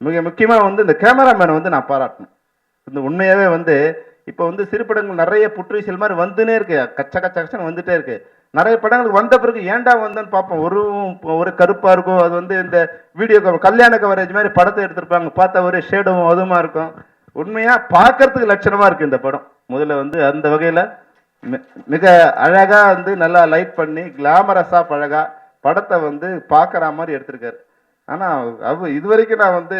மிக முக்கியமாக வந்து இந்த கேமராமேனை வந்து நான் பாராட்டணும். இந்த உண்மையாகவே வந்து இப்போ வந்து சிறு படங்கள் நிறைய புற்றுச்சல் மாதிரி வந்துனே இருக்கு, கச்ச கச்ச கச்சன்னு வந்துட்டே இருக்கு. நிறைய படங்களுக்கு வந்த பிறகு ஏன்டா வந்தேன்னு பார்ப்போம். ஒரு கருப்பாக இருக்கும், அது வந்து இந்த வீடியோ கல்யாண கவரேஜ் மாதிரி படத்தை எடுத்திருப்பாங்க, பார்த்தா ஒரு ஷேடும் அதுமா இருக்கும். உண்மையாக பார்க்கறதுக்கு லட்சணமாக இருக்குது இந்த படம். முதல்ல வந்து அந்த வகையில் மிக அழகாக வந்து நல்லா லைட் பண்ணி கிளாமரஸாக அழகாக படத்தை வந்து பார்க்குற மாதிரி எடுத்திருக்காரு. ஆனால் இது வரைக்கும் நான் வந்து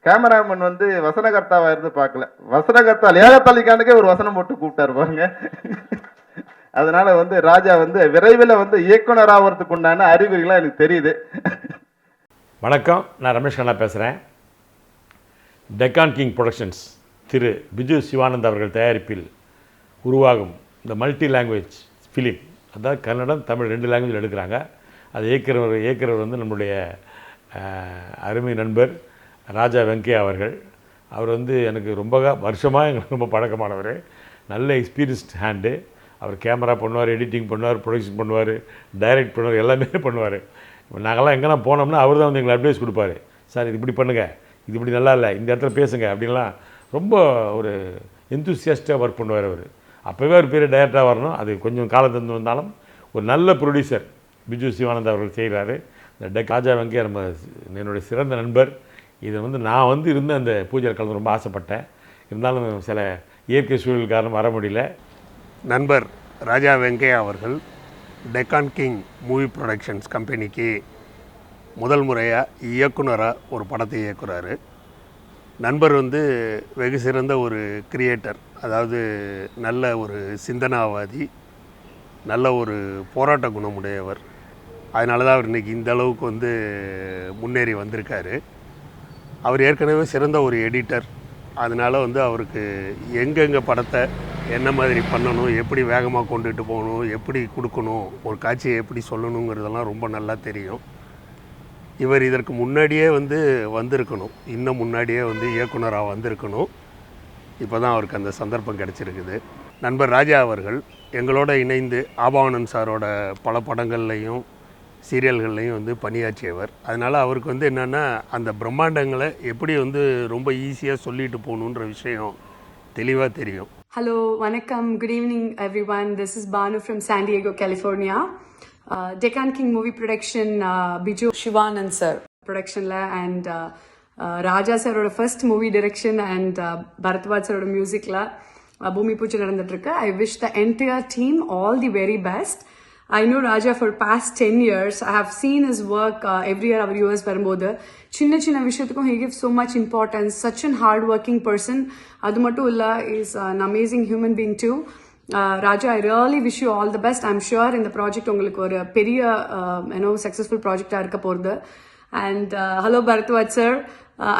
கேமராமேன் வந்து வசனகர்த்தாவா இருந்து பார்க்கல. வசனகர்த்தா லேகத்தாலிக்கானுக்கே ஒரு வசனம் போட்டு கூப்பிட்டாரு பாருங்க. அதனால வந்து ராஜா வந்து விரைவில் வந்து இயக்குனர் ஆகிறதுக்கு உண்டான அறிகுறிகளாம் எனக்கு தெரியுது. வணக்கம், நான் ரமேஷ் கண்ணா பேசுகிறேன். டெக்கான் கிங் ப்ரொடக்ஷன்ஸ் திரு பிஜு சிவானந்த் அவர்கள் தயாரிப்பில் உருவாகும் இந்த மல்டி லாங்குவேஜ் ஃபிலிம், அதாவது கன்னடம் தமிழ் 2 லாங்குவேஜில் எடுக்கிறாங்க. அது இயக்குறவர் வந்து நம்முடைய அருமை நண்பர் ராஜா வெங்கையா அவர்கள். அவர் வந்து எனக்கு ரொம்ப வருஷமாக எங்களுக்கு ரொம்ப பழக்கமானவர். நல்ல எக்ஸ்பீரியன்ஸ்ட் ஹேண்டு. அவர் கேமரா பண்ணுவார், எடிட்டிங் பண்ணுவார், ப்ரொடக்ஷன் பண்ணுவார், டைரக்ட் பண்ணுவார், எல்லாமே பண்ணுவார். நாங்கள்லாம் எங்கன்னா போனோம்னா அவர் தான் வந்து எங்களுக்கு அட்வைஸ் கொடுப்பாரு. சார் இது இப்படி பண்ணுங்கள், இது இப்படி நல்லா இல்லை, இந்த இடத்துல பேசுங்க அப்படின்லாம் ரொம்ப ஒரு எந்தூசியாஸ்டாக ஒர்க் பண்ணுவார் அவர். அப்போவே ஒரு பெரிய டைரக்டராக வரணும், அது கொஞ்சம் காலம் தந்து வந்தாலும் ஒரு நல்ல ப்ரொடியூசர் பிஜு சிவானந்த் அவர்கள் செய்கிறாரு. இந்த ராஜா வெங்கையா நம்ம என்னுடைய சிறந்த நண்பர். இதை வந்து நான் வந்து இருந்த அந்த பூஜையில் கலந்து ரொம்ப ஆசைப்பட்டேன். இருந்தாலும் சில இயற்கை சூழல் காரணம் வர முடியல. நண்பர் ராஜா வெங்கையா அவர்கள் டெக்கான் கிங் மூவி ப்ரொடக்ஷன்ஸ் கம்பெனிக்கு முதல் முறையாக இயக்குனராக ஒரு படத்தை இயக்குறாரு. நண்பர் வந்து வெகு சிறந்த ஒரு கிரியேட்டர், அதாவது நல்ல ஒரு சிந்தனாவாதி, நல்ல ஒரு போராட்ட குணமுடையவர். அதனால தான் அவர் இன்றைக்கி இந்த அளவுக்கு வந்து முன்னேறி வந்திருக்காரு. அவர் ஏற்கனவே சிறந்த ஒரு எடிட்டர். அதனால் வந்து அவருக்கு எங்கெங்கே படத்தை என்ன மாதிரி பண்ணணும், எப்படி வேகமாக கொண்டுட்டு போகணும், எப்படி கொடுக்கணும், ஒரு காட்சியை எப்படி சொல்லணுங்கிறதெல்லாம் ரொம்ப நல்லா தெரியும். இவர் இதற்கு முன்னாடியே வந்து வந்திருக்கணும், இன்னும் முன்னாடியே வந்து இயக்குனராக வந்திருக்கணும். இப்போ தான் அவருக்கு அந்த சந்தர்ப்பம் கிடச்சிருக்குது. நண்பர் ராஜா அவர்கள் எங்களோட இணைந்து ஆபாவனன் சாரோட பல படங்கள்லையும் சீரியல்கள்லையும் வந்து பணியாற்றியவர். அதனால் அவருக்கு வந்து என்னென்னா அந்த பிரம்மாண்டங்களை எப்படி வந்து ரொம்ப ஈஸியாக சொல்லிட்டு போகணுன்ற விஷயம் தெளிவாக தெரியும். Hello, vanakkam, good evening everyone. This is Banu from San Diego, California. Deccan King movie production, Biju Shivanand sir production la, and Raja sir oda first movie direction, and Bharatwaj sir oda music la Bhumi Pooja nadandittirukku. I wish the entire team all the very best. I know Raja for past 10 years. I have seen his work every year our US வரும்போது சின்ன சின்ன விஷயத்துக்கும் he gives so much importance. Such an hard working person. அது மட்டும் இல்ல, is an amazing human being too. Raja, I really wish you all the best. I'm sure இந்த project உங்களுக்கு ஒரு பெரிய successful project இருக்க போகுது. And hello Bharatwaj sir.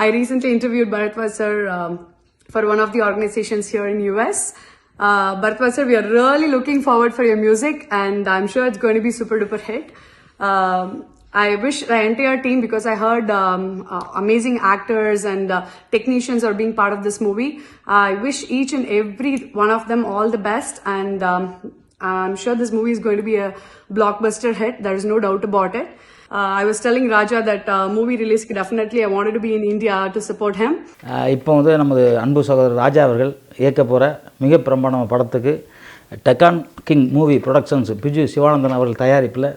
I recently interviewed Bharatwaj sir for one of the organizations here in US. Bharatwaj sir, we are really looking forward for your music, and I'm sure it's going to be super duper hit. I wish the entire team, because I heard amazing actors and technicians are being part of this movie. I wish each and every one of them all the best, and I'm sure this movie is going to be a blockbuster hit. There is no doubt about it. I was telling Raja that movie release definitely I wanted to be in India to support him. இப்போ வந்து நமது அன்பு சகோதரர் ராஜா அவர்கள் இயக்க போகிற மிக பிரமாண்டமான படத்துக்கு Deccan king movie productions Biju Sivanandan அவர்கள் தயாரிப்பில்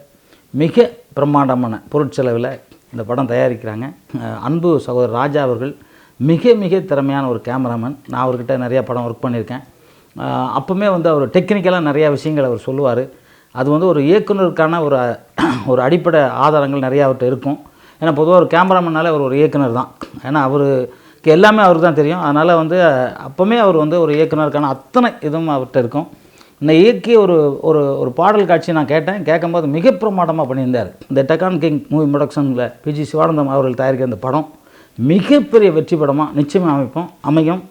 மிக பிரம்மாண்டமான பொருட்செலவில் இந்த படம் தயாரிக்கிறாங்க. அன்பு சகோதரர் ராஜா அவர்கள் மிக மிக திறமையான ஒரு கேமராமேன். நான் அவர்கிட்ட நிறையா படம் ஒர்க் பண்ணியிருக்கேன். அப்போவுமே வந்து அவர் டெக்னிக்கலாக நிறையா விஷயங்கள் அவர் சொல்லுவார். அது வந்து ஒரு இயக்குனருக்கான ஒரு அடிப்படை ஆதாரங்கள் நிறையா அவர்கிட்ட இருக்கும். ஏன்னா பொதுவாக ஒரு கேமராமேனாலே அவர் ஒரு இயக்குனர் தான். ஏன்னா அவருக்கு எல்லாமே அவருக்கு தான் தெரியும். அதனால் வந்து அப்போவுமே அவர் வந்து ஒரு இயக்குனருக்கான அத்தனை இதுவும் அவர்கிட்ட இருக்கும். இந்த இயக்கிய ஒரு பாடல் காட்சி நான் கேட்கும்போது மிக பிரமாண்டமாக பண்ணியிருந்தார். இந்த டெக்கான் கிங் மூவி ப்ரொடக்ஷனில் பிஜி சிவானந்தம் அவர்கள் தயாரிக்கிற இந்த படம் மிகப்பெரிய வெற்றி படமாக நிச்சயமாக அமையும்.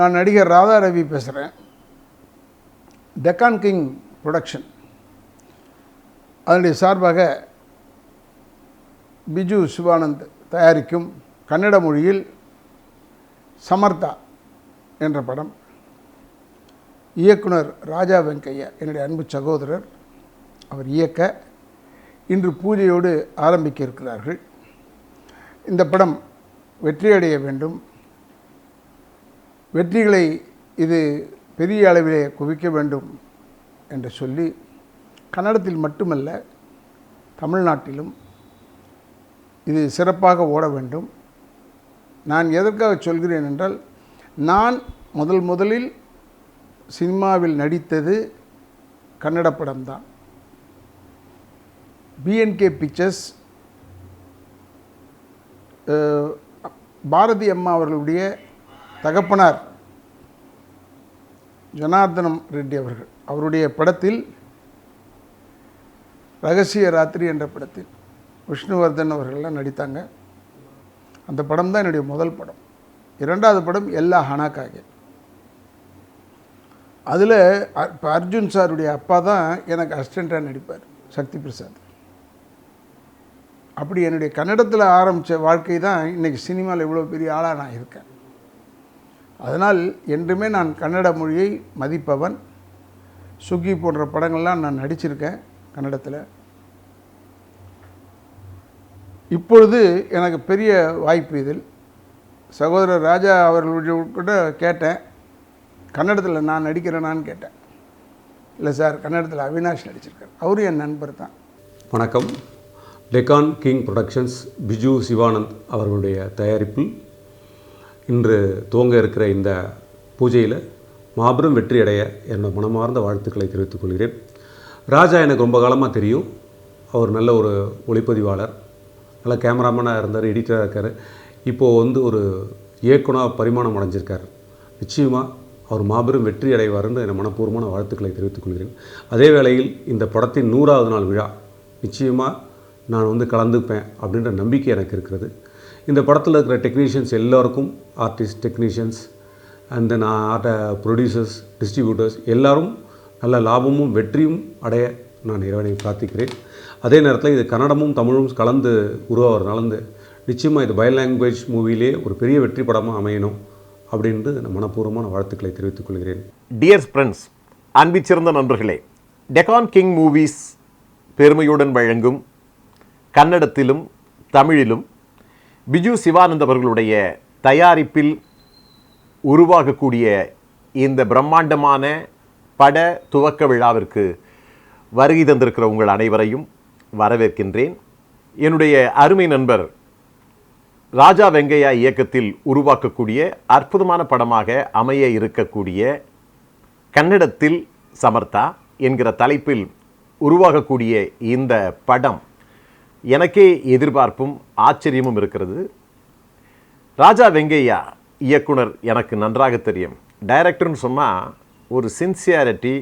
நான் நடிகர் ராதா ரவி பேசுகிறேன். டெக்கான் கிங் ப்ரொடக்ஷன் அதனுடைய சார்பாக பிஜு சிவானந்த் தயாரிக்கும் கன்னட மொழியில் சமர்த்தா என்ற படம், இயக்குனர் ராஜா வெங்கையா என்னுடைய அன்பு சகோதரர் அவர் இயக்க இன்று பூஜையோடு ஆரம்பிக்க இருக்கிறார்கள். இந்த படம் வெற்றியடைய வேண்டும். வெற்றிகளை இது பெரிய அளவிலே குவிக்க வேண்டும் என்று சொல்லி கன்னடத்தில் மட்டுமல்ல தமிழ்நாட்டிலும் இது சிறப்பாக ஓட வேண்டும். நான் எதற்காக சொல்கிறேன் என்றால், நான் முதலில் சினிமாவில் நடித்தது கன்னட படம்தான். BNK பிக்சர்ஸ், பாரதி அம்மா அவர்களுடைய தகப்பனார் ஜனார்தனம் ரெட்டி அவருடைய படத்தில் ரகசிய ராத்திரி என்ற படத்தில் விஷ்ணுவர்தன் அவர்கள்லாம் நடித்தாங்க. அந்த படம் தான் என்னுடைய முதல் படம். இரண்டாவது படம் எல்லா ஹனாக்காக. அதில் இப்போ அர்ஜுன் சாருடைய அப்பா தான் எனக்கு அசிஸ்டண்ட்டாக நடிப்பார், சக்தி பிரசாத். அப்படி என்னுடைய கன்னடத்தில் ஆரம்பித்த வாழ்க்கை தான் இன்றைக்கி சினிமாவில் இவ்வளோ பெரிய ஆளாக நான் இருக்கேன். அதனால் என்றுமே நான் கன்னட மொழியை மதிப்பவன். சுகி போன்ற படங்கள்லாம் நான் நடிச்சிருக்கேன் கன்னடத்தில். இப்பொழுது எனக்கு பெரிய வாய்ப்பு இதில். சகோதரர் ராஜா அவர்களுடைய கூட கேட்டேன், கன்னடத்தில் நான் நடிக்கிறேனான்னு கேட்டேன். இல்லை சார், கன்னடத்தில் அவினாஷ் நடிச்சிருக்கார், அவரும் என் நண்பர் தான். வணக்கம். டெக்கான் கிங் புரொடக்ஷன்ஸ் பிஜு சிவானந்த் அவர்களுடைய தயாரிப்பில் இன்று துவங்க இருக்கிற இந்த பூஜையில் மாபெரும் வெற்றி அடைய என்னோட மனமார்ந்த வாழ்த்துக்களை தெரிவித்துக் கொள்கிறேன். ராஜா எனக்கு ரொம்ப காலமாக தெரியும். அவர் நல்ல ஒரு ஒளிப்பதிவாளர், நல்ல கேமராமேனாக இருந்தார், எடிட்டராக இருக்கார். இப்போது ஒரு இயக்குனர் பரிமாணம் அடைஞ்சிருக்கார். நிச்சயமாக அவர் மாபெரும் வெற்றி அடைவார்னு என் மனப்பூர்வமான வாழ்த்துக்களை தெரிவித்துக் கொள்கிறேன். அதே வேளையில் இந்த படத்தின் 100வது நாள் விழா நிச்சயமாக நான் கலந்துப்பேன் அப்படின்ற நம்பிக்கை எனக்கு இருக்கிறது. இந்த படத்தில் இருக்கிற டெக்னீஷியன்ஸ் எல்லாருக்கும், artist, technicians and then producers, distributors எல்லாரும் நல்ல லாபமும் வெற்றியும் அடைய நான் இறைவனை பிரார்த்திக்கிறேன். அதே நேரத்தில் இது கன்னடமும் தமிழும் கலந்து உருவாகிறதுனால நிச்சயமாக இது பை லாங்குவேஜ் மூவிலே ஒரு பெரிய வெற்றி படமாக அமையணும் அப்படின்ட்டு நான் மனப்பூர்வமான வாழ்த்துக்களை தெரிவித்துக் கொள்கிறேன். டியர் ஃப்ரெண்ட்ஸ், அன்பிச்சிறந்த நண்பர்களே, டெக்கான் கிங் மூவிஸ் பெருமையுடன் வழங்கும் கன்னடத்திலும் தமிழிலும் பிஜு சிவானந்த் அவர்களுடைய தயாரிப்பில் உருவாகக்கூடிய இந்த பிரம்மாண்டமான பட துவக்க விழாவிற்கு வருகை தந்திருக்கிற உங்கள் அனைவரையும் வரவேற்கின்றேன். என்னுடைய அருமை நண்பர் ராஜா வெங்கையா இயக்கத்தில் உருவாக்கக்கூடிய அற்புதமான படமாக அமைய இருக்கக்கூடிய கன்னடத்தில் சமர்த்தா என்கிற தலைப்பில் உருவாகக்கூடிய இந்த படம் எனக்கே எதிர்பார்ப்பும் ஆச்சரியமும் இருக்கிறது. ராஜா வெங்கையா இயக்குனர் எனக்கு நன்றாக தெரியும். டைரக்டர்னு சொன்னால் ஒரு சின்சியாரிட்டி,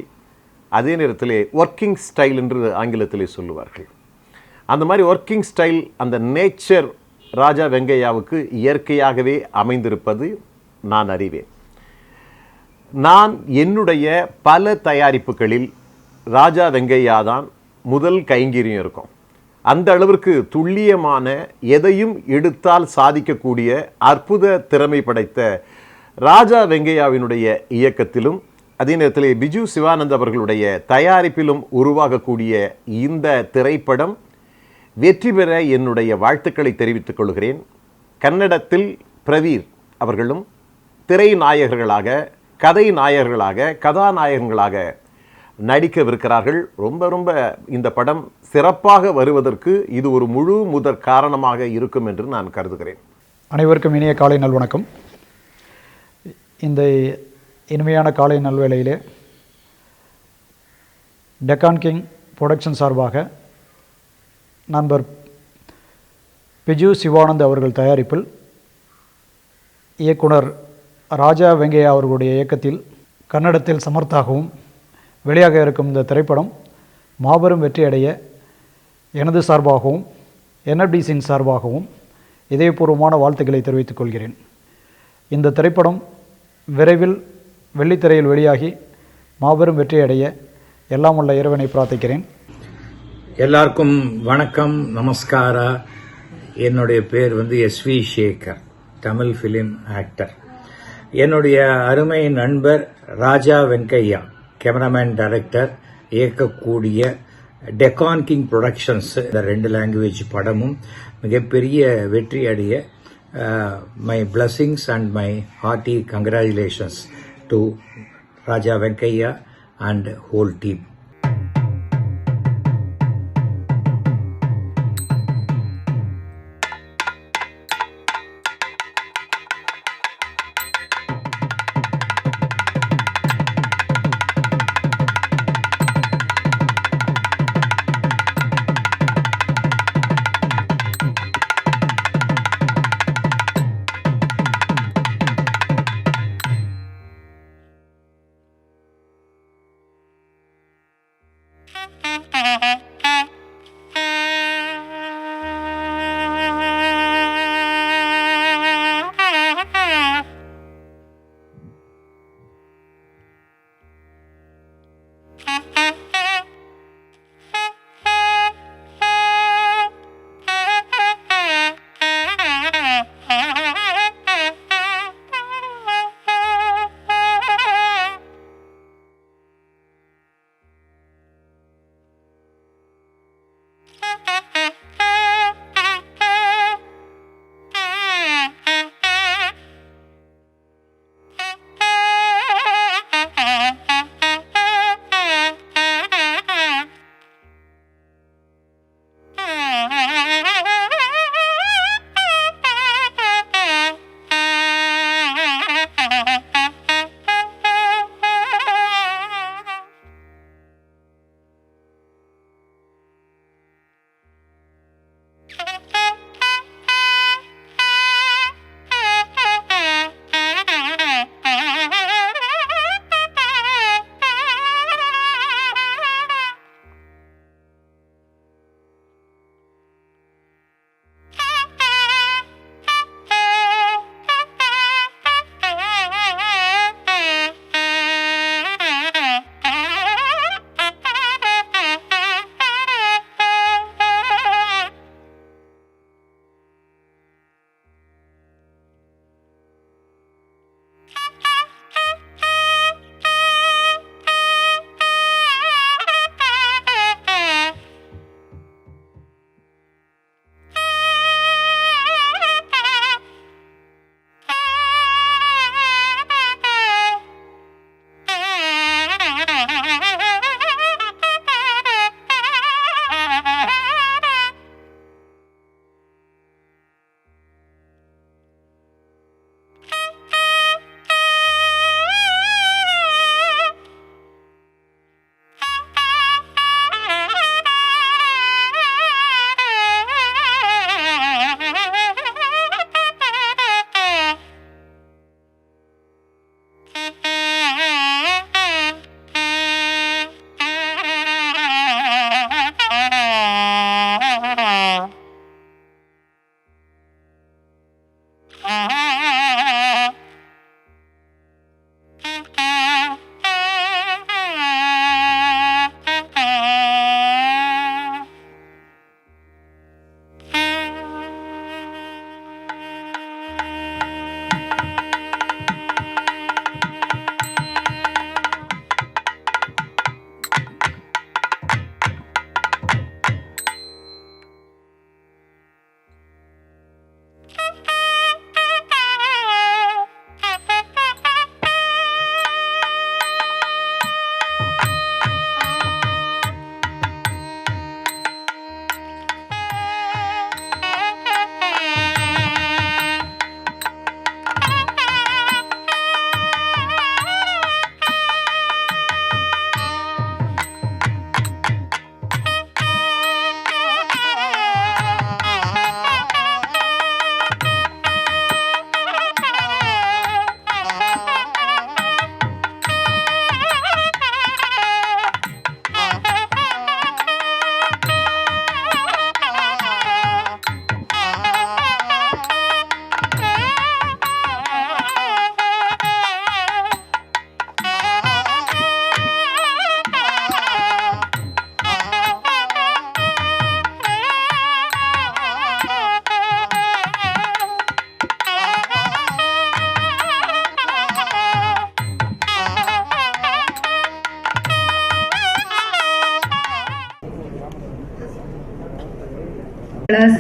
அதே நேரத்தில் ஒர்க்கிங் ஸ்டைல் என்று ஆங்கிலத்திலே சொல்லுவார்கள். அந்த மாதிரி ஒர்க்கிங் ஸ்டைல், அந்த நேச்சர் ராஜா வெங்கையாவுக்கு இயற்கையாகவே அமைந்திருப்பது நான் அறிவேன். நான் என்னுடைய பல தயாரிப்புகளில் ராஜா வெங்கையா தான் முதல் கைங்கரியம் இருக்கும். அந்த அளவிற்கு துல்லியமான, எதையும் எடுத்தால் சாதிக்கக்கூடிய அற்புத திறமை படைத்த ராஜா வெங்கையாவினுடைய இயக்கத்திலும் அதே நேரத்தில் பிஜு சிவானந்த் அவர்களுடைய தயாரிப்பிலும் உருவாகக்கூடிய இந்த திரைப்படம் வெற்றி பெற என்னுடைய வாழ்த்துக்களை தெரிவித்துக் கொள்கிறேன். கன்னடத்தில் பிரவீர் அவர்களும் திரை நாயகர்களாக, கதை நாயகர்களாக, கதாநாயகங்களாக நடிக்கவிருக்கிறார்கள். ரொம்ப இந்த படம் சிறப்பாக வருவதற்கு இது ஒரு முழு முதற் காரணமாக இருக்கும் என்று நான் கருதுகிறேன். அனைவருக்கும் இனிய காலை நல்வணக்கம். இந்த இனிமையான காலை நல்வேளையிலே டெக்கான் கிங் புரொடக்ஷன் சார்பாக நண்பர் பிஜு சிவானந்த் அவர்கள் தயாரிப்பில் இயக்குனர் ராஜா வெங்கையா அவர்களுடைய இயக்கத்தில் கன்னடத்தில் சமர்த்தாகவும் வெளியாக இருக்கும் இந்த திரைப்படம் மாபெரும் வெற்றி அடைய எனது சார்பாகவும் NFDCயின் சார்பாகவும் இதயபூர்வமான வாழ்த்துக்களை தெரிவித்துக் கொள்கிறேன். இந்த திரைப்படம் விரைவில் வெள்ளித்திரையில் வெளியாகி மாபெரும் வெற்றி அடைய எல்லாம் உள்ள இறைவனை பிரார்த்திக்கிறேன். எல்லாருக்கும் வணக்கம், நமஸ்காரா. என்னுடைய பேர் SV Sekhar, Tamil film actor. என்னுடைய அருமை நண்பர் ராஜா வெங்கையா, கேமராமேன் டைரக்டர், இயக்கக்கூடிய டெக்கான் கிங் புரொடக்ஷன்ஸ் இந்த 2 லாங்குவேஜ் படமும் மிகப்பெரிய வெற்றி அடைய my blessings and my hearty congratulations to Raja Venkaiah and whole team.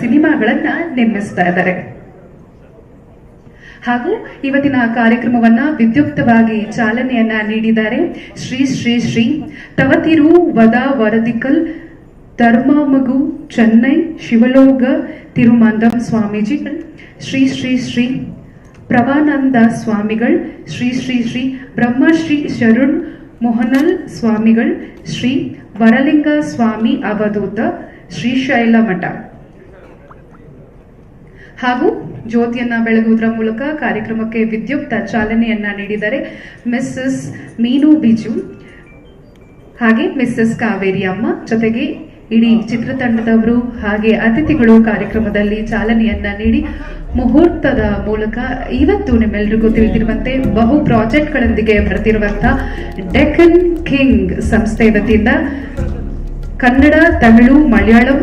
ಸಿನಿಮಾಗಳನ್ನ ನಿರ್ಮಿಸ್ತಾ ಇದ್ದಾರೆ. ಹಾಗೂ ಇವತ್ತಿನ ಕಾರ್ಯಕ್ರಮವನ್ನ ವಿದ್ಯುಕ್ತವಾಗಿ ಚಾಲನೆಯನ್ನ ನೀಡಿದ್ದಾರೆ ಶ್ರೀ ಶ್ರೀ ಶ್ರೀ ತವತಿರು ವದ ವರದಿಕಲ್ ಧರ್ಮಮಗು ಚೆನ್ನೈ ಶಿವಲೋಗ ತಿರುಮಂದಂ ಸ್ವಾಮೀಜಿಗಳು, ಶ್ರೀ ಶ್ರೀ ಶ್ರೀ ಪ್ರಭಾನಂದ ಸ್ವಾಮಿಗಳು, ಶ್ರೀ ಶ್ರೀ ಶ್ರೀ ಬ್ರಹ್ಮಶ್ರೀ ಶರಣ್ ಮೋಹನಲ್ ಸ್ವಾಮಿಗಳು, ಶ್ರೀ ವರಲಿಂಗ ಸ್ವಾಮಿ ಅವಧೂತ, ಶ್ರೀಶೈಲ ಮಠ ಹಾಗೂ ಜ್ಯೋತಿಯನ್ನ ಬೆಳಗುವುದರ ಮೂಲಕ ಕಾರ್ಯಕ್ರಮಕ್ಕೆ ವಿದ್ಯುಕ್ತ ಚಾಲನೆಯನ್ನ ನೀಡಿದ್ದಾರೆ ಮಿಸ್ಸಸ್ ಮೀನು ಬಿಜು ಹಾಗೆ ಮಿಸ್ಸಸ್ ಕಾವೇರಿ ಅಮ್ಮ, ಜೊತೆಗೆ ಇಡೀ ಚಿತ್ರತಂಡದವರು ಹಾಗೆ ಅತಿಥಿಗಳು ಕಾರ್ಯಕ್ರಮದಲ್ಲಿ ಚಾಲನೆಯನ್ನ ನೀಡಿ ಮುಹೂರ್ತದ ಮೂಲಕ ಇವತ್ತು ನಿಮ್ಮೆಲ್ಲರಿಗೂ ತಿಳಿದಿರುವಂತೆ ಬಹು ಪ್ರಾಜೆಕ್ಟ್ಗಳೊಂದಿಗೆ ಬರೆದಿರುವಂತಹ ಡೆಕ್ಕನ್ ಕಿಂಗ್ ಸಂಸ್ಥೆ ವತಿಯಿಂದ ಕನ್ನಡ, ತಮಿಳು, ಮಲಯಾಳಂ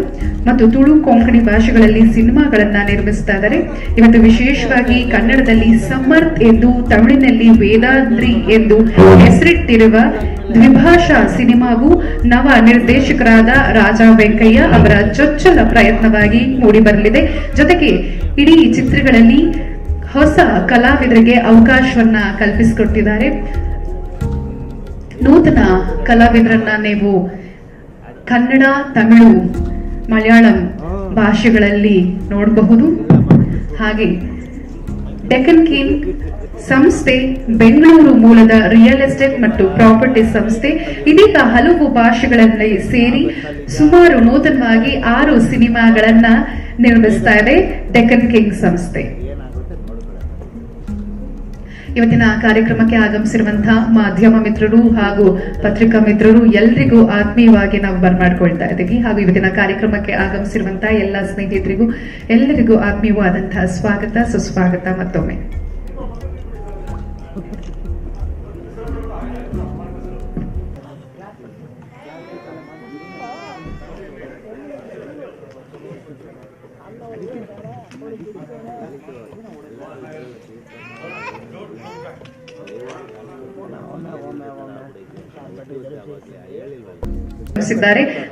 ಮತ್ತು ತುಳು ಕೊಂಕಣಿ ಭಾಷೆಗಳಲ್ಲಿ ಸಿನಿಮಾಗಳನ್ನ ನಿರ್ಮಿಸ್ತಾ ಇದ್ದಾರೆ. ಇವತ್ತು ವಿಶೇಷವಾಗಿ ಕನ್ನಡದಲ್ಲಿ ಸಮರ್ಥ್ ಎಂದು, ತಮಿಳಿನಲ್ಲಿ ವೇದಾದ್ರಿ ಎಂದು ಹೆಸರಿಟ್ಟಿರುವ ದ್ವಿಭಾಷಾ ಸಿನಿಮಾವು ನವ ನಿರ್ದೇಶಕರಾದ ರಾಜಾ ವೆಂಕಯ್ಯ ಅವರ ಚೊಚ್ಚಲ ಪ್ರಯತ್ನವಾಗಿ ಮೂಡಿಬರಲಿದೆ. ಜೊತೆಗೆ ಇಡೀ ಚಿತ್ರಗಳಲ್ಲಿ ಹೊಸ ಕಲಾವಿದರಿಗೆ ಅವಕಾಶವನ್ನ ಕಲ್ಪಿಸಿಕೊಟ್ಟಿದ್ದಾರೆ. ನೂತನ ಕಲಾವಿದರನ್ನ ನೀವು ಕನ್ನಡ, ತಮಿಳು, ಮಲಯಾಳಂ ಭಾಷೆಗಳಲ್ಲಿ ನೋಡಬಹುದು. ಹಾಗೆ ಡೆಕ್ಕನ್ ಕಿಂಗ್ ಸಂಸ್ಥೆ ಬೆಂಗಳೂರು ಮೂಲದ ರಿಯಲ್ ಎಸ್ಟೇಟ್ ಮತ್ತು ಪ್ರಾಪರ್ಟಿ ಸಂಸ್ಥೆ. ಇದೀಗ ಹಲವು ಭಾಷೆಗಳಲ್ಲಿ ಸೇರಿ ಸುಮಾರು ನೂತನವಾಗಿ 6 ಸಿನಿಮಾಗಳನ್ನ ನಿರ್ಮಿಸ್ತಾ ಇದೆ ಡೆಕ್ಕನ್ ಕಿಂಗ್ ಸಂಸ್ಥೆ. ಇವತ್ತಿನ ಕಾರ್ಯಕ್ರಮಕ್ಕೆ ಆಗಮಿಸಿರುವಂತಹ ಮಾಧ್ಯಮ ಮಿತ್ರರು ಹಾಗೂ ಪತ್ರಿಕಾ ಮಿತ್ರರು ಎಲ್ಲರಿಗೂ ಆತ್ಮೀಯವಾಗಿ ನಾವು ಬರಮಾಡ್ಕೊಳ್ತಾ ಇದ್ದೀವಿ. ಹಾಗೂ ಇವತ್ತಿನ ಕಾರ್ಯಕ್ರಮಕ್ಕೆ ಆಗಮಿಸಿರುವಂತಹ ಎಲ್ಲ ಸ್ನೇಹಿತರಿಗೂ ಎಲ್ಲರಿಗೂ ಆತ್ಮೀಯವಾದಂತಹ ಸ್ವಾಗತ, ಸುಸ್ವಾಗತ ಮತ್ತೊಮ್ಮೆ.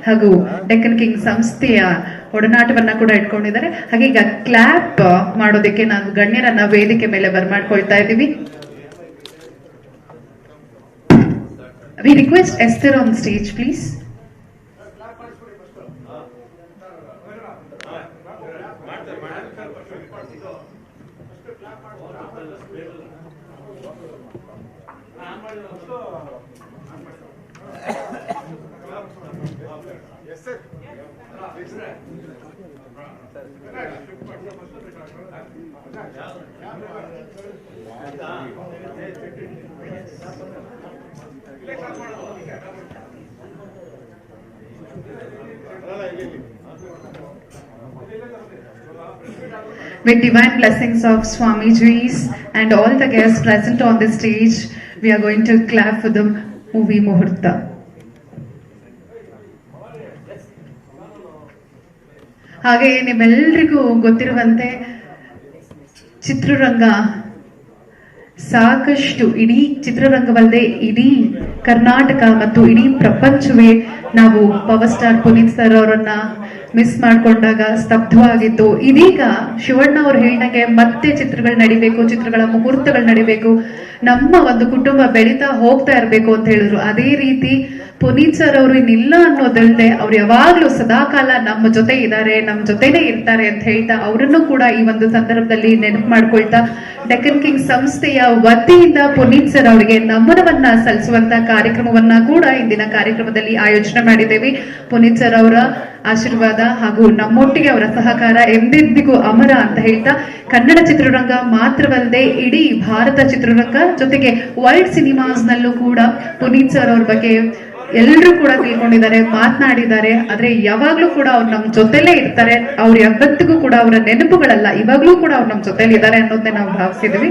ಹಾಗೂ ಡೆಕ್ಕನ್ ಕಿಂಗ್ ಸಂಸ್ಥೆಯ ಒಡನಾಟವನ್ನ ಕೂಡ ಇಟ್ಕೊಂಡಿದ್ದಾರೆ. ಹಾಗೆ ಈಗ ಕ್ಲಾಪ್ ಮಾಡೋದಕ್ಕೆ ನಾವು ಗಣ್ಯರನ್ನ ವೇದಿಕೆ ಮೇಲೆ ಬರಮಾಡ್ಕೊಳ್ತಾ ಇದ್ದೀವಿ. We request Esther on stage please. With divine blessings of Swamiji's and all the guests present on the stage, we are going to clap for the movie Muhurta. ಹಾಗೆ ನಿಮ್ಮೆಲ್ಲರಿಗೂ ಗೊತ್ತಿರುವಂತೆ ಚಿತ್ರರಂಗ ಸಾಕಷ್ಟು, ಇಡೀ ಚಿತ್ರರಂಗವಲ್ಲದೆ ಇಡೀ ಕರ್ನಾಟಕ ಮತ್ತು ಇಡೀ ಪ್ರಪಂಚವೇ ನಾವು ಪವರ್ ಸ್ಟಾರ್ ಪುನೀತ್ ಸರ್ ಅವರನ್ನ ಮಿಸ್ ಮಾಡ್ಕೊಂಡಾಗ ಸ್ತಬ್ಧವಾಗಿತ್ತು. ಇದೀಗ ಶಿವಣ್ಣ ಅವ್ರು ಹೇಳಿದಾಗೆ ಮತ್ತೆ ಚಿತ್ರಗಳು ನಡಿಬೇಕು, ಚಿತ್ರಗಳ ಮುಹೂರ್ತಗಳು ನಡಿಬೇಕು, ನಮ್ಮ ಒಂದು ಕುಟುಂಬ ಬೆಳೀತಾ ಹೋಗ್ತಾ ಇರಬೇಕು ಅಂತ ಹೇಳಿದ್ರು. ಅದೇ ರೀತಿ ಪುನೀತ್ ಸರ್ ಅವರು ಇನ್ನಿಲ್ಲ ಅನ್ನೋದಲ್ಲದೆ ಅವ್ರು ಯಾವಾಗ್ಲೂ ಸದಾಕಾಲ ನಮ್ಮ ಜೊತೆ ಇದ್ದಾರೆ, ನಮ್ಮ ಜೊತೆನೇ ಇರ್ತಾರೆ ಅಂತ ಹೇಳ್ತಾ ಅವರನ್ನು ಕೂಡ ಈ ಒಂದು ಸಂದರ್ಭದಲ್ಲಿ ನೆನಪು ಮಾಡ್ಕೊಳ್ತಾ ಡೆಕ್ಕನ್ ಕಿಂಗ್ ಸಂಸ್ಥೆಯ ವತಿಯಿಂದ ಪುನೀತ್ ಸರ್ ಅವರಿಗೆ ನಮನವನ್ನ ಸಲ್ಲಿಸುವಂತ ಕಾರ್ಯಕ್ರಮವನ್ನ ಕೂಡ ಇಂದಿನ ಕಾರ್ಯಕ್ರಮದಲ್ಲಿ ಆಯೋಜನೆ ಮಾಡಿದ್ದೇವೆ. ಪುನೀತ್ ಸರ್ ಅವರ ಆಶೀರ್ವಾದ ಹಾಗೂ ನಮ್ಮೊಟ್ಟಿಗೆ ಅವರ ಸಹಕಾರ ಎಂದೆಂದಿಗೂ ಅಮರ ಅಂತ ಹೇಳ್ತಾ ಕನ್ನಡ ಚಿತ್ರರಂಗ ಮಾತ್ರವಲ್ಲದೆ ಇಡೀ ಭಾರತ ಚಿತ್ರರಂಗ ಜೊತೆಗೆ ವರ್ಲ್ಡ್ ಸಿನಿಮಾಸ್ ನಲ್ಲೂ ಕೂಡ ಪುನೀತ್ ಸರ್ ಅವ್ರ ಬಗ್ಗೆ ಎಲ್ಲರೂ ಕೂಡ ತಿಳ್ಕೊಂಡಿದ್ದಾರೆ, ಮಾತನಾಡಿದ್ದಾರೆ. ಆದ್ರೆ ಯಾವಾಗ್ಲೂ ಕೂಡ ಅವ್ರು ನಮ್ ಜೊತೆಲೇ ಇರ್ತಾರೆ. ಅವ್ರು ಯಾವತ್ತಿಗೂ ಕೂಡ ಅವರ ನೆನಪುಗಳಲ್ಲ, ಇವಾಗ್ಲೂ ಕೂಡ ಅವ್ರು ನಮ್ ಜೊತೆಲಿ ಇದ್ದಾರೆ ಅನ್ನೋದನ್ನೇ ನಾವು ಭಾವಿಸಿದ್ವಿ.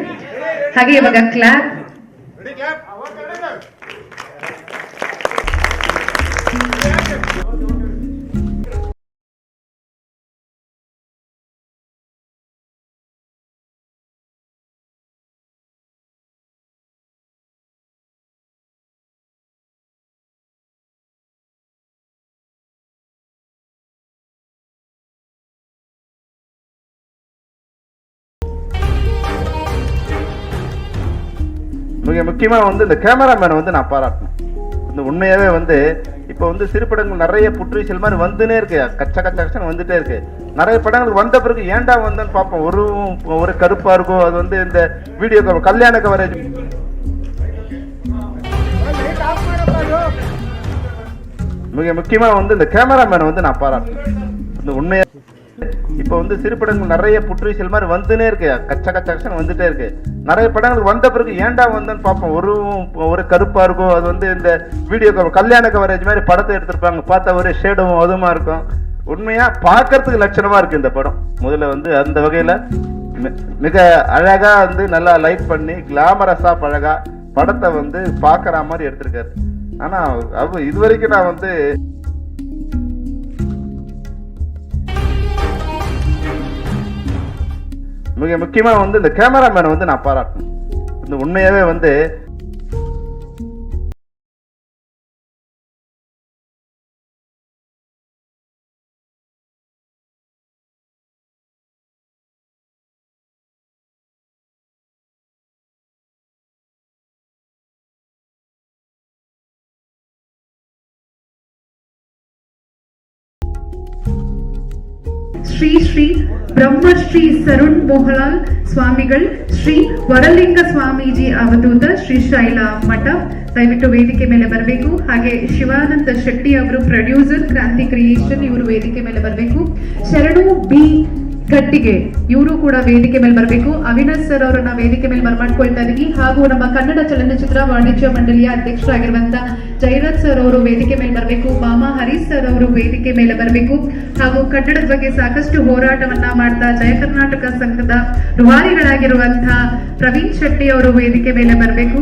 ಹಾಗೆ ಇವಾಗ ಕ್ಲಾಪ್. மிக முக்கியமாக வந்து இந்த கேமராமேனை வந்து நான் பாராட்டணும். இந்த உண்மையாகவே வந்து இப்போ வந்து சிறுபடங்கள் நிறைய புற்றுச்சல் மாதிரி வந்துனே இருக்கு, கச்ச கச்ச கச்சன்னு வந்துட்டே இருக்கு. நிறைய படங்களுக்கு வந்த பிறகு ஏன்டா வந்தேன்னு பார்ப்போம், ஒரு கருப்பாக இருக்கும். அது வந்து இந்த வீடியோ கல்யாண கவரேஜ் மிக முக்கியமாக வந்து இந்த கேமராமேனை வந்து நான் பாராட்டணும். இந்த உண்மையாக இப்போ வந்து சிறுபடங்கள் நிறைய புற்றுச்சல் மாதிரி வந்துனே இருக்கு, கச்ச கச்ச கச்சன்னு வந்துட்டே இருக்கு. நிறைய படங்களுக்கு வந்த பிறகு ஏன்டா வந்தேன்னு பார்ப்போம், ஒரு கருப்பாக இருக்கும். அது வந்து இந்த வீடியோ கல்யாண கவரேஜ் மாதிரி படத்தை எடுத்திருப்பாங்க, பார்த்தா ஒரு ஷேடும் அதுமா இருக்கும். உண்மையா பார்க்கறதுக்கு லட்சணமா இருக்கு இந்த படம். முதல்ல வந்து அந்த வகையில மிக அழகா வந்து நல்லா லைட் பண்ணி கிளாமரஸா அழகா படத்தை வந்து பார்க்குற மாதிரி எடுத்திருக்காரு. ஆனா இது வரைக்கும் நான் வந்து மிக முக்கியமா வந்து இந்த கேமராமேனை வந்து நான் பாராட்டணும். இந்த உண்மையாவே வந்து श्री श्री ब्रह्मश्री सरुण मोहलाल स्वामिगल श्री वरलिंग स्वामीजी अवधूत श्री शैल मठ ದಯವಿಟ್ಟು ವೇದಿಕೆ ಮೇಲೆ ಬರಬೇಕು. ಹಾಗೆ ಶಿವಾನಂದ ಶೆಟ್ಟಿ ಅವರು ಪ್ರೊಡ್ಯೂಸರ್ ಕ್ರಾಂತಿ ಕ್ರಿಯೇಷನ್, ಇವರು ವೇದಿಕೆ ಮೇಲೆ ಬರಬೇಕು. ಶರಣು ಬಿ ಗಟ್ಟಿಗೆ ಇವರು ಕೂಡ ವೇದಿಕೆ ಮೇಲೆ ಬರಬೇಕು. ಅವಿನಾಶ್ ಸರ್ ಅವರನ್ನ ವೇದಿಕೆ ಮೇಲೆ ಬರಮಾಡ್ಕೊಳ್ತಾ ಇದೀವಿ. ಹಾಗೂ ನಮ್ಮ ಕನ್ನಡ ಚಲನಚಿತ್ರ ವಾಣಿಜ್ಯ ಮಂಡಳಿಯ ಅಧ್ಯಕ್ಷರಾಗಿರುವಂತ ಜಯರಾಜ್ ಸರ್ ಅವರು ವೇದಿಕೆ ಮೇಲೆ ಬರಬೇಕು. ಮಾಮಾ ಹರೀಶ್ ಸರ್ ಅವರು ವೇದಿಕೆ ಮೇಲೆ ಬರಬೇಕು. ಹಾಗೂ ಕನ್ನಡದ ಬಗ್ಗೆ ಸಾಕಷ್ಟು ಹೋರಾಟವನ್ನ ಮಾಡ್ತಾ ಜಯ ಕರ್ನಾಟಕ ಸಂಘದ ರೂವಾರಿಗಳಾಗಿರುವಂತಹ ಪ್ರವೀಣ್ ಶೆಟ್ಟಿ ಅವರು ವೇದಿಕೆ ಮೇಲೆ ಬರಬೇಕು.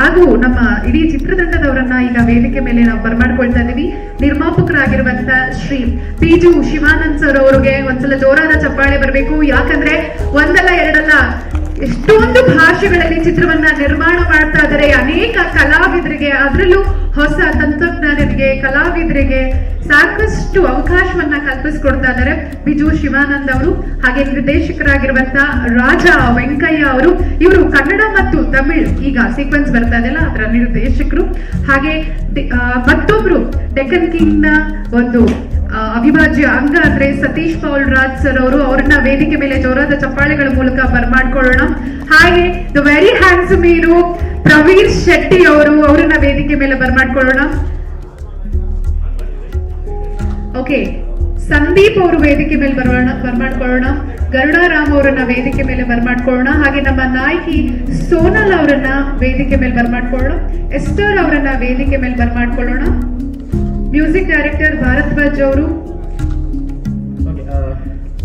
ಹಾಗೂ ನಮ್ಮ ಇಡೀ ಚಿತ್ರತಂಡದವರನ್ನ ಈಗ ವೇದಿಕೆ ಮೇಲೆ ನಾವು ಬರಮಾಡ್ಕೊಳ್ತಾ ಇದೀವಿ. ನಿರ್ಮಾಪಕರಾಗಿರುವಂತ ಶ್ರೀ ಪಿಜು ಶಿವಾನಂದ್ ಸರ್ ಅವರಿಗೆ ಒಂದ್ಸಲ ಜೋರಾದ ಚಪ್ಪಾಳೆ ಬರಬೇಕು. ಯಾಕಂದ್ರೆ ಒಂದಲ್ಲ ಎರಡಲ್ಲ ಎಷ್ಟೊಂದು ಭಾಷೆಗಳಲ್ಲಿ ಚಿತ್ರವನ್ನ ನಿರ್ಮಾಣ ಮಾಡ್ತಾ ಇದ್ದಾರೆ. ಅನೇಕ ಕಲಾವಿದರಿಗೆ, ಅದರಲ್ಲೂ ಹೊಸ ತಂತ್ರಜ್ಞಾನರಿಗೆ, ಕಲಾವಿದರಿಗೆ ಸಾಕಷ್ಟು ಅವಕಾಶವನ್ನ ಕಲ್ಪಿಸಿಕೊಡ್ತಾ ಇದ್ದಾರೆ ಬಿಜು ಶಿವಾನಂದ್ ಅವರು. ಹಾಗೆ ನಿರ್ದೇಶಕರಾಗಿರುವಂತ ರಾಜಾ ವೆಂಕಯ್ಯ ಅವರು, ಇವರು ಕನ್ನಡ ಮತ್ತು ತಮಿಳ್ ಈಗ ಸೀಕ್ವೆನ್ಸ್ ಬರ್ತಾ ಇದೆಯಲ್ಲ ಅದರ ನಿರ್ದೇಶಕರು. ಹಾಗೆ ಮತ್ತೊಬ್ರು ಡೆಕ್ಕನ್ ಕಿಂಗ್ ನ ಒಂದು ಅವಿಭಾಜ್ಯ ಅಂಗ ಅಂದ್ರೆ ಸತೀಶ್ ಪೌಲ್ ರಾಜ್ ಸರ್ ಅವರು, ಅವ್ರನ್ನ ವೇದಿಕೆ ಮೇಲೆ ಜೋರಾದ ಚಪ್ಪಾಳೆಗಳ ಮೂಲಕ ಬರಮಾಡ್ಕೊಳ್ಳೋಣ. ಹಾಗೆ the very handsome hero Praveen Shetty ಅವರು, ಅವರನ್ನ ವೇದಿಕೆ ಮೇಲೆ ಬರಮಾಡ್ಕೊಳ್ಳೋಣ. ಓಕೆ, ಸಂದೀಪ್ ಅವರು ವೇದಿಕೆ ಮೇಲೆ ಬರಮಾಡ್ಕೊಳ್ಳೋಣ. ಗರುಡಾರಾಮ್ ಅವರನ್ನ ವೇದಿಕೆ ಮೇಲೆ ಬರಮಾಡ್ಕೊಳ್ಳೋಣ. ಹಾಗೆ ನಮ್ಮ ನಾಯಕಿ ಸೋನಲ್ ಅವರನ್ನ ವೇದಿಕೆ ಮೇಲೆ ಬರಮಾಡ್ಕೊಳ್ಳೋಣ. ಎಸ್ಟರ್ ಅವರನ್ನ ವೇದಿಕೆ ಮೇಲೆ ಬರಮಾಡ್ಕೊಳ್ಳೋಣ. ಮ್ಯೂಸಿಕ್ ಡೈರೆಕ್ಟರ್ ಭಾರದ್ವಾಜ್ ಅವರು,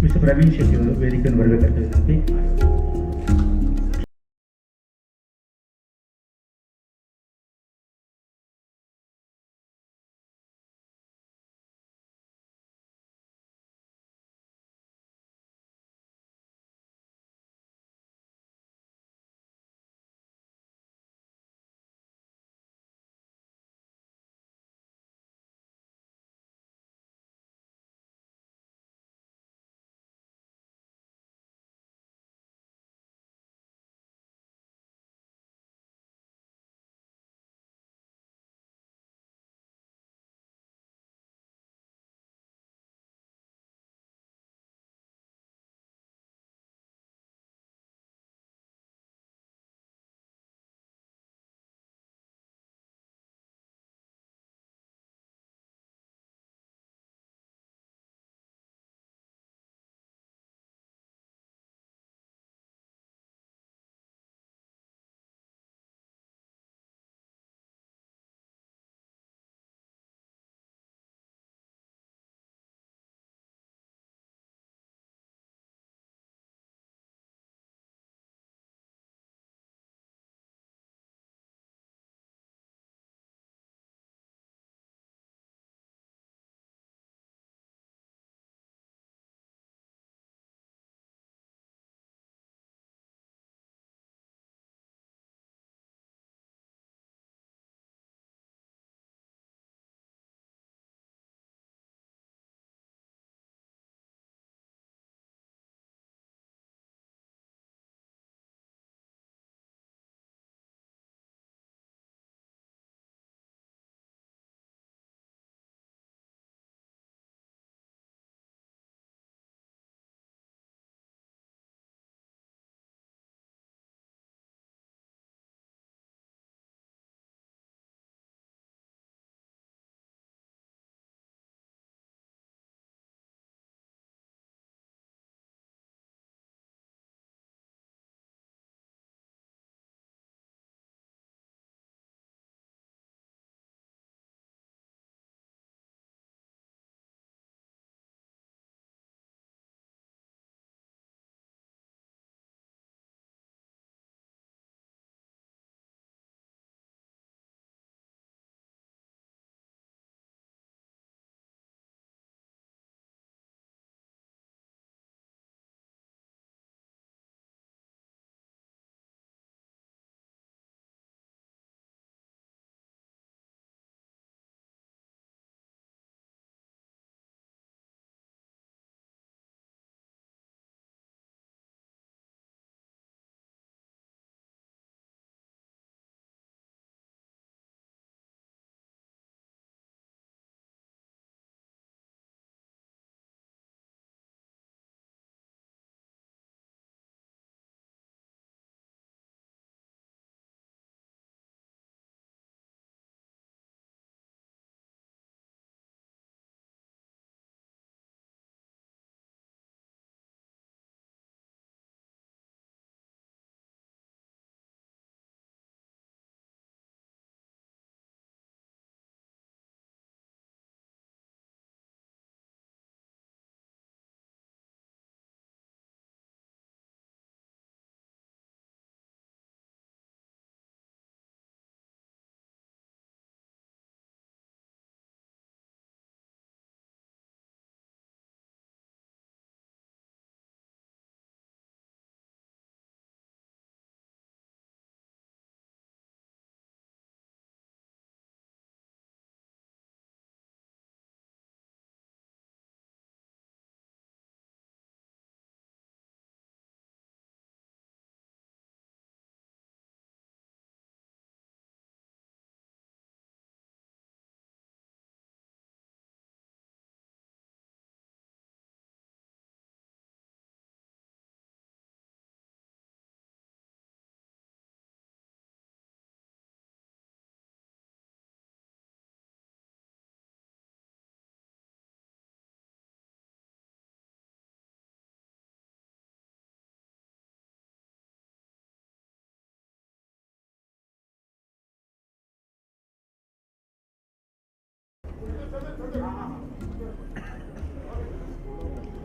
ಮಿಸ್ಟರ್ ಪ್ರವೀಣ್ ಶೆಟ್ಟಿ ಅವರು ವೇದಿಕೆ ಬರಬೇಕಾಗ್ತದೆ.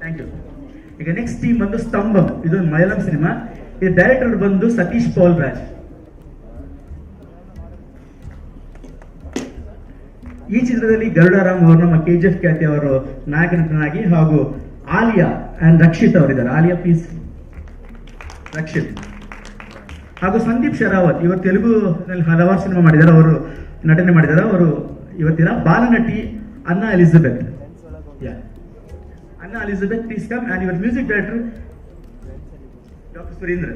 Thank you. ಈಗ ನೆಕ್ಸ್ಟ್ ಟೀಮ್ ಬಂದು ಸ್ತಂಭಂ, ಇದು ಮಲಯಾಳಂ ಸಿನಿಮಾ. ಇದು ಡೈರೆಕ್ಟರ್ ಬಂದು ಸತೀಶ್ ಪೌಲ್ ರಾಜ್. ಈ ಚಿತ್ರದಲ್ಲಿ ಗರುಡಾರಾಮ್ ಅವರು ನಮ್ಮ KGF ಖ್ಯಾತಿ ಅವರು ನಾಯಕ ನಟನಾಗಿ, ಹಾಗೂ ಆಲಿಯಾ ಅಂಡ್ ರಕ್ಷಿತ್ ಅವರಿದ್ದಾರೆ. ಆಲಿಯಾ ಪ್ಲೀಸ್, ರಕ್ಷಿತ್, ಹಾಗೂ ಸಂದೀಪ್ ಶರಾವತ್. ಇವರು ತೆಲುಗುನಲ್ಲಿ ಹಲವಾರು ಸಿನಿಮಾ ಮಾಡಿದ್ದಾರೆ, ಅವರು ನಟನೆ ಮಾಡಿದ್ದಾರೆ. ಅವರು ಇವತ್ತಿನ ಬಾಲನಟಿ ಅನ್ನಾ Elizabeth. Anna Elizabeth, please come, and your music director, Dr. Surendra.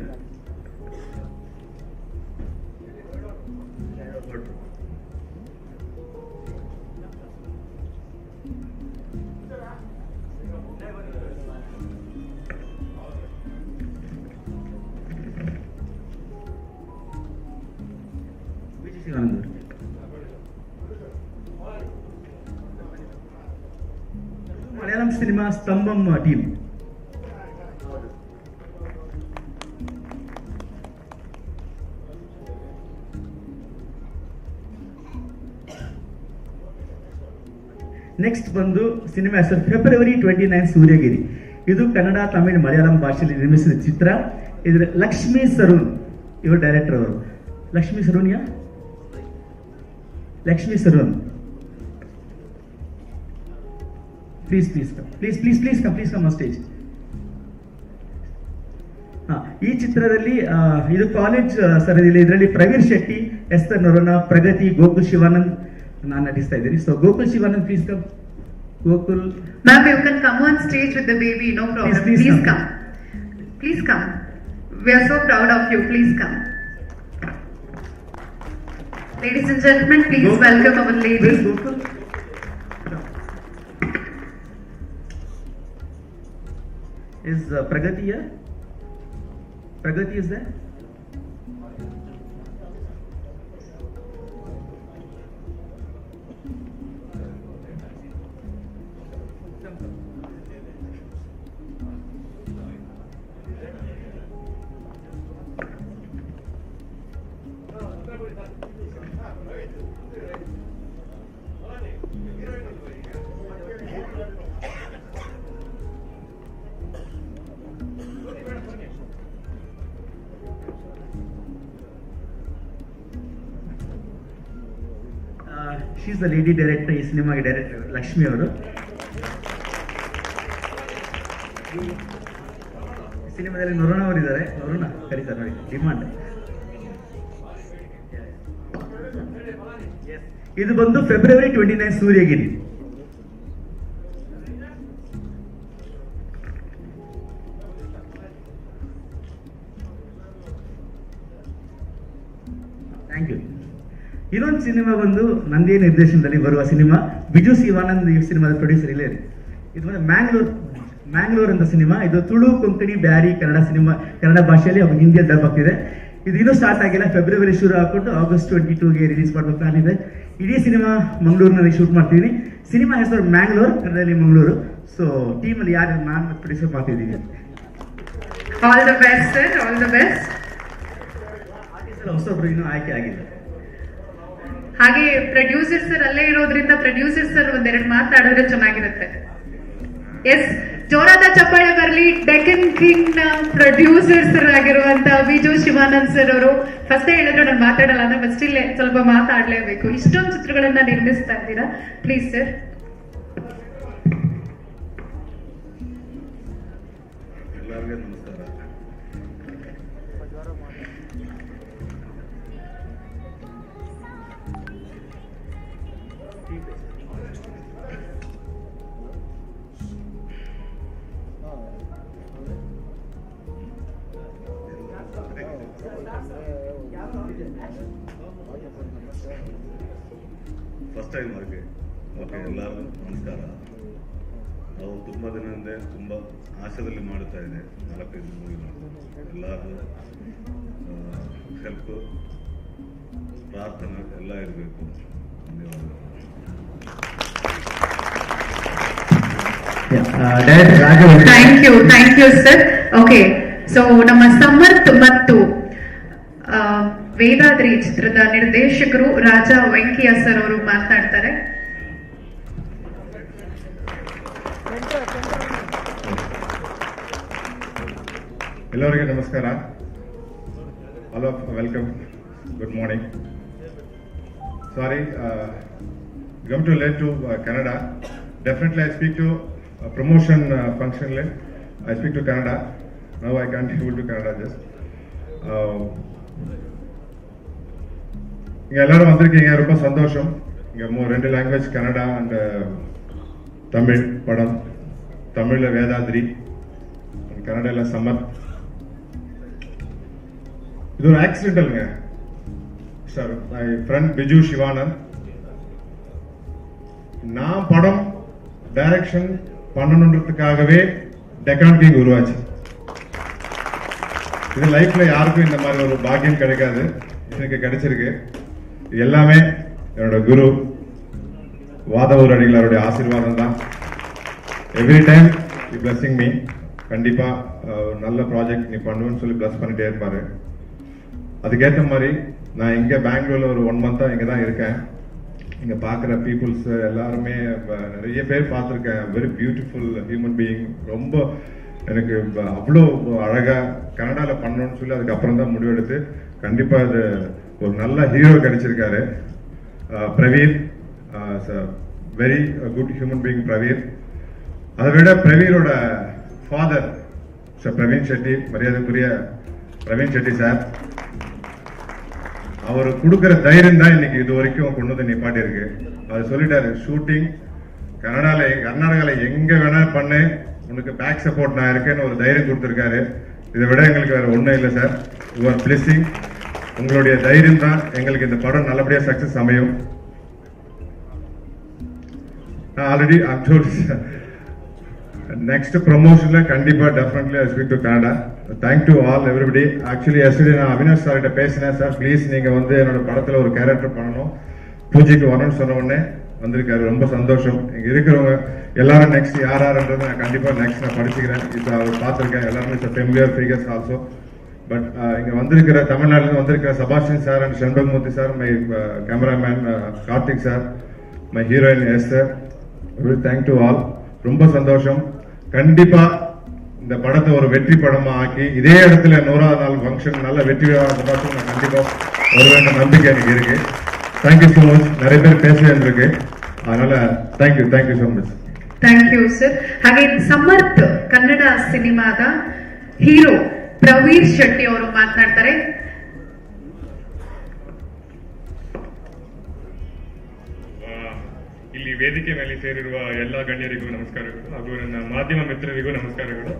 Malayalam cinema Stambam team. Next ಬಂದು ಸಿನಿಮಾ ಹೆಸರು ಫೆಬ್ರವರಿ 29 ಸೂರ್ಯಗಿರಿ. ಇದು ಕನ್ನಡ, ತಮಿಳು, ಮಲಯಾಳಂ ಭಾಷೆಯಲ್ಲಿ ನಿರ್ಮಿಸಿದ ಚಿತ್ರ. ಇದರ ಲಕ್ಷ್ಮೀ ಸರೂನ್ ಇವರು ಡೈರೆಕ್ಟರ್. ಅವರು Lakshmi Saroon Lakshmi Saroon, please come on stage. ಈ ಚಿತ್ರದಲ್ಲಿ ಇದು ಕಾಲೇಜ್ ಸರ್. ಇದರಲ್ಲಿ ಪ್ರವೀರ್ ಶೆಟ್ಟಿ, ಎಸ್ತರ್ ನರೋನಾ, ಪ್ರಗತಿ, ಗೋಕುಲ್ ಶಿವಾನಂದ್ ನಾನು ನಟಿಸ್ತಾ ಇದ್ದೀನಿ. So Gokul Shivanand, please come. Gokul Ma'am, you can come on stage with the baby, no problem. Please come. Please come. We are so proud of you. Please come. Ladies and gentlemen, please welcome our lady. Where's Gokul? Is Pragati here? Pragati is there? She's the lady director, ಈ ಸಿನಿಮಾಗೆ director Lakshmi ಅವರು. ಸಿನಿಮಾದಲ್ಲಿ ನರೋಣ ಅವರಿದ್ದಾರೆ. ನರೋಣ ಕರೀತಾರೆ ನೋಡಿ, demand. ಇದು ಬಂದು February 29 Suryagiri. Thank you. ಇನ್ನೊಂದು ಸಿನಿಮಾ ಬಂದು ನಂದೇ ನಿರ್ದೇಶನದಲ್ಲಿ ಬರುವ ಸಿನಿಮಾ. ಬಿಜು ಶಿವಾನಂದ್ ಈ ಸಿನಿಮಾದ ಪ್ರೊಡ್ಯೂಸರ್ ಇಲ್ಲೇ. ಇದು ಬಂದು ಮ್ಯಾಂಗ್ಳೂರ್ ಅಂತ ಸಿನಿಮಾ. ಇದು ತುಳು, ಕೊಂಕಣಿ, ಬ್ಯಾರಿ, ಕನ್ನಡ ಸಿನಿಮಾ, ಕನ್ನಡ ಭಾಷೆಯಲ್ಲಿ ಹಾಗೂ ಹಿಂದಿಯಲ್ಲಿ ಡಬ್ ಆಗ್ತಿದೆ. ಇದು ಇನ್ನೂ ಸ್ಟಾರ್ಟ್ ಆಗಿಲ್ಲ. ಫೆಬ್ರವರಿ ಶುರು ಹಾಕೊಂಡು August 22ಗೆ ರಿಲೀಸ್ ಮಾಡಬೇಕು ಪ್ಲಾನ್ ಇದೆ. ಇಡೀ ಸಿನಿಮಾ ಮಂಗಳೂರಿನಲ್ಲಿ ಶೂಟ್ ಮಾಡ್ತಿದ್ದೀನಿ. ಸಿನಿಮಾ ಹೆಸರು ಮ್ಯಾಂಗ್ಳೂರ್, ಕನ್ನಡದಲ್ಲಿ ಮಂಗಳೂರು. ಸೊ ಟೀಮಲ್ಲಿ ಯಾರು ನಾನು ಪ್ರೊಡ್ಯೂಸರ್ ಮಾಡ್ತಿದ್ದೀನಿ. All the best, sir. All the best. ಹೊಸೊಬ್ರು ಇನ್ನೂ ಆಯ್ಕೆ ಆಗಿಲ್ಲ. ಹಾಗೆ ಪ್ರೊಡ್ಯೂಸರ್ ಸರ್ ಅಲ್ಲೇ ಇರೋದ್ರಿಂದ ಪ್ರೊಡ್ಯೂಸರ್ ಸರ್ ಒಂದೆರಡು ಮಾತಾಡಿದ್ರೆ ಚೆನ್ನಾಗಿರುತ್ತೆ. ಎಸ್, ಜೋರಾದ ಚಪ್ಪಾಳೆ ಬರಲಿ. ಡೆಕ್ಕನ್ ಕಿಂಗ್ ನ ಪ್ರೊಡ್ಯೂಸರ್ ಸರ್ ಆಗಿರುವಂತ ಬಿಜು ಶಿವಾನಂದ್ ಸರ್ ಅವರು. ಫಸ್ಟ್ ಹೇಳಿದ್ರು ನಾನು ಮಾತಾಡಲ್ಲ ಅಂದ್ರೆ, ಬಟ್ ಸ್ಟಿಲ್ ಸ್ವಲ್ಪ ಮಾತಾಡ್ಲೇಬೇಕು. ಇಷ್ಟೊಂದು ಚಿತ್ರಗಳನ್ನ ನಿರ್ಮಿಸ್ತಾ ಇದ್ದೀರಾ. Please sir. ಎಲ್ಲರಿಗೂ ನಮಸ್ಕಾರ. ಫಸ್ಟ್ ಟೈಮ್ ಅವ್ರಿಗೆ. ಓಕೆ, ಎಲ್ಲರಿಗೂ ನಮಸ್ಕಾರ. ನಾವು ತುಂಬ ದಿನದಿಂದ ತುಂಬ ಆಶೆದಲ್ಲಿ ಮಾಡುತ್ತಾ ಇದೆ 4-5 ಮೂವಿಗಳು. ಎಲ್ಲರೂ ಹೆಲ್ಪ್, ಪ್ರಾರ್ಥನೆ ಎಲ್ಲ ಇರಬೇಕು. Thank you sir. Okay, so ನಮ್ಮ ಸಮರ್ಥ್ ಮತ್ತು ವೇದಾದ್ರಿ ಚಿತ್ರದ ನಿರ್ದೇಶಕರು ರಾಜಾ ವೆಂಕಯ್ಯ ಸರ್ ಅವರು ಮಾತನಾಡ್ತಾರೆ. ಎಲ್ಲರಿಗೂ ನಮಸ್ಕಾರ. All of welcome. Good morning. Sorry, come too late to Canada. Definitely I speak to promotion function. I speak to Canada. Now I can't able to Canada just. இங்கே எல்லாரும் வந்திருக்கீங்க, ரொம்ப சந்தோஷம். இங்கே 2 லாங்குவேஜ், கன்னடா அண்ட் தமிழ் படம். தமிழில் வேதாத்ரி, கன்னடாவில் சம்மர். இது ஒரு ஆக்சிடென்டல்ங்க sir. My friend Biju Shivanand, நான் படம் டைரக்ஷன் பண்ணணுன்றதுக்காகவே டெக்கான் கிங் உருவாச்சு. இது லைஃப்ல யாருக்கும் இந்த மாதிரி ஒரு பாக்கியம் கிடைக்காது, எனக்கு கிடைச்சிருக்கு. இது எல்லாமே என்னோட குரு வாதவூர் அடிகளாருடைய ஆசீர்வாதம் தான். Every time blessing me. கண்டிப்பா நல்ல ப்ராஜெக்ட் நீ பண்ணுவேன்னு சொல்லி பிளஸ் பண்ணிட்டே இருப்பாரு. அதுக்கேற்ற மாதிரி நான் இங்கே பெங்களூர்ல ஒரு 1 மந்த்தா இங்கே தான் இருக்கேன். இங்கே பார்க்குற பீப்புள்ஸ் எல்லாருமே நிறைய பேர் பார்த்துருக்கேன். Very beautiful human being. ரொம்ப எனக்கு அவ்வளோ அழகா கன்னடாவில் பண்ணணும்னு சொல்லி அதுக்கப்புறம் தான் முடிவெடுத்து கண்டிப்பாக இது ஒரு நல்ல ஹீரோ கிடைச்சிருக்காரு. Praveer, very good human being Praveer. அதை விட பிரவீரோட ஃபாதர் சார் பிரவீன் செட்டி, மரியாதைக்குரிய பிரவீன் செட்டி சார், அவர் கொடுக்குற தைரியம் தான் இன்னைக்கு இது வரைக்கும் கொண்டு வந்து நிப்பாட்டி இருக்கு. அவர் சொல்லிட்டாரு, ஷூட்டிங் கர்நாடகாவில் எங்க வேணா பண்ணு, உனக்கு பேக் சப்போர்ட் நான் இருக்கேன்னு ஒரு தைரியம் கொடுத்துருக்காரு. இதை விட எங்களுக்கு வேற ஒன்றும் இல்லை சார். You are blessing. உங்களுடைய தைரியம் தான் எங்களுக்கு இந்த படம் நல்லபடியா சக்சஸ் அமையும். ஆல்ரெடி நெக்ஸ்ட் ப்ரொமோஷன்ல கண்டிப்பா definitely I speak to Canada. Thank to all everybody. Actually yesterday நான் அவினாஷ் சார்கிட்ட பேசினேன். சார் ப்ளீஸ் நீங்க வந்து என்னோட படத்துல ஒரு கேரக்டர் பண்ணணும், பூஜைக்கு வரணும்னு சொன்ன உடனே வந்திருக்காரு. ரொம்ப சந்தோஷம். இங்க இருக்கிறவங்க எல்லாரும் நெக்ஸ்ட் யாராருன்றதை நான் கண்டிப்பா நெக்ஸ்ட் நான் படிச்சுக்கிறேன். இப்போ அவர் பார்த்துருக்கேன். எல்லாருமே ஃபெமிலியர் ஃபிகர்ஸ் ஆல்சோ. பட் இங்க வந்திருக்கிற தமிழ்நாட்டில் வந்திருக்கிற Sabashan sir and Shenbagamoorthy sir, my cameraman Karthik sir, my heroine S sir, thank to all. ரொம்ப சந்தோஷம். கண்டிப்பா இந்த படத்தை ஒரு வெற்றி படமா ஆக்கி இதே இடத்துல 100வது நாள் ஃபங்க்ஷன் நல்ல வெற்றி படத்தை நான் கண்டிப்பா ஒரு வேண்டிய நம்பிக்கை எனக்கு இருக்கு. Thank you so much. நிறைய பேர் பேச வேண்டியிருக்கு, அதனால thank you so much. Thank you sir. ಹಾಗೆ ಸಮರ್ಥ ಕನ್ನಡ ಸಿನಿಮಾದ ಹೀರೋ ಪ್ರವೀರ್ ಶೆಟ್ಟಿ ಅವರು ಮಾತನಾಡ್ತಾರೆ. ಇಲ್ಲಿ ವೇದಿಕೆ ಮೇಲೆ ಸೇರಿರುವ ಎಲ್ಲ ಗಣ್ಯರಿಗೂ ನಮಸ್ಕಾರಗಳು ಹಾಗೂ ನನ್ನ ಮಾಧ್ಯಮ ಮಿತ್ರರಿಗೂ ನಮಸ್ಕಾರಗಳು.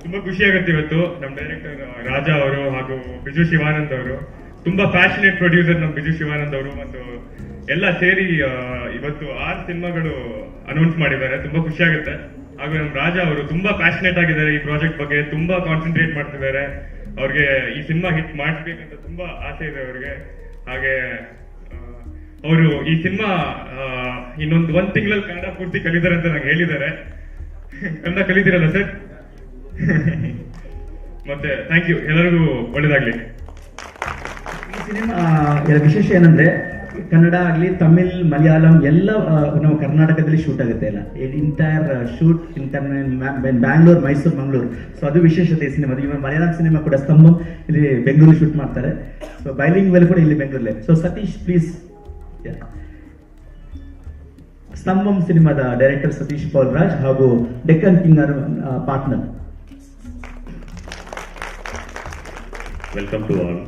ತುಂಬಾ ಖುಷಿಯಾಗುತ್ತೆ ಇವತ್ತು ನಮ್ಮ ಡೈರೆಕ್ಟರ್ ರಾಜಾ ಅವರು ಹಾಗೂ ಬಿಜು ಶಿವಾನಂದ್ ಅವರು, ತುಂಬಾ ಪ್ಯಾಷನೇಟ್ ಪ್ರೊಡ್ಯೂಸರ್ ನಮ್ಮ ಬಿಜು ಶಿವಾನಂದ್ ಅವರು, ಮತ್ತು ಎಲ್ಲ ಸೇರಿ ಇವತ್ತು 6 ಸಿನಿಮಾಗಳು ಅನೌನ್ಸ್ ಮಾಡಿದ್ದಾರೆ. ತುಂಬಾ ಖುಷಿಯಾಗುತ್ತೆ. ಹಾಗೂ ನಮ್ಮ ರಾಜಾ ಅವರು ತುಂಬಾ ಪ್ಯಾಷನೇಟ್ ಆಗಿದ್ದಾರೆ ಈ ಪ್ರಾಜೆಕ್ಟ್ ಬಗ್ಗೆ, ತುಂಬಾ ಕಾನ್ಸಂಟ್ರೇಟ್ ಮಾಡ್ತಿದ್ದಾರೆ. ಅವ್ರಿಗೆ ಈ ಸಿನಿಮಾ ಹಿಟ್ ಮಾಡ್ಬೇಕಂತ ತುಂಬಾ ಆಸೆ ಇದೆ ಅವ್ರಿಗೆ. ಹಾಗೆ ಅವರು ಈ ಸಿನಿಮಾ ಇನ್ನೊಂದು 1 ತಿಂಗಳಲ್ಲಿ ಕನ್ನಡ ಪೂರ್ತಿ ಕಲಿತಾರೆ ಅಂತ ನಂಗೆ ಹೇಳಿದ್ದಾರೆ. ಕನ್ನಡ ಕಲಿತೀರಲ್ಲ ಸರ್? ಮತ್ತೆ ಥ್ಯಾಂಕ್ ಯು, ಎಲ್ಲರಿಗೂ ಒಳ್ಳೇದಾಗ್ಲಿ. ಈ ಸಿನಿಮಾ ವಿಶೇಷ ಏನಂದ್ರೆ ಕನ್ನಡ ಆಗಲಿ, ತಮಿಳ್, ಮಲಯಾಳಂ ಎಲ್ಲ ನಾವು ಕರ್ನಾಟಕದಲ್ಲಿ ಶೂಟ್ ಆಗುತ್ತೆ. ಎಲ್ಲ ಇಂಟೈರ್ ಶೂಟ್ ಇನ್ ಬ್ಯಾಂಗ್ಳೂರ್, ಮೈಸೂರು, ಮಂಗಳೂರು. ಸೊ ಅದು ವಿಶೇಷತೆ ಈ ಸಿನಿಮಾ. ಇವಾಗ ಮಲಯಾಳಂ ಸಿನಿಮಾ ಕೂಡ ಸ್ತಂಭಂ ಇಲ್ಲಿ ಬೆಂಗಳೂರು ಶೂಟ್ ಮಾಡ್ತಾರೆ. ಸೊ ಬೈಲಿಂಗ್ ವೆಲ್ ಕೂಡ ಇಲ್ಲಿ ಬೆಂಗಳೂರಲ್ಲೇ. So Satish please. ಸ್ತಂಭಂ ಸಿನಿಮಾದ ಡೈರೆಕ್ಟರ್ ಸತೀಶ್ ಪೌಲ್ ರಾಜ್ ಹಾಗೂ Deccan King partner. Welcome to all.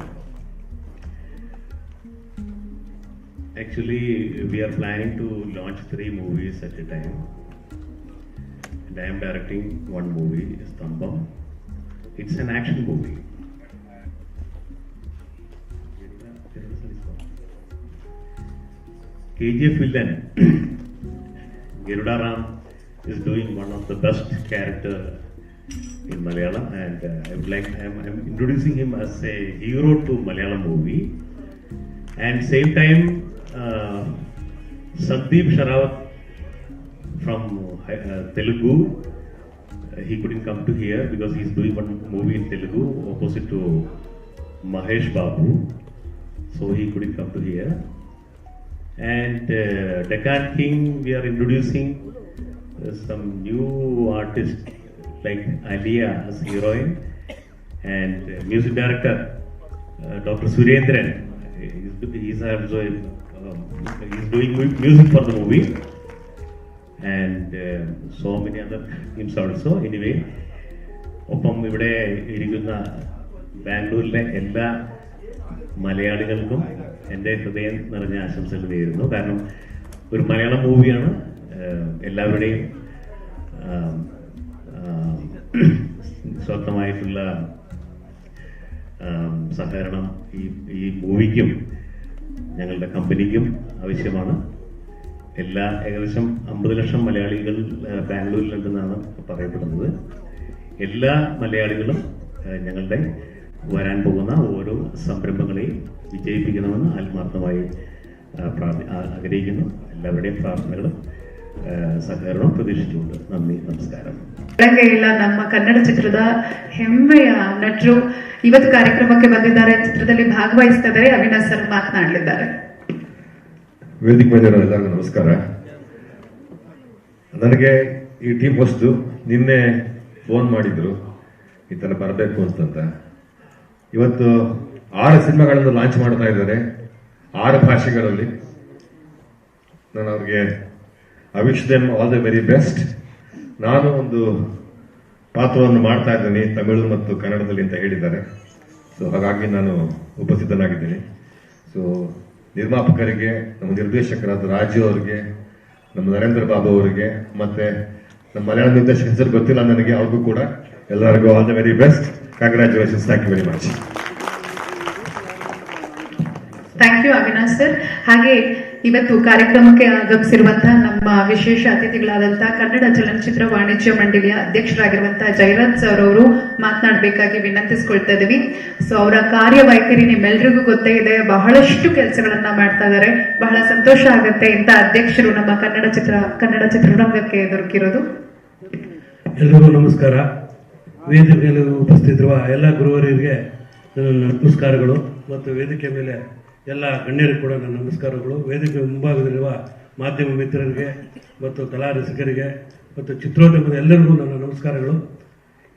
Actually, we are planning to launch 3 movies at a time. And I am directing 1 movie, Stambam. It's an action movie. KGF villain Gerudaram is doing one of the best character in Malayalam, and I'm introducing him as a hero to Malayalam movie. And same time, Sandeep Sharawat from Telugu, he couldn't come to here because he's doing one movie in Telugu opposite to Mahesh Babu, so he couldn't come to here. And Deccan King, we are introducing some new artists like Alia as heroine, and music director Dr. Surendran. He's also he's doing music for the movie, and so many other teams also. Anyway, ഒപ്പം ഇവിടെ ഇരിക്കുന്ന ബാംഗ്ലൂരിലെ എല്ലാ മലയാളികൾക്കും എൻ്റെ ഹൃദയം നിറഞ്ഞ ആശംസകൾ നേരുന്നു. കാരണം ഒരു മലയാളം മൂവിയാണ്. എല്ലാവരുടെയും സ്വന്തമായിട്ടുള്ള സഹകരണം ഈ മൂവിക്കും ഞങ്ങളുടെ കമ്പനിക്കും ആവശ്യമാണ്. ഏകദേശം 50 ലക്ഷം മലയാളികൾ ബാംഗ്ലൂരിലുണ്ടെന്നാണ് പറയപ്പെടുന്നത്. എല്ലാ മലയാളികളും ഞങ്ങളുടെ വരാൻ പോകുന്ന ഓരോ സംരംഭങ്ങളെയും വിജയിപ്പിക്കണമെന്ന് ആത്മാർത്ഥമായി ആഗ്രഹിക്കുന്നു. എല്ലാവരുടെയും പ്രാർത്ഥനകളും ಸಹಕಾರವನ್ನು ಪ್ರದರ್ಶಿಸಿಕೊಂಡು ನಮ್ಮಿ ನಮಸ್ಕಾರ. ಬೆಳಗ್ಗೆಲ್ಲ ನಮ್ಮ ಕನ್ನಡ ಚಿತ್ರದ ಹೆಮ್ಮೆಯ ನಟರು ಇವತ್ತು ಕಾರ್ಯಕ್ರಮಕ್ಕೆ ಬಂದಿದ್ದಾರೆ, ಚಿತ್ರದಲ್ಲಿ ಭಾಗವಹಿಸ್ತಾ ಇದ್ದಾರೆ. ಅವಿನಾಶ್ ಸರ್ ಮಾತನಾಡಲಿದ್ದಾರೆ. ವೇದಿಕೆ ಮೇಲೆ ಎಲ್ಲರಿಗೂ ನಮಸ್ಕಾರ. ನನಗೆ ಈ ಟೀಮ್ ಹೊಸ್ತು ನಿನ್ನೆ ಫೋನ್ ಮಾಡಿದ್ರು ಈ ಥರ ಬರಬೇಕು ಅಂತಂತ. ಇವತ್ತು 6 ಸಿನಿಮಾಗಳನ್ನು ಲಾಂಚ್ ಮಾಡ್ತಾ ಇದ್ದಾರೆ 6 ಭಾಷೆಗಳಲ್ಲಿ. ನಾನು ಅವ್ರಿಗೆ I wish them all the very best. ನಾನು ಒಂದು ಪಾತ್ರವನ್ನು ಮಾಡ್ತಾ ಇದ್ದೀನಿ ತಮಿಳು ಮತ್ತು ಕನ್ನಡದಲ್ಲಿ ಅಂತ ಹೇಳಿದ್ದಾರೆ. ಸೊ ಹಾಗಾಗಿ ನಾನು ಉಪಸ್ಥಿತನಾಗಿದ್ದೀನಿ. ಸೊ ನಿರ್ಮಾಪಕರಿಗೆ, ನಮ್ಮ ನಿರ್ದೇಶಕರಾದ ರಾಜು ಅವರಿಗೆ, ನಮ್ಮ ನರೇಂದ್ರ ಬಾಬು ಅವರಿಗೆ, ಮತ್ತೆ ನಮ್ಮ ಮಲಯಾಳಂ ನಿರ್ದೇಶಕ ಹೆಸರು ಗೊತ್ತಿಲ್ಲ ನನಗೆ, ಅವ್ರಿಗೂ ಕೂಡ ಎಲ್ಲರಿಗೂ all the very best. Congratulations. Thank you very much. Thank you Avinash sir. ಹಾಗೆ ಇವತ್ತು ಕಾರ್ಯಕ್ರಮಕ್ಕೆ ಆಗಮಿಸಿರುವಂತಹ ನಮ್ಮ ವಿಶೇಷ ಅತಿಥಿಗಳಾದಂತಹ ಕನ್ನಡ ಚಲನಚಿತ್ರ ವಾಣಿಜ್ಯ ಮಂಡಳಿಯ ಅಧ್ಯಕ್ಷರಾಗಿರುವಂತಹ ಜಯರಾಜ್ ಸರ್ ಅವರು ಮಾತನಾಡಬೇಕಾಗಿ ವಿನಂತಿಸಿಕೊಳ್ತಾ ಇದೀವಿ. ಸೊ ಅವರ ಕಾರ್ಯವೈಖರಿ ನಿಮ್ಮೆಲ್ರಿಗೂ ಗೊತ್ತೇ ಇದೆ, ಬಹಳಷ್ಟು ಕೆಲಸಗಳನ್ನ ಮಾಡ್ತಾ ಇದ್ದಾರೆ. ಬಹಳ ಸಂತೋಷ ಆಗುತ್ತೆ ಇಂಥ ಅಧ್ಯಕ್ಷರು ನಮ್ಮ ಕನ್ನಡ ಚಿತ್ರರಂಗಕ್ಕೆ ದೊರಕಿರೋದು. ಎಲ್ರಿಗೂ ನಮಸ್ಕಾರ. ವೇದಿಕೆಯಲ್ಲಿ ಉಪಸ್ಥಿತಿರುವ ಎಲ್ಲ ಗುರುವರಿಗೆ ನನ್ನ ನಮಸ್ಕಾರಗಳು ಮತ್ತು ವೇದಿಕೆ ಮೇಲೆ ಎಲ್ಲ ಗಣ್ಯರಿಗೆ ಕೂಡ ನನ್ನ ನಮಸ್ಕಾರಗಳು. ವೇದಿಕೆ ಮುಂಭಾಗದಲ್ಲಿರುವ ಮಾಧ್ಯಮ ಮಿತ್ರರಿಗೆ ಮತ್ತು ಕಲಾ ರಸಿಕರಿಗೆ ಮತ್ತು ಚಿತ್ರೋದ್ಯಮದ ಎಲ್ಲರಿಗೂ ನನ್ನ ನಮಸ್ಕಾರಗಳು.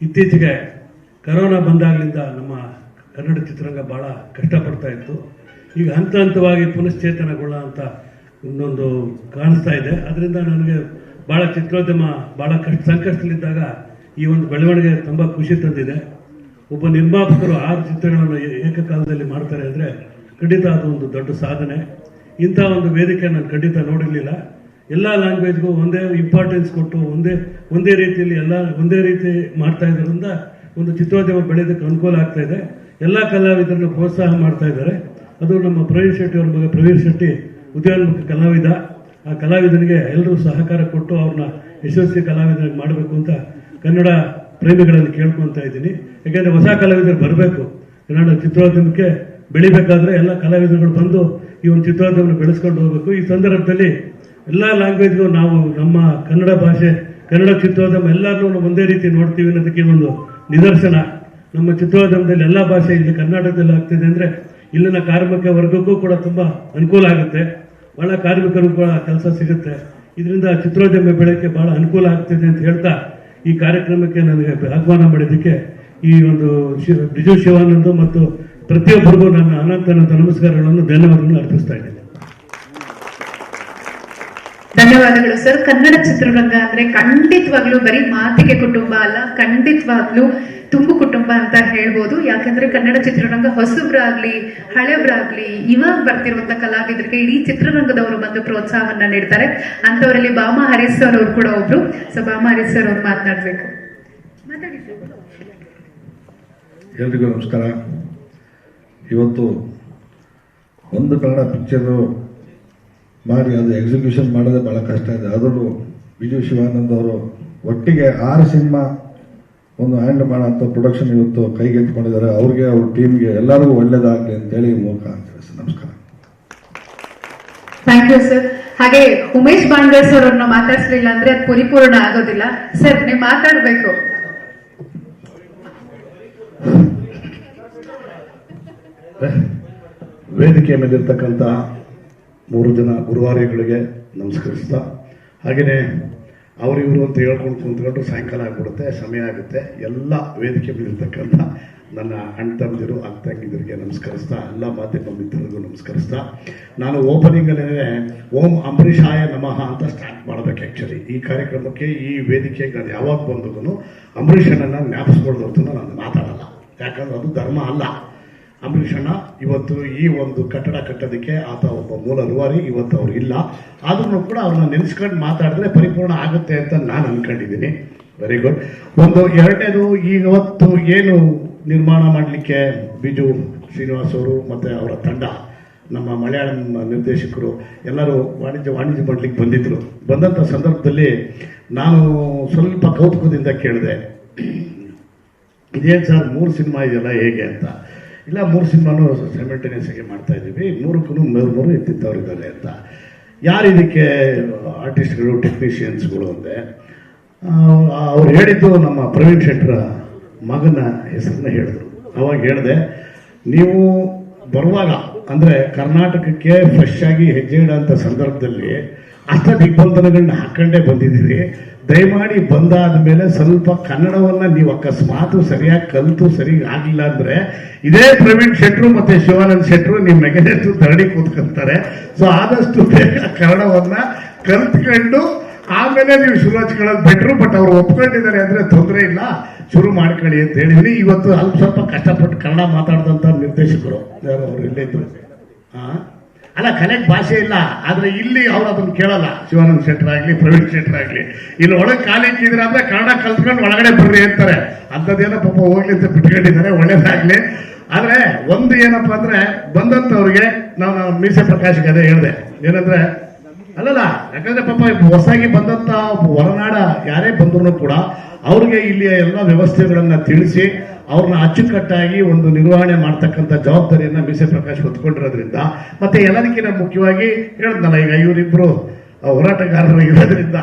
ಇತ್ತೀಚೆಗೆ ಕರೋನಾ ಬಂದಾಗಲಿಂದ ನಮ್ಮ ಕನ್ನಡ ಚಿತ್ರರಂಗ ಭಾಳ ಕಷ್ಟಪಡ್ತಾ ಇತ್ತು. ಈಗ ಹಂತ ಹಂತವಾಗಿ ಪುನಶ್ಚೇತನಗೊಳ್ಳ ಅಂತ ಇನ್ನೊಂದು ಕಾಣಿಸ್ತಾ ಇದೆ. ಅದರಿಂದ ನನಗೆ ಭಾಳ ಚಿತ್ರೋದ್ಯಮ ಭಾಳ ಸಂಕಷ್ಟದಲ್ಲಿದ್ದಾಗ ಈ ಒಂದು ಬೆಳವಣಿಗೆ ತುಂಬ ಖುಷಿ ತಂದಿದೆ. ಒಬ್ಬ ನಿರ್ಮಾಪಕರು 6 ಚಿತ್ರಗಳನ್ನು ಏಕಕಾಲದಲ್ಲಿ ಮಾಡ್ತಾರೆ ಅಂದರೆ ಖಂಡಿತ ಅದು ಒಂದು ದೊಡ್ಡ ಸಾಧನೆ. ಇಂಥ ಒಂದು ವೇದಿಕೆ ನಾನು ಖಂಡಿತ ನೋಡಿರಲಿಲ್ಲ. ಎಲ್ಲ ಲ್ಯಾಂಗ್ವೇಜ್ಗೂ ಒಂದೇ ಇಂಪಾರ್ಟೆನ್ಸ್ ಕೊಟ್ಟು ಒಂದೇ ರೀತಿಯಲ್ಲಿ ಒಂದೇ ರೀತಿ ಮಾಡ್ತಾ ಇರೋದ್ರಿಂದ ಒಂದು ಚಿತ್ರೋದ್ಯಮ ಬೆಳೆಯೋದಕ್ಕೆ ಅನುಕೂಲ ಆಗ್ತಾ ಇದೆ. ಎಲ್ಲ ಕಲಾವಿದರನ್ನು ಪ್ರೋತ್ಸಾಹ ಮಾಡ್ತಾ ಇದ್ದಾರೆ. ಅದು ನಮ್ಮ ಪ್ರವೀಣ್ ಶೆಟ್ಟಿ ಅವ್ರ ಮಗ ಪ್ರವೀಣ್ ಶೆಟ್ಟಿ ಉದ್ಯೋನ್ಮುಖ ಕಲಾವಿದ. ಆ ಕಲಾವಿದನಿಗೆ ಎಲ್ಲರೂ ಸಹಕಾರ ಕೊಟ್ಟು ಅವ್ರನ್ನ ಯಶಸ್ವಿ ಕಲಾವಿದನಾಗಿ ಮಾಡಬೇಕು ಅಂತ ಕನ್ನಡ ಪ್ರೇಮಿಗಳಲ್ಲಿ ಕೇಳ್ಕೊತಾ ಇದ್ದೀನಿ. ಯಾಕೆಂದರೆ ಹೊಸ ಕಲಾವಿದರು ಬರಬೇಕು, ಕನ್ನಡ ಚಿತ್ರೋದ್ಯಮಕ್ಕೆ ಬೆಳಿಬೇಕಾದ್ರೆ ಎಲ್ಲ ಕಲಾವಿದರುಗಳು ಬಂದು ಈ ಒಂದು ಚಿತ್ರೋದ್ಯಮವನ್ನು ಬೆಳೆಸ್ಕೊಂಡು ಹೋಗಬೇಕು. ಈ ಸಂದರ್ಭದಲ್ಲಿ ಎಲ್ಲ ಲ್ಯಾಂಗ್ವೇಜ್ಗೂ ನಾವು ನಮ್ಮ ಕನ್ನಡ ಭಾಷೆ, ಕನ್ನಡ ಚಿತ್ರೋದ್ಯಮ ಎಲ್ಲರನ್ನೂ ಒಂದೇ ರೀತಿ ನೋಡ್ತೀವಿ ಅನ್ನೋದಕ್ಕೆ ಒಂದು ನಿದರ್ಶನ. ನಮ್ಮ ಚಿತ್ರೋದ್ಯಮದಲ್ಲಿ ಎಲ್ಲ ಭಾಷೆ ಇಲ್ಲಿ ಕರ್ನಾಟಕದಲ್ಲಿ ಆಗ್ತಿದೆ ಅಂದರೆ ಇಲ್ಲಿನ ಕಾರ್ಮಿಕ ವರ್ಗಕ್ಕೂ ಕೂಡ ತುಂಬ ಅನುಕೂಲ ಆಗುತ್ತೆ. ಬಹಳ ಕಾರ್ಮಿಕರು ಕೂಡ ಕೆಲಸ ಸಿಗುತ್ತೆ. ಇದರಿಂದ ಚಿತ್ರೋದ್ಯಮ ಬೆಳೆಯೋಕ್ಕೆ ಬಹಳ ಅನುಕೂಲ ಆಗ್ತಿದೆ ಅಂತ ಹೇಳ್ತಾ ಈ ಕಾರ್ಯಕ್ರಮಕ್ಕೆ ನನಗೆ ಆಹ್ವಾನ ಮಾಡಿದ್ದಕ್ಕೆ ಈ ಒಂದು ಬಿಜು ಶಿವಾನಂದ್ ಮತ್ತು ಪ್ರತಿಯೊಬ್ಬರಿಗೂ ನನ್ನ ಅನಂತ ನಮಸ್ಕಾರಗಳನ್ನು ಧನ್ಯವಾದಗಳನ್ನು ಅರ್ಪಿಸ್ತಾ ಇದ್ದೇನೆ. ಧನ್ಯವಾದಗಳು ಸರ್. ಕನ್ನಡ ಚಿತ್ರರಂಗ ಅಂದ್ರೆ ಖಂಡಿತವಾಗ್ಲೂ ಬರೀ ಮಾತಿಗೆ ಕುಟುಂಬ ಅಲ್ಲ, ಖಂಡಿತವಾಗ್ಲೂ ತುಂಬು ಕುಟುಂಬ ಅಂತ ಹೇಳ್ಬೋದು. ಯಾಕಂದ್ರೆ ಕನ್ನಡ ಚಿತ್ರರಂಗ ಹೊಸಬ್ರಾಗ್ಲಿ ಹಳೆಬ್ರಾಗ್ಲಿ ಇವಾಗ ಬರ್ತಿರುವಂತ ಕಲಾವಿದರಿಗೆ ಇಡೀ ಚಿತ್ರರಂಗದವರು ಬಂದು ಪ್ರೋತ್ಸಾಹವನ್ನ ನೀಡ್ತಾರೆ. ಅಂತವರಲ್ಲಿ ಬಾಮಾ ಹರೀಶ್ ಸರ್ ಅವರು ಕೂಡ ಒಬ್ರು. ಸೊ ಬಾಮಾ ಹರೀಶ್ ಸರ್ ಅವ್ರು ಮಾತನಾಡ್ಬೇಕು. ಎಲ್ರಿಗೂ ನಮಸ್ಕಾರ. ಇವತ್ತು ಒಂದು ಕನ್ನಡ ಪಿಕ್ಚರು ಮಾಡಿ ಅದು ಎಕ್ಸಿಕ್ಯೂಷನ್ ಮಾಡೋದೇ ಭಾಳ ಕಷ್ಟ ಇದೆ. ಅದರಲ್ಲೂ ಬಿಜು ಶಿವಾನಂದ್ ಅವರು ಒಟ್ಟಿಗೆ 6 ಸಿನಿಮಾ ಒಂದು ಹ್ಯಾಂಡ್ ಮಾಡೋಂಥ ಪ್ರೊಡಕ್ಷನ್ ಇವತ್ತು ಕೈಗೆತ್ತಿಕೊಂಡಿದ್ದಾರೆ. ಅವ್ರಿಗೆ ಅವ್ರ ಟೀಮ್ಗೆ ಎಲ್ಲರಿಗೂ ಒಳ್ಳೇದಾಗಲಿ ಅಂತೇಳಿ ಮೂಲಕ ಅಂತಾರೆ ಸರ್. ನಮಸ್ಕಾರ. Thank you sir. ಹಾಗೆ ಉಮೇಶ್ ಬಾಂಡ್ಗರ್ ಸರ್ ಅವ್ರನ್ನ ಮಾತಾಡ್ಸಲಿಲ್ಲ ಅಂದ್ರೆ ಅದು ಪರಿಪೂರ್ಣ ಆಗೋದಿಲ್ಲ. ಸರ್ ನೀವು ಮಾತಾಡ್ಬೇಕು. ವೇದಿಕೆ ಮೇಲಿರ್ತಕ್ಕಂಥ 3 ಜನ ಗುರುವಾರಿಗಳಿಗೆ ನಮಸ್ಕರಿಸ್ತಾ, ಹಾಗೆಯೇ ಅವರು ಅಂತ ಹೇಳ್ಕೊಂಡು ಕುಂತ್ಕೊಂಡು ಸಾಯಂಕಾಲ ಆಗ್ಬಿಡುತ್ತೆ, ಸಮಯ ಆಗುತ್ತೆ. ಎಲ್ಲ ವೇದಿಕೆ ಮೇಲಿರ್ತಕ್ಕಂಥ ನನ್ನ ಅಣ್ಣ ತಮ್ಮದಿರು ಅಕ್ಕ ತಂಗಿದರಿಗೆ ನಮಸ್ಕರಿಸ್ತಾ, ಎಲ್ಲ ಮಾಧ್ಯಮ ಮಿತ್ರರಿಗೂ ನಮಸ್ಕರಿಸ್ತಾ, ನಾನು ಓಪನಿಂಗಲ್ಲೇ ಓಂ ಅಂಬರೀಷಾಯ ನಮಃ ಅಂತ ಸ್ಟಾರ್ಟ್ ಮಾಡಬೇಕು. ಆ್ಯಕ್ಚುಲಿ ಈ ಕಾರ್ಯಕ್ರಮಕ್ಕೆ, ಈ ವೇದಿಕೆಗೆ ನಾನು ಯಾವಾಗ ಬಂದೂ ಅಂಬರೀಷನನ್ನು ಜ್ಞಾಪಿಸ್ಕೊಳ್ದು ಹೊರತು ನಾನು ಮಾತಾಡಲ್ಲ. ಯಾಕಂದ್ರೆ ಅದು ಧರ್ಮ ಅಲ್ಲ. ಅಂಬರೀಷಣ್ಣ ಇವತ್ತು ಈ ಒಂದು ಕಟ್ಟಡ ಕಟ್ಟೋದಕ್ಕೆ ಆತ ಒಬ್ಬ ಮೂಲ ರೂವಾರಿ, ಇವತ್ತು ಅವ್ರು ಇಲ್ಲ. ಆದ್ರೂ ಕೂಡ ಅವ್ರನ್ನ ನೆನೆಸ್ಕೊಂಡು ಮಾತಾಡಿದ್ರೆ ಪರಿಪೂರ್ಣ ಆಗುತ್ತೆ ಅಂತ ನಾನು ಅನ್ಕೊಂಡಿದ್ದೀನಿ. Very good. ಒಂದು ಎರಡನೇದು, ಇವತ್ತು ಏನು ನಿರ್ಮಾಣ ಮಾಡಲಿಕ್ಕೆ ಬಿಜು ಶ್ರೀನಿವಾಸ್ ಅವರು ಮತ್ತು ಅವರ ತಂಡ, ನಮ್ಮ ಮಲಯಾಳಂ ನಿರ್ದೇಶಕರು ಎಲ್ಲರೂ ವಾಣಿಜ್ಯ ಮಾಡಲಿಕ್ಕೆ ಬಂದಿದ್ದರು. ಬಂದಂಥ ಸಂದರ್ಭದಲ್ಲಿ ನಾನು ಸ್ವಲ್ಪ ಕೌತುಕದಿಂದ ಕೇಳಿದೆ, ಇದೇನು ಸರ್ 3 ಸಿನಿಮಾ ಇದೆಯಲ್ಲ ಹೇಗೆ ಅಂತ. ಇಲ್ಲ, 3 ಸಿನಿಮಾನು ಸೈಮಲ್ಟೇನಿಯಸ್ ಆಗಿ ಮಾಡ್ತಾ ಇದ್ದೀವಿ, 3ಕ್ಕೂ 3 ಎತ್ತಿದ್ದವರಿದ್ದಾರೆ ಅಂತ. ಯಾರು ಇದಕ್ಕೆ ಆರ್ಟಿಸ್ಟ್ಗಳು, ಟೆಕ್ನಿಷಿಯನ್ಸ್ಗಳು ಅಂದೆ. ಅವ್ರು ಹೇಳಿದ್ದು ನಮ್ಮ ಪ್ರವೀಣ್ ಶೆಟ್ಟರ ಮಗನ ಹೆಸರನ್ನ ಹೇಳಿದ್ರು. ಅವಾಗ ಹೇಳಿದೆ, ನೀವು ಬರುವಾಗ ಅಂದರೆ ಕರ್ನಾಟಕಕ್ಕೆ ಫ್ರೆಶ್ ಆಗಿ ಹೆಜ್ಜೆ ಇಡೋಂಥ ಸಂದರ್ಭದಲ್ಲಿ ಅಷ್ಟ ದಿಗ್ಬಂಧನಗಳನ್ನ ಹಾಕೊಂಡೇ ಬಂದಿದ್ದೀರಿ. ದಯಮಾಡಿ ಬಂದಾದ ಮೇಲೆ ಸ್ವಲ್ಪ ಕನ್ನಡವನ್ನು ನೀವು ಅಕಸ್ಮಾತ್ ಸರಿಯಾಗಿ ಕಲಿತು ಸರಿ ಆಗಲಿಲ್ಲ ಅಂದರೆ ಇದೇ ಪ್ರವೀಣ್ ಶೆಟ್ರು ಮತ್ತು ಶಿವಾನಂದ್ ಶೆಟ್ರು ನಿಮ್ಮ ಮೆಗನೆಷ್ಟು ಧರಣಿ ಕೂತ್ಕೊಂತಾರೆ. ಸೊ ಆದಷ್ಟು ಬೇಗ ಕನ್ನಡವನ್ನು ಕಲ್ತ್ಕೊಂಡು ಆಮೇಲೆ ನೀವು ಶುರು ಹಚ್ಕೊಳ್ಳೋದು ಬೆಟ್ರು. ಬಟ್ ಅವ್ರು ಒಪ್ಕೊಂಡಿದ್ದಾರೆ ಅಂದರೆ ತೊಂದರೆ ಇಲ್ಲ, ಶುರು ಮಾಡ್ಕೊಳ್ಳಿ ಅಂತ ಹೇಳಿದ್ವಿ. ಇವತ್ತು ಅಲ್ಪ ಸ್ವಲ್ಪ ಕಷ್ಟಪಟ್ಟು ಕನ್ನಡ ಮಾತಾಡಿದಂಥ ನಿರ್ದೇಶಕರು ಯಾರು ಅವ್ರು ಇಲ್ಲೇ ಇದ್ರು. ಅಲ್ಲ, ಕನೆಕ್ಟ್ ಭಾಷೆ ಇಲ್ಲ, ಆದರೆ ಇಲ್ಲಿ ಅವ್ರು ಅದನ್ನು ಕೇಳಲ್ಲ. ಶಿವಾನಂದ್ ಶೆಟ್ಟರಾಗಲಿ, ಪ್ರವೀಣ್ ಶೆಟ್ಟರಾಗಲಿ, ಇಲ್ಲಿ ಒಳಗೆ ಖಾಲಿ ಇಕ್ಕಿದ್ರೆ ಅಂದರೆ ಕನ್ನಡ ಕಲ್ತ್ಕೊಂಡು ಒಳಗಡೆ ಬರ್ರಿ ಅಂತಾರೆ. ಅಂಥದ್ದೇನೋ ಪಾಪ ಹೋಗ್ಲಿ ಅಂತ ಬಿಟ್ಕೊಂಡಿದ್ದಾರೆ, ಒಳ್ಳೇದಾಗಲಿ. ಆದರೆ ಒಂದು ಏನಪ್ಪ ಅಂದರೆ, ಬಂದಂಥವ್ರಿಗೆ ನಾನು ಮೀಸೆ ಪ್ರಕಾಶ್ಗೆ ಅದೇ ಹೇಳಿದೆ, ಏನಂದರೆ ಅಲ್ಲಲ್ಲ, ಯಾಕಂದ್ರೆ ಪಾಪ ಹೊಸದಾಗಿ ಬಂದಂಥ ಹೊರನಾಡ ಯಾರೇ ಬಂದ್ರು ಕೂಡ ಅವ್ರಿಗೆ ಇಲ್ಲಿಯ ಎಲ್ಲ ವ್ಯವಸ್ಥೆಗಳನ್ನ ತಿಳಿಸಿ ಅವ್ರನ್ನ ಅಚ್ಚುಕಟ್ಟಾಗಿ ಒಂದು ನಿರ್ವಹಣೆ ಮಾಡ್ತಕ್ಕಂಥ ಜವಾಬ್ದಾರಿಯನ್ನ ಮೀಸೆ ಪ್ರಕಾಶ್ ಹೊತ್ಕೊಂಡಿರೋದ್ರಿಂದ, ಮತ್ತೆ ಎಲ್ಲದಕ್ಕಿಂತ ಮುಖ್ಯವಾಗಿ ಹೇಳಿದ್ನಲ್ಲ, ಈಗ ಇವರಿಬ್ರು ಹೋರಾಟಗಾರರು ಇರೋದ್ರಿಂದ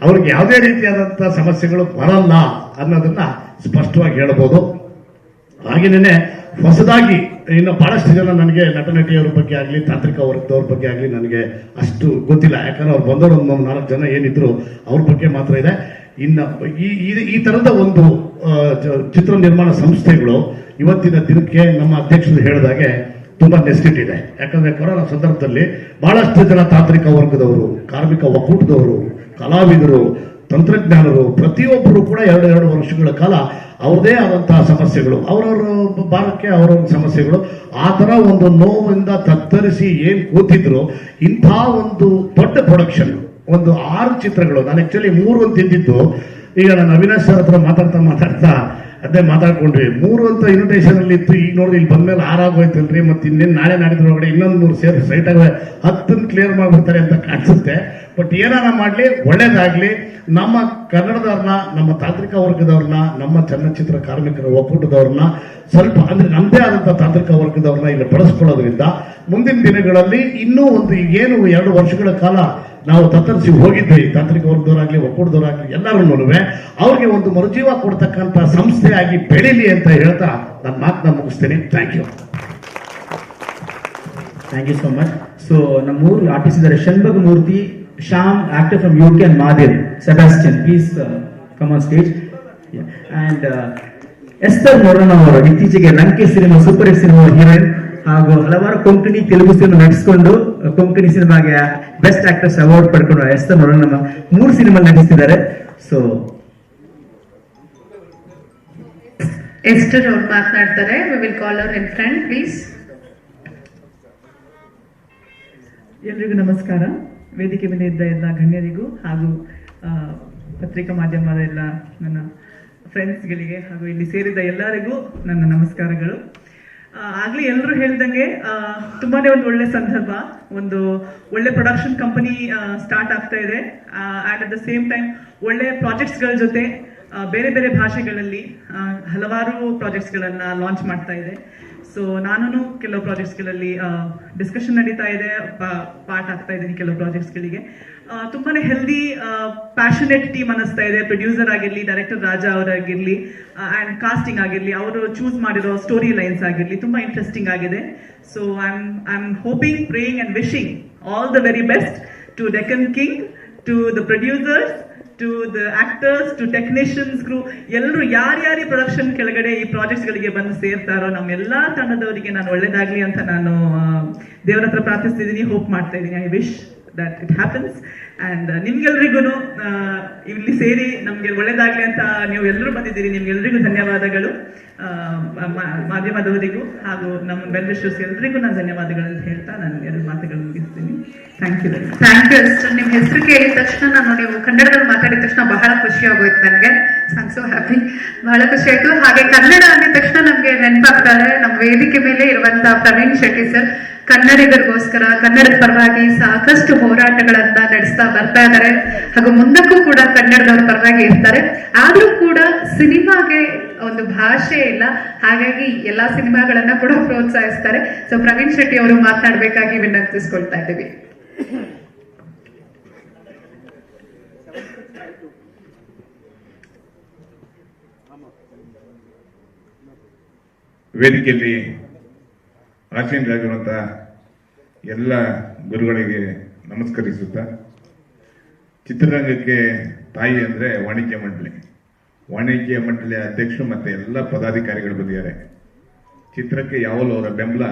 ಅವ್ರಿಗೆ ಯಾವುದೇ ರೀತಿಯಾದಂಥ ಸಮಸ್ಯೆಗಳು ಬರಲ್ಲ ಅನ್ನೋದನ್ನ ಸ್ಪಷ್ಟವಾಗಿ ಹೇಳ್ಬೋದು. ಹಾಗೇನೆ ಹೊಸದಾಗಿ ಇನ್ನು ಬಹಳಷ್ಟು ಜನ ನನಗೆ ನಟ ನಟಿಯವ್ರ ಬಗ್ಗೆ ಆಗಲಿ, ತಾಂತ್ರಿಕ ವರ್ಗದವ್ರ ಬಗ್ಗೆ ಆಗಲಿ ನನಗೆ ಅಷ್ಟು ಗೊತ್ತಿಲ್ಲ. ಯಾಕಂದ್ರೆ ಅವ್ರು ಬಂದವರು ಒಂದು 4 ಜನ ಏನಿದ್ರು ಅವ್ರ ಬಗ್ಗೆ ಮಾತ್ರ ಇದೆ. ಇನ್ನು ಈ ಥರದ ಒಂದು ಚಿತ್ರ ನಿರ್ಮಾಣ ಸಂಸ್ಥೆಗಳು ಇವತ್ತಿನ ದಿನಕ್ಕೆ ನಮ್ಮ ಅಧ್ಯಕ್ಷರು ಹೇಳಿದಾಗೆ ತುಂಬಾ ನೆಸಿಟಿ ಇದೆ. ಯಾಕಂದ್ರೆ ಕೊರೋನಾ ಸಂದರ್ಭದಲ್ಲಿ ಬಹಳಷ್ಟು ಜನ ತಾಂತ್ರಿಕ ವರ್ಗದವರು, ಕಾರ್ಮಿಕ ಒಕ್ಕೂಟದವರು, ಕಲಾವಿದರು, ತಂತ್ರಜ್ಞಾನರು ಪ್ರತಿಯೊಬ್ಬರು ಕೂಡ 2 ವರ್ಷಗಳ ಕಾಲ ಅವ್ರದೇ ಆದಂತಹ ಸಮಸ್ಯೆಗಳು, ಅವರವರ ಭಾರಕ್ಕೆ ಅವರವ್ರ ಸಮಸ್ಯೆಗಳು, ಆ ಥರ ಒಂದು ನೋವಿಂದ ತತ್ತರಿಸಿ ಏನು ಕೂತಿದ್ರು. ಇಂಥ ಒಂದು ದೊಡ್ಡ ಪ್ರೊಡಕ್ಷನ್, ಒಂದು 6 ಚಿತ್ರಗಳು. ನಾನು ಆಕ್ಚುಲಿ 3 ಅಂತ ತಿಂದಿದ್ದು, ಈಗ ನಾನು ಅವಿನಾಶ್ ಸರ್ ಹತ್ರ ಮಾತಾಡ್ತಾ ಅದೇ ಮಾತಾಡ್ಕೊಂಡ್ವಿ. 3 ಅಂತ ಇನ್ವಿಟೇಷನ್ ಅಲ್ಲಿ ಇತ್ತು. ಈಗ ನೋಡಿದ್ರೆ ಇಲ್ಲಿ ಬಂದ್ಮೇಲೆ 6 ಆಗೋಯ್ತಲ್ರಿ. ಮತ್ತೆ ಇನ್ನೇನು ನಾಳೆ ನಾಡಿದ್ರೊಳಗಡೆ ಇನ್ನೊಂದು 3 ಸೇರಿ ಸೈಟ್ ಆಗ 10 ಕ್ಲಿಯರ್ ಮಾಡ್ಬಿಡ್ತಾರೆ ಅಂತ ಕಾಣಿಸುತ್ತೆ. ಬಟ್ ಏನಾರ ಮಾಡಲಿ, ಒಳ್ಳೇದಾಗ್ಲಿ. ನಮ್ಮ ಕನ್ನಡದವ್ರನ್ನ, ನಮ್ಮ ತಾಂತ್ರಿಕ ವರ್ಗದವ್ರನ್ನ, ನಮ್ಮ ಚಲನಚಿತ್ರ ಕಾರ್ಮಿಕರ ಒಕ್ಕೂಟದವ್ರನ್ನ ಸ್ವಲ್ಪ ಅಂದ್ರೆ ನಮ್ಮದೇ ಆದಂಥ ತಾಂತ್ರಿಕ ವರ್ಗದವ್ರನ್ನ ಇಲ್ಲಿ ಬಳಸ್ಕೊಳ್ಳೋದ್ರಿಂದ ಮುಂದಿನ ದಿನಗಳಲ್ಲಿ ಇನ್ನೂ ಒಂದು ಏನು 2 ವರ್ಷಗಳ ಕಾಲ ನಾವು ತತ್ತರಿಸಿ ಹೋಗಿದ್ವಿ, ತಾಂತ್ರಿಕ ವರ್ಗದವರಾಗ್ಲಿ, ಒಕ್ಕೂಟದವರಾಗ್ಲಿ ಎಲ್ಲರೂ ಅವ್ರಿಗೆ ಒಂದು ಮರುಜೀವ ಕೊಡ್ತಕ್ಕಂಥ ಸಂಸ್ಥೆಯಾಗಿ ಬೆಳೀಲಿ ಅಂತ ಹೇಳ್ತಾ ನನ್ನ ಮಾತನ್ನ ಮುಗಿಸ್ತೀನಿ. Thank you. Thank you so much. So ನಮ್ಮ 3 ಆರ್ಟಿಸ್ಟ್ ಇದ್ದಾರೆ. Shanbag Murthy, Shyam actor from UK, and Madhir Sebastian. Please come on stage. And Esther Moran ಅವರು ಇತ್ತೀಚೆಗೆ Lanke cinema, super hit cinema heroine, ಹಾಗೂ ಹಲವಾರು ಕೊಂಕಣಿ ತೆಲುಗು ಸಿನಿಮಾ ನಟಿಸಿಕೊಂಡು ಕೊಂಕಣಿ ಸಿನಿಮಾಗೆ ಬೆಸ್ಟ್ ಆಕ್ಟ್ರೆಸ್ ಅವಾರ್ಡ್ ಪಡ್ಕೊಂಡು ಎಸ್ತರ್ ಮೊರನ್ ನಮ್ಮ 3 ಸಿನಿಮಾ ನಟಿಸಿದ್ದಾರೆ. ಸೊ ಎಸ್ಟರ್ ಅವ್ರು ಮಾತನಾಡ್ತಾರೆ. We will call her in front please. ಎಲ್ರಿಗೂ ನಮಸ್ಕಾರ. ವೇದಿಕೆ ಮೇಲೆ ಇದ್ದ ಎಲ್ಲ ಗಣ್ಯರಿಗೂ ಹಾಗೂ ಪತ್ರಿಕಾ ಮಾಧ್ಯಮದ ಎಲ್ಲ ನನ್ನ ಫ್ರೆಂಡ್ಸ್ಗಳಿಗೆ ಹಾಗೂ ಇಲ್ಲಿ ಸೇರಿದ ಎಲ್ಲರಿಗೂ ನನ್ನ ನಮಸ್ಕಾರಗಳು. ಆಗ್ಲೇ ಎಲ್ಲರೂ ಹೇಳ್ದಂಗೆ ತುಂಬಾನೇ ಒಂದು ಒಳ್ಳೆ ಸಂದರ್ಭ, ಒಂದು ಒಳ್ಳೆ ಪ್ರೊಡಕ್ಷನ್ ಕಂಪನಿ ಸ್ಟಾರ್ಟ್ ಆಗ್ತಾ ಇದೆ. And at the same time ಒಳ್ಳೆ ಪ್ರಾಜೆಕ್ಟ್ಸ್ಗಳ ಜೊತೆ ಬೇರೆ ಬೇರೆ ಭಾಷೆಗಳಲ್ಲಿ ಹಲವಾರು ಪ್ರಾಜೆಕ್ಟ್ಸ್ಗಳನ್ನ ಲಾಂಚ್ ಮಾಡ್ತಾ ಇದೆ. ಸೊ ನಾನು ಕೆಲವು ಪ್ರಾಜೆಕ್ಟ್ಸ್ಗಳಲ್ಲಿ ಡಿಸ್ಕಷನ್ ನಡೀತಾ ಇದೆ, ಪಾರ್ಟ್ ಆಗ್ತಾ ಇದ್ದೀನಿ ಕೆಲವು ಪ್ರಾಜೆಕ್ಟ್ಸ್ಗಳಿಗೆ. ತುಂಬಾನೇ ಹೆಲ್ದಿ ಪ್ಯಾಷನೇಟ್ ಟೀಮ್ ಅನ್ನಿಸ್ತಾ ಇದೆ. ಪ್ರೊಡ್ಯೂಸರ್ ಆಗಿರ್ಲಿ, ಡೈರೆಕ್ಟರ್ ರಾಜಾ ಅವರಾಗಿರ್ಲಿ, ಅಂಡ್ ಕಾಸ್ಟಿಂಗ್ ಆಗಿರ್ಲಿ, ಅವರು ಚೂಸ್ ಮಾಡಿರೋ ಸ್ಟೋರಿ ಲೈನ್ಸ್ ಆಗಿರ್ಲಿ ತುಂಬಾ ಇಂಟ್ರೆಸ್ಟಿಂಗ್ ಆಗಿದೆ. So I am hoping, praying and wishing all the very best to Deccan King, to the producers, to the actors, to technicians, crew, ಎಲ್ಲರೂ ಯಾರ್ಯಾರು ಪ್ರೊಡಕ್ಷನ್ ಕೆಳಗಡೆ ಈ ಪ್ರಾಜೆಕ್ಟ್ಸ್ ಗಳಿಗೆ ಬಂದು ಸೇರ್ತಾರೋ ನಮ್ಮೆಲ್ಲಾ ತಂಡದವರಿಗೆ ನಾನು ಒಳ್ಳೇದಾಗ್ಲಿ ಅಂತ ನಾನು ದೇವರ ಹತ್ರ ಪ್ರಾರ್ಥಿಸ್ತಿದ್ದೀನಿ, ಹೋಪ್ ಮಾಡ್ತಾ ಇದ್ದೀನಿ. I wish that it happens and ನಿಮ್ಗೆಲ್ರಿಗೂ ಇಲ್ಲಿ ಸೇರಿ ನಮ್ಗೆ ಒಳ್ಳೇದಾಗ್ಲಿ ಅಂತ ನೀವು ಎಲ್ಲರೂ ಬಂದಿದ್ದೀರಿ. ನಿಮ್ಗೆಲ್ರಿಗೂ ಧನ್ಯವಾದಗಳು. ಮಾಧ್ಯಮದವರಿಗೂ ಹಾಗೂ ನಮ್ಮ ವೆಲ್ ವಿಶರ್ಸ್ ಎಲ್ರಿಗೂ ನಾನು ಧನ್ಯವಾದಗಳು ಅಂತ ಹೇಳ್ತಾ ನಾನು ಎರಡು ಮಾತುಗಳನ್ನು ಮುಗಿಸ್ತೀನಿ. Thank you. Thank you sister. ನಿಮ್ಮ ಹೆಸರು ಕೇಳಿದ ತಕ್ಷಣ ನೀವು ಕನ್ನಡದಲ್ಲಿ ಮಾತಾಡಿದ ತಕ್ಷಣ ಬಹಳ ಖುಷಿ ಆಗೋಯ್ತು ನನಗೆ. I am so happy. ಬಹಳ ಖುಷಿ ಆಯ್ತು. ಹಾಗೆ ಕನ್ನಡ ಅಂದಿದ ತಕ್ಷಣ ನಮ್ಗೆ ನೆನಪಾಗ್ತಾರೆ ನಮ್ಮ ವೇದಿಕೆ ಮೇಲೆ ಇರುವಂತಹ ಪ್ರವೀಣ್ ಶೆಟ್ಟಿ ಸರ್. ಕನ್ನಡಿಗರಿಗೋಸ್ಕರ ಕನ್ನಡದ ಪರವಾಗಿ ಸಾಕಷ್ಟು ಹೋರಾಟಗಳನ್ನ ನಡೆಸ್ತಾ ಬರ್ತಾ ಇದ್ದಾರೆ ಹಾಗೂ ಮುಂದಕ್ಕೂ ಕೂಡ ಕನ್ನಡದವ್ರ ಪರವಾಗಿ ಇರ್ತಾರೆ. ಆದ್ರೂ ಕೂಡ ಸಿನಿಮಾಗೆ ಒಂದು ಭಾಷೆ ಇಲ್ಲ, ಹಾಗಾಗಿ ಎಲ್ಲಾ ಸಿನಿಮಾಗಳನ್ನ ಕೂಡ ಪ್ರೋತ್ಸಾಹಿಸ್ತಾರೆ. ಸೊ ಪ್ರವೀಣ್ ಶೆಟ್ಟಿ ಅವರು ಮಾತನಾಡಬೇಕಾಗಿ ವಿನಂತಿಸ್ಕೊಳ್ತಾ ಇದ್ದೀವಿ. ವೇದಿಕೆಯಲ್ಲಿ ಆಸೀನರಾಗಿರುವಂಥ ಎಲ್ಲ ಗುರುಗಳಿಗೆ ನಮಸ್ಕರಿಸುತ್ತಾ, ಚಿತ್ರರಂಗಕ್ಕೆ ತಾಯಿ ಅಂದರೆ ವಾಣಿಜ್ಯ ಮಂಡಳಿ. ವಾಣಿಜ್ಯ ಮಂಡಳಿಯ ಅಧ್ಯಕ್ಷರು ಮತ್ತು ಎಲ್ಲ ಪದಾಧಿಕಾರಿಗಳು ಬಂದಿದ್ದಾರೆ. ಚಿತ್ರಕ್ಕೆ ಯಾವಾಗಲೂ ಅವರ ಬೆಂಬಲ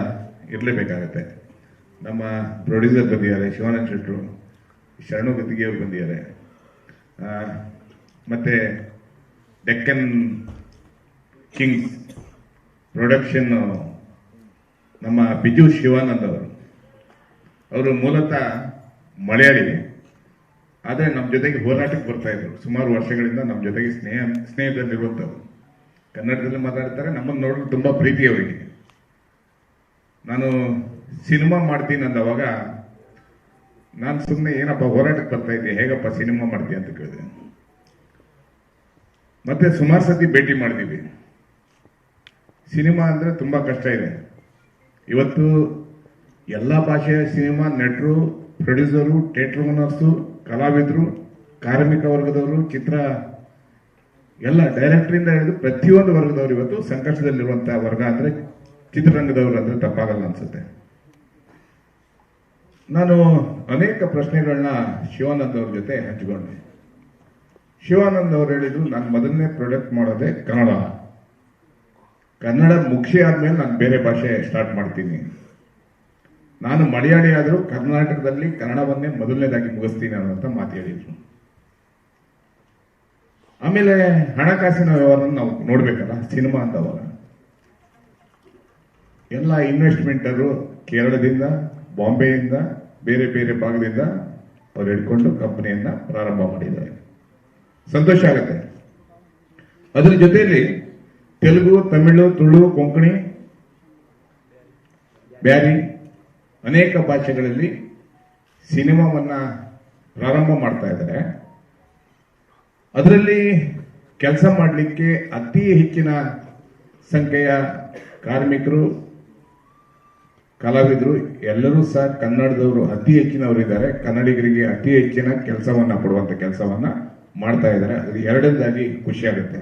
ಇರಲೇಬೇಕಾಗತ್ತೆ. ನಮ್ಮ ಪ್ರೊಡ್ಯೂಸರ್ ಬಂದಿದ್ದಾರೆ, ಶಿವಾನಂದ ಶೆಟ್ಟರು, ಶರಣು ಗದ್ದಿಗೆಯವರು ಬಂದಿದ್ದಾರೆ. ಮತ್ತು ಡೆಕ್ಕನ್ ಕಿಂಗ್ಸ್ ಪ್ರೊಡಕ್ಷನ್ ನಮ್ಮ ಬಿಜು ಶಿವಾನಂದ್ ಅವರು ಮೂಲತಃ ಮಲಯಾಳಿ, ಆದರೆ ನಮ್ಮ ಜೊತೆಗೆ ಹೋರಾಟಕ್ಕೆ ಬರ್ತಾ ಇದ್ರು. ಸುಮಾರು ವರ್ಷಗಳಿಂದ ನಮ್ಮ ಜೊತೆಗೆ ಸ್ನೇಹದಲ್ಲಿರುವಂಥವ್ರು. ಕನ್ನಡದಲ್ಲಿ ಮಾತಾಡ್ತಾರೆ. ನಮ್ಮನ್ನು ನೋಡಲು ತುಂಬ ಪ್ರೀತಿ ಅವರಿಗೆ. ನಾನು ಸಿನಿಮಾ ಮಾಡ್ತೀನಿ ಅಂದವಾಗ ನಾನು ಸುಮ್ಮನೆ ಏನಪ್ಪ ಹೋರಾಟಕ್ಕೆ ಬರ್ತಾ ಇದ್ದೆ, ಹೇಗಪ್ಪ ಸಿನಿಮಾ ಮಾಡ್ತೀನಿ ಅಂತ ಕೇಳಿದೆ. ಮತ್ತೆ ಸುಮಾರು ಸತಿ ಭೇಟಿ ಮಾಡಿದ್ದೀವಿ. ಸಿನಿಮಾ ಅಂದರೆ ತುಂಬ ಕಷ್ಟ ಇದೆ. ಇವತ್ತು ಎಲ್ಲ ಭಾಷೆಯ ಸಿನಿಮಾ ನಟರು, ಪ್ರೊಡ್ಯೂಸರು, ಥಿಯೇಟರ್ ಓನರ್ಸು, ಕಲಾವಿದರು, ಕಾರ್ಮಿಕ ವರ್ಗದವರು, ಚಿತ್ರ ಎಲ್ಲ ಡೈರೆಕ್ಟರಿಂದ ಹಿಡಿದು ಪ್ರತಿಯೊಂದು ವರ್ಗದವರು ಇವತ್ತು ಸಂಕಷ್ಟದಲ್ಲಿರುವಂತಹ ವರ್ಗ ಅಂದರೆ ಚಿತ್ರರಂಗದವರು ಅಂದರೆ ತಪ್ಪಾಗಲ್ಲ ಅನ್ಸುತ್ತೆ. ನಾನು ಅನೇಕ ಪ್ರಶ್ನೆಗಳನ್ನ ಶಿವಾನಂದ್ ಅವ್ರ ಜೊತೆ ಹಂಚಿಕೊಂಡೆ. ಶಿವಾನಂದ್ ಅವರು ಹೇಳಿದ್ರು, ನಾನು ಮೊದಲನೇ ಪ್ರಾಡಕ್ಟ್ ಮಾಡೋದೇ ಕನ್ನಡ. ಕನ್ನಡ ಮುಖ್ಯ ಆದ್ಮೇಲೆ ನಾನು ಬೇರೆ ಭಾಷೆ ಸ್ಟಾರ್ಟ್ ಮಾಡ್ತೀನಿ. ನಾನು ಮಲಯಾಳಿ ಆದರೂ ಕರ್ನಾಟಕದಲ್ಲಿ ಕನ್ನಡವನ್ನೇ ಮೊದಲನೇದಾಗಿ ಮುಗಿಸ್ತೀನಿ ಅನ್ನೋಂಥ ಮಾತು ಹೇಳಿದ್ರು. ಆಮೇಲೆ ಹಣಕಾಸಿನ ವ್ಯವಹಾರ ನಾವು ನೋಡ್ಬೇಕಲ್ಲ. ಸಿನಿಮಾ ಅಂತವಾಗ ಎಲ್ಲ ಇನ್ವೆಸ್ಟ್ಮೆಂಟರು ಕೇರಳದಿಂದ, ಬಾಂಬೆಯಿಂದ, ಬೇರೆ ಬೇರೆ ಭಾಗದಿಂದ ಅವ್ರು ಹಿಡ್ಕೊಂಡು ಕಂಪನಿಯನ್ನ ಪ್ರಾರಂಭ ಮಾಡಿದ್ದಾರೆ. ಸಂತೋಷ ಆಗುತ್ತೆ. ಅದರ ಜೊತೆಯಲ್ಲಿ ತೆಲುಗು, ತಮಿಳು, ತುಳು, ಕೊಂಕಣಿ, ಬ್ಯಾರಿ ಅನೇಕ ಭಾಷೆಗಳಲ್ಲಿ ಸಿನಿಮಾವನ್ನ ಪ್ರಾರಂಭ ಮಾಡ್ತಾ ಇದ್ದಾರೆ. ಅದರಲ್ಲಿ ಕೆಲಸ ಮಾಡಲಿಕ್ಕೆ ಅತಿ ಹೆಚ್ಚಿನ ಸಂಖ್ಯೆಯ ಕಾರ್ಮಿಕರು, ಕಲಾವಿದರು ಎಲ್ಲರೂ ಸಹ ಕನ್ನಡದವರು ಅತಿ ಹೆಚ್ಚಿನವರಿದ್ದಾರೆ. ಕನ್ನಡಿಗರಿಗೆ ಅತಿ ಹೆಚ್ಚಿನ ಕೆಲಸವನ್ನ ಕೊಡುವಂತ ಕೆಲಸವನ್ನ ಮಾಡ್ತಾ ಇದ್ದಾರೆ. ಅದು ಎರಡನೇದಾಗಿ ಖುಷಿ ಆಗುತ್ತೆ.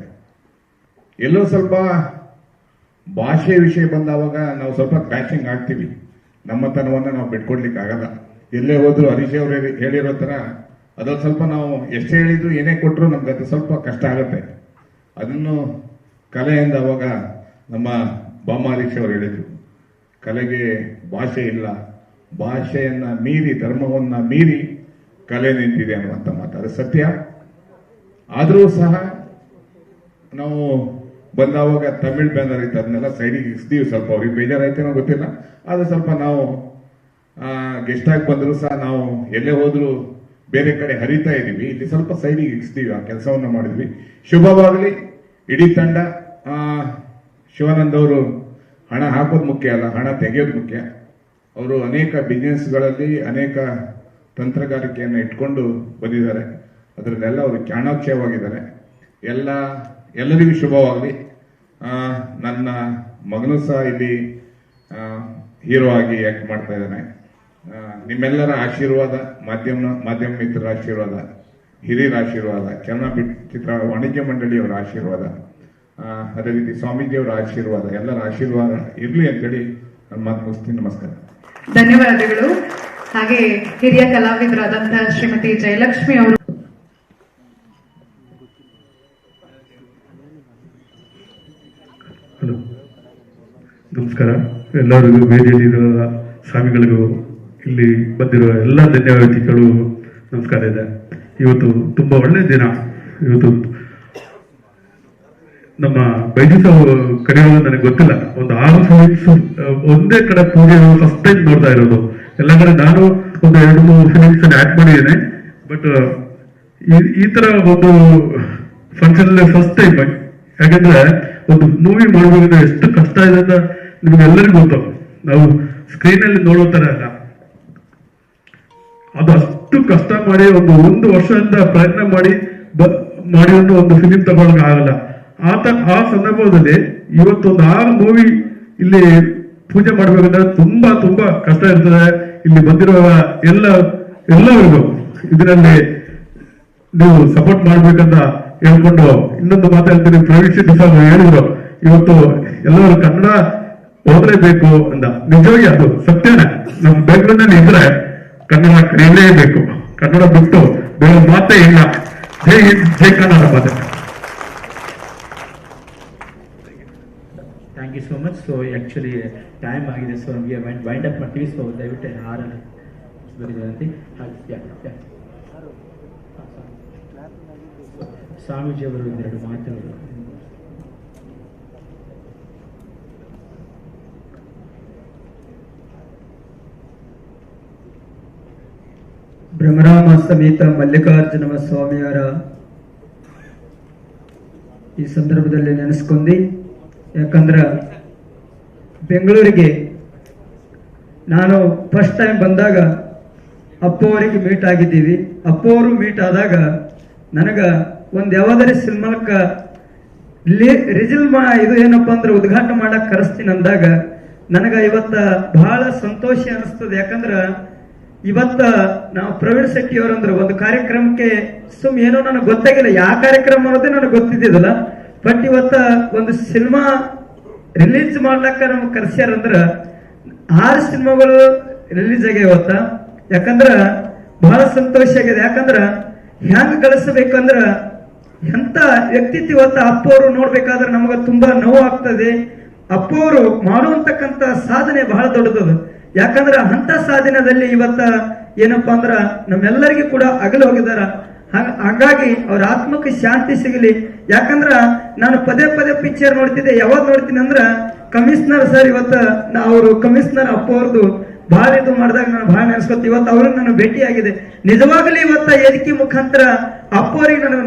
ಎಲ್ಲೋ ಸ್ವಲ್ಪ ಭಾಷೆ ವಿಷಯ ಬಂದಾವಾಗ ನಾವು ಸ್ವಲ್ಪ ಪ್ಯಾಚಿಂಗ್ ಆಗ್ತೀವಿ. ನಮ್ಮತನವನ್ನ ನಾವು ಬಿಟ್ಕೊಡ್ಲಿಕ್ಕೆ ಆಗಲ್ಲ. ಎಲ್ಲೇ ಹೋದ್ರು ಹರೀಶ್ ಅವರು ಹೇಳಿರೋ ತರ ಅದೊಂದು ಸ್ವಲ್ಪ ನಾವು ಎಷ್ಟೇ ಹೇಳಿದ್ರು ಏನೇ ಕೊಟ್ಟರು ನಮ್ಗೆ ಅದು ಸ್ವಲ್ಪ ಕಷ್ಟ ಆಗುತ್ತೆ. ಅದನ್ನು ಕಲೆಯಿಂದ ಅವಾಗ ನಮ್ಮ ಬಾಮ ಹರೀಶ್ ಅವರು ಹೇಳಿದ್ರು, ಕಲೆಗೆ ಭಾಷೆ ಇಲ್ಲ, ಭಾಷೆಯನ್ನ ಮೀರಿ, ಧರ್ಮವನ್ನ ಮೀರಿ ಕಲೆ ನಿಂತಿದೆ ಅನ್ನುವಂಥ ಮಾತು. ಅದು ಸತ್ಯ. ಆದರೂ ಸಹ ನಾವು ಬಂದಾವಾಗ ತಮಿಳ್ ಬ್ಯಾನರ್ ಇತ್ತು, ಅದನ್ನೆಲ್ಲ ಸೈಡಿಗೆ ಇಸ್ತೀವಿ. ಸ್ವಲ್ಪ ಅವ್ರಿಗೆ ಬೇಜಾರಾಯ್ತೇನೋ ಗೊತ್ತಿಲ್ಲ, ಆದ್ರೆ ಸ್ವಲ್ಪ ನಾವು ಗೆಸ್ಟ್ ಆಗಿ ಬಂದರೂ ಸಹ ನಾವು ಎಲ್ಲೇ ಹೋದ್ರು ಬೇರೆ ಕಡೆ ಹರಿತಾ ಇದೀವಿ. ಇಲ್ಲಿ ಸ್ವಲ್ಪ ಸೈಡಿಗೆ ಇಕ್ಸ್ತೀವಿ. ಆ ಕೆಲಸವನ್ನ ಮಾಡಿದ್ವಿ. ಶುಭವಾಗಲಿ. ಇಡೀ ತಂಡ, ಶಿವಾನಂದ್ ಅವರು ಹಣ ಹಾಕೋದು ಮುಖ್ಯ ಅಲ್ಲ, ಹಣ ತೆಗೆಯೋದು ಮುಖ್ಯ. ಅವರು ಅನೇಕ ಬಿಸ್ನೆಸ್ಗಳಲ್ಲಿ ಅನೇಕ ತಂತ್ರಗಾರಿಕೆಯನ್ನು ಇಟ್ಕೊಂಡು ಬಂದಿದ್ದಾರೆ. ಅದರಲ್ಲೆಲ್ಲ ಅವರು ಚಾಣಾಕ್ಷವಾಗಿದ್ದಾರೆ. ಎಲ್ಲರಿಗೂ ಶುಭವಾಗಲಿ. ನನ್ನ ಮಗನೂ ಸಹ ಇಲ್ಲಿ ಹೀರೋ ಆಗಿ ಆಕ್ಟ್ ಮಾಡ್ತಾ ಇದ್ದಾನೆ. ನಿಮ್ಮೆಲ್ಲರ ಆಶೀರ್ವಾದ, ಮಾಧ್ಯಮ ಮಿತ್ರರ ಆಶೀರ್ವಾದ, ಹಿರಿಯರ ಆಶೀರ್ವಾದ, ಚಲನಚಿತ್ರ ವಾಣಿಜ್ಯ ಮಂಡಳಿಯವರ ಆಶೀರ್ವಾದ, ಅದೇ ರೀತಿ ಸ್ವಾಮೀಜಿಯವರ ಆಶೀರ್ವಾದ, ಎಲ್ಲರ ಆಶೀರ್ವಾದ ಇರಲಿ ಅಂತೇಳಿ ನನ್ನ ಮಾತು ಮುಗಿಸ್ತೀನಿ. ನಮಸ್ಕಾರ. ಧನ್ಯವಾದಗಳು. ಹಾಗೆ ಹಿರಿಯ ಕಲಾವಿದರಾದಂತಹ ಶ್ರೀಮತಿ ಜಯಲಕ್ಷ್ಮಿ ಅವರು ನಮಸ್ಕಾರ ಎಲ್ಲರಿಗೂ, ವೇದಿಯಲ್ಲಿರುವ ಸ್ವಾಮಿಗಳಿಗೂ, ಇಲ್ಲಿ ಬಂದಿರುವ ಎಲ್ಲ ಧನ್ಯವಾದಿಗಳು ನಮಸ್ಕಾರ ಇದೆ. ಇವತ್ತು ತುಂಬ ಒಳ್ಳೆಯ ದಿನ. ಇವತ್ತು ನಮ್ಮ ಬೈಜೂಸ್ ಕರೆಯೋದು ನನಗೆ ಗೊತ್ತಿಲ್ಲ. ಒಂದು 6 ಫಿಲಿಮ್ಸ್ ಒಂದೇ ಕಡೆ ಪೂಜೆ ಫಸ್ಟ್ ಟೈಮ್ ನೋಡ್ತಾ ಇರೋದು. ಎಲ್ಲ ಕಡೆ ನಾನು ಒಂದು 2-3 ಫಿಲಿಮ್ಸ್ ಆಕ್ಟ್ ಮಾಡಿದ್ದೇನೆ, ಬಟ್ ಈ ತರ ಒಂದು ಫಂಕ್ಷನ್ ಫಸ್ಟ್ ಟೈಮ್. ಯಾಕಂದ್ರೆ ಒಂದು ಮೂವಿ ಮಾಡಬೇಕಾದ್ರೆ ಎಷ್ಟು ಕಷ್ಟ ಇದೆ ಅಂತ ನಿಮ್ಗೆಲ್ಲರಿಗೂ ಗೊತ್ತು. ನಾವು ಸ್ಕ್ರೀನಲ್ಲಿ ನೋಡೋ ತರ ಅಲ್ಲ, ಅದು ಅಷ್ಟು ಕಷ್ಟ ಮಾಡಿ ಒಂದು ವರ್ಷದಿಂದ ಪ್ರಯತ್ನ ಮಾಡಿ ಒಂದು ಫಿಲಿಂ ತಗೊಳಕ್ ಆಗಲ್ಲ. ಆ ಸಂದರ್ಭದಲ್ಲಿ ಇವತ್ತೊಂದು 6 ಮೂವಿ ಇಲ್ಲಿ ಪೂಜೆ ಮಾಡ್ಬೇಕಂದ್ರೆ ತುಂಬಾ ತುಂಬಾ ಕಷ್ಟ ಇರ್ತದೆ. ಇಲ್ಲಿ ಬಂದಿರುವ ಎಲ್ಲರಿಗೂ ಇದರಲ್ಲಿ ನೀವು ಸಪೋರ್ಟ್ ಮಾಡ್ಬೇಕಂತ ಹೇಳ್ಕೊಂಡು ಇನ್ನೊಂದು ಮಾತಾಡ್ತೀನಿ. ಪ್ರವೀಣ್ ಶೆಟ್ಟಿ ಸರ್ ಹೇಳಿದ್ರು ಇವತ್ತು ಎಲ್ಲರೂ ಕನ್ನಡ ಓದಲೇಬೇಕು ಅಂತ. ನಿಜವಾಗಿ ಅದು ಸತ್ಯನೇ. ನಮ್ಮ ಬೆಂಗಳೂರಿನಲ್ಲಿ ಇದ್ರೆ ಕನ್ನಡ ಕಲಿಯಲೇಬೇಕು. ಕನ್ನಡ ಬಿಟ್ಟು ಬೇರೆ ಮಾತೇ ಇಲ್ಲ. ಜೈ ಹಿಂದ್, ಜೈ ಕನ್ನಡ ಮಾತೆ. Thank you so much. So actually time ಆಗಿದೆ, ಸೊ ನಮಗೆ ವೈಂಡ್ ಅಪ್ ಮಾಡ್ತೀವಿ. ಸೊ ದಯವಿಟ್ಟು ಹಾರಲ್ಲ ಬರೀದಂತೆ ಸ್ವಾಮೀಜಿಯವರು 2 ಮಾತುಗಳು. ಭ್ರಮರಾಮ ಸಮೇತ ಮಲ್ಲಿಕಾರ್ಜುನ ಸ್ವಾಮಿಯವರ ಈ ಸಂದರ್ಭದಲ್ಲಿ ನೆನೆಸ್ಕೊಂಡಿ. ಯಾಕಂದ್ರೆ ಬೆಂಗಳೂರಿಗೆ ನಾನು ಫಸ್ಟ್ ಟೈಮ್ ಬಂದಾಗ ಅಪ್ಪು ಅವರಿಗೆ ಮೀಟ್ ಆಗಿದ್ದೀವಿ. ಅಪ್ಪು ಅವರು ಮೀಟ್ ಆದಾಗ ನನಗ ಒಂದು ಯಾವುದಾರ ಸಿನಿಮಾಕ್ಕ ಇದು ಏನಪ್ಪಾ ಅಂದ್ರೆ ಉದ್ಘಾಟನೆ ಮಾಡಕ್ ಕರೆಸ್ತೀನಿ ಅಂದಾಗ ನನಗ ಇವತ್ತ ಬಹಳ ಸಂತೋಷ ಅನಿಸ್ತದೆ. ಯಾಕಂದ್ರ ಇವತ್ತ ನಾವು ಪ್ರವೀಣ್ ಶೆಟ್ಟಿ ಅವರಂದ್ರೆ ಒಂದು ಕಾರ್ಯಕ್ರಮಕ್ಕೆ ಏನೋ ನನಗೆ ಗೊತ್ತಾಗಿಲ್ಲ, ಯಾವ ಕಾರ್ಯಕ್ರಮ ಅನ್ನೋದೇ ನನಗೆ ಗೊತ್ತಿದ್ದಿಲ್ಲ. ಬಟ್ ಇವತ್ತ ಒಂದು ಸಿನಿಮಾ ರಿಲೀಸ್ ಮಾಡ್ಲಕ್ಕ ನಮ್ಗೆ ಕರ್ಸ್ಯಾರಂದ್ರ 6 ಸಿನಿಮಾಗಳು ರಿಲೀಸ್ ಆಗ್ಯಾವ ಇವತ್ತ. ಯಾಕಂದ್ರ ಬಹಳ ಸಂತೋಷ ಆಗಿದೆ. ಯಾಕಂದ್ರ ಹೆಂಗ್ ಗಳಿಸಬೇಕಂದ್ರ ಎಂತ ವ್ಯಕ್ತಿತ್ವ ಇವತ್ತ ಅಪ್ಪು ಅವರು ನೋಡ್ಬೇಕಾದ್ರೆ ನಮಗ ತುಂಬಾ ನೋವು ಆಗ್ತದೆ. ಅಪ್ಪು ಅವರು ಮಾಡುವಂತಕ್ಕಂತ ಸಾಧನೆ ಬಹಳ ದೊಡ್ಡದು. ಯಾಕಂದ್ರ ಅಂತ ಸಾಧನೆಯಲ್ಲಿ ಇವತ್ತ ಏನಪ್ಪಾ ಅಂದ್ರ ನಮ್ಮೆಲ್ಲರಿಗೂ ಕೂಡ ಅಗಲು ಹೋಗಿದಾರ. ಹಾಗಾಗಿ ಅವ್ರ ಆತ್ಮಕ್ಕೆ ಶಾಂತಿ ಸಿಗಲಿ. ಯಾಕಂದ್ರ ನಾನು ಪದೇ ಪಿಕ್ಚರ್ ನೋಡ್ತಿದ್ದೆ. ಯಾವಾಗ ನೋಡ್ತೀನಿ ಅಂದ್ರ ಕಮಿಷನರ್ ಸರ್, ಇವತ್ತ ಅವರು ಕಮಿಷನರ್ ಅಪ್ಪು ಅವ್ರದ್ದು ಬಹಳ ಇದು ಮಾಡಿದಾಗ ನಾನು ಬಹಳ ನೆನೆಸ್ಕೊತೀನಿ. ಇವತ್ತು ಅವ್ರನ್ನ ನಾನು ಭೇಟಿಯಾಗಿದೆ. ನಿಜವಾಗ್ಲೂ ಇವತ್ತ ವೇದಿಕೆ ಮುಖಾಂತರ ಅಪ್ಪು ಅವ್ರಿಗೆ ನಾನು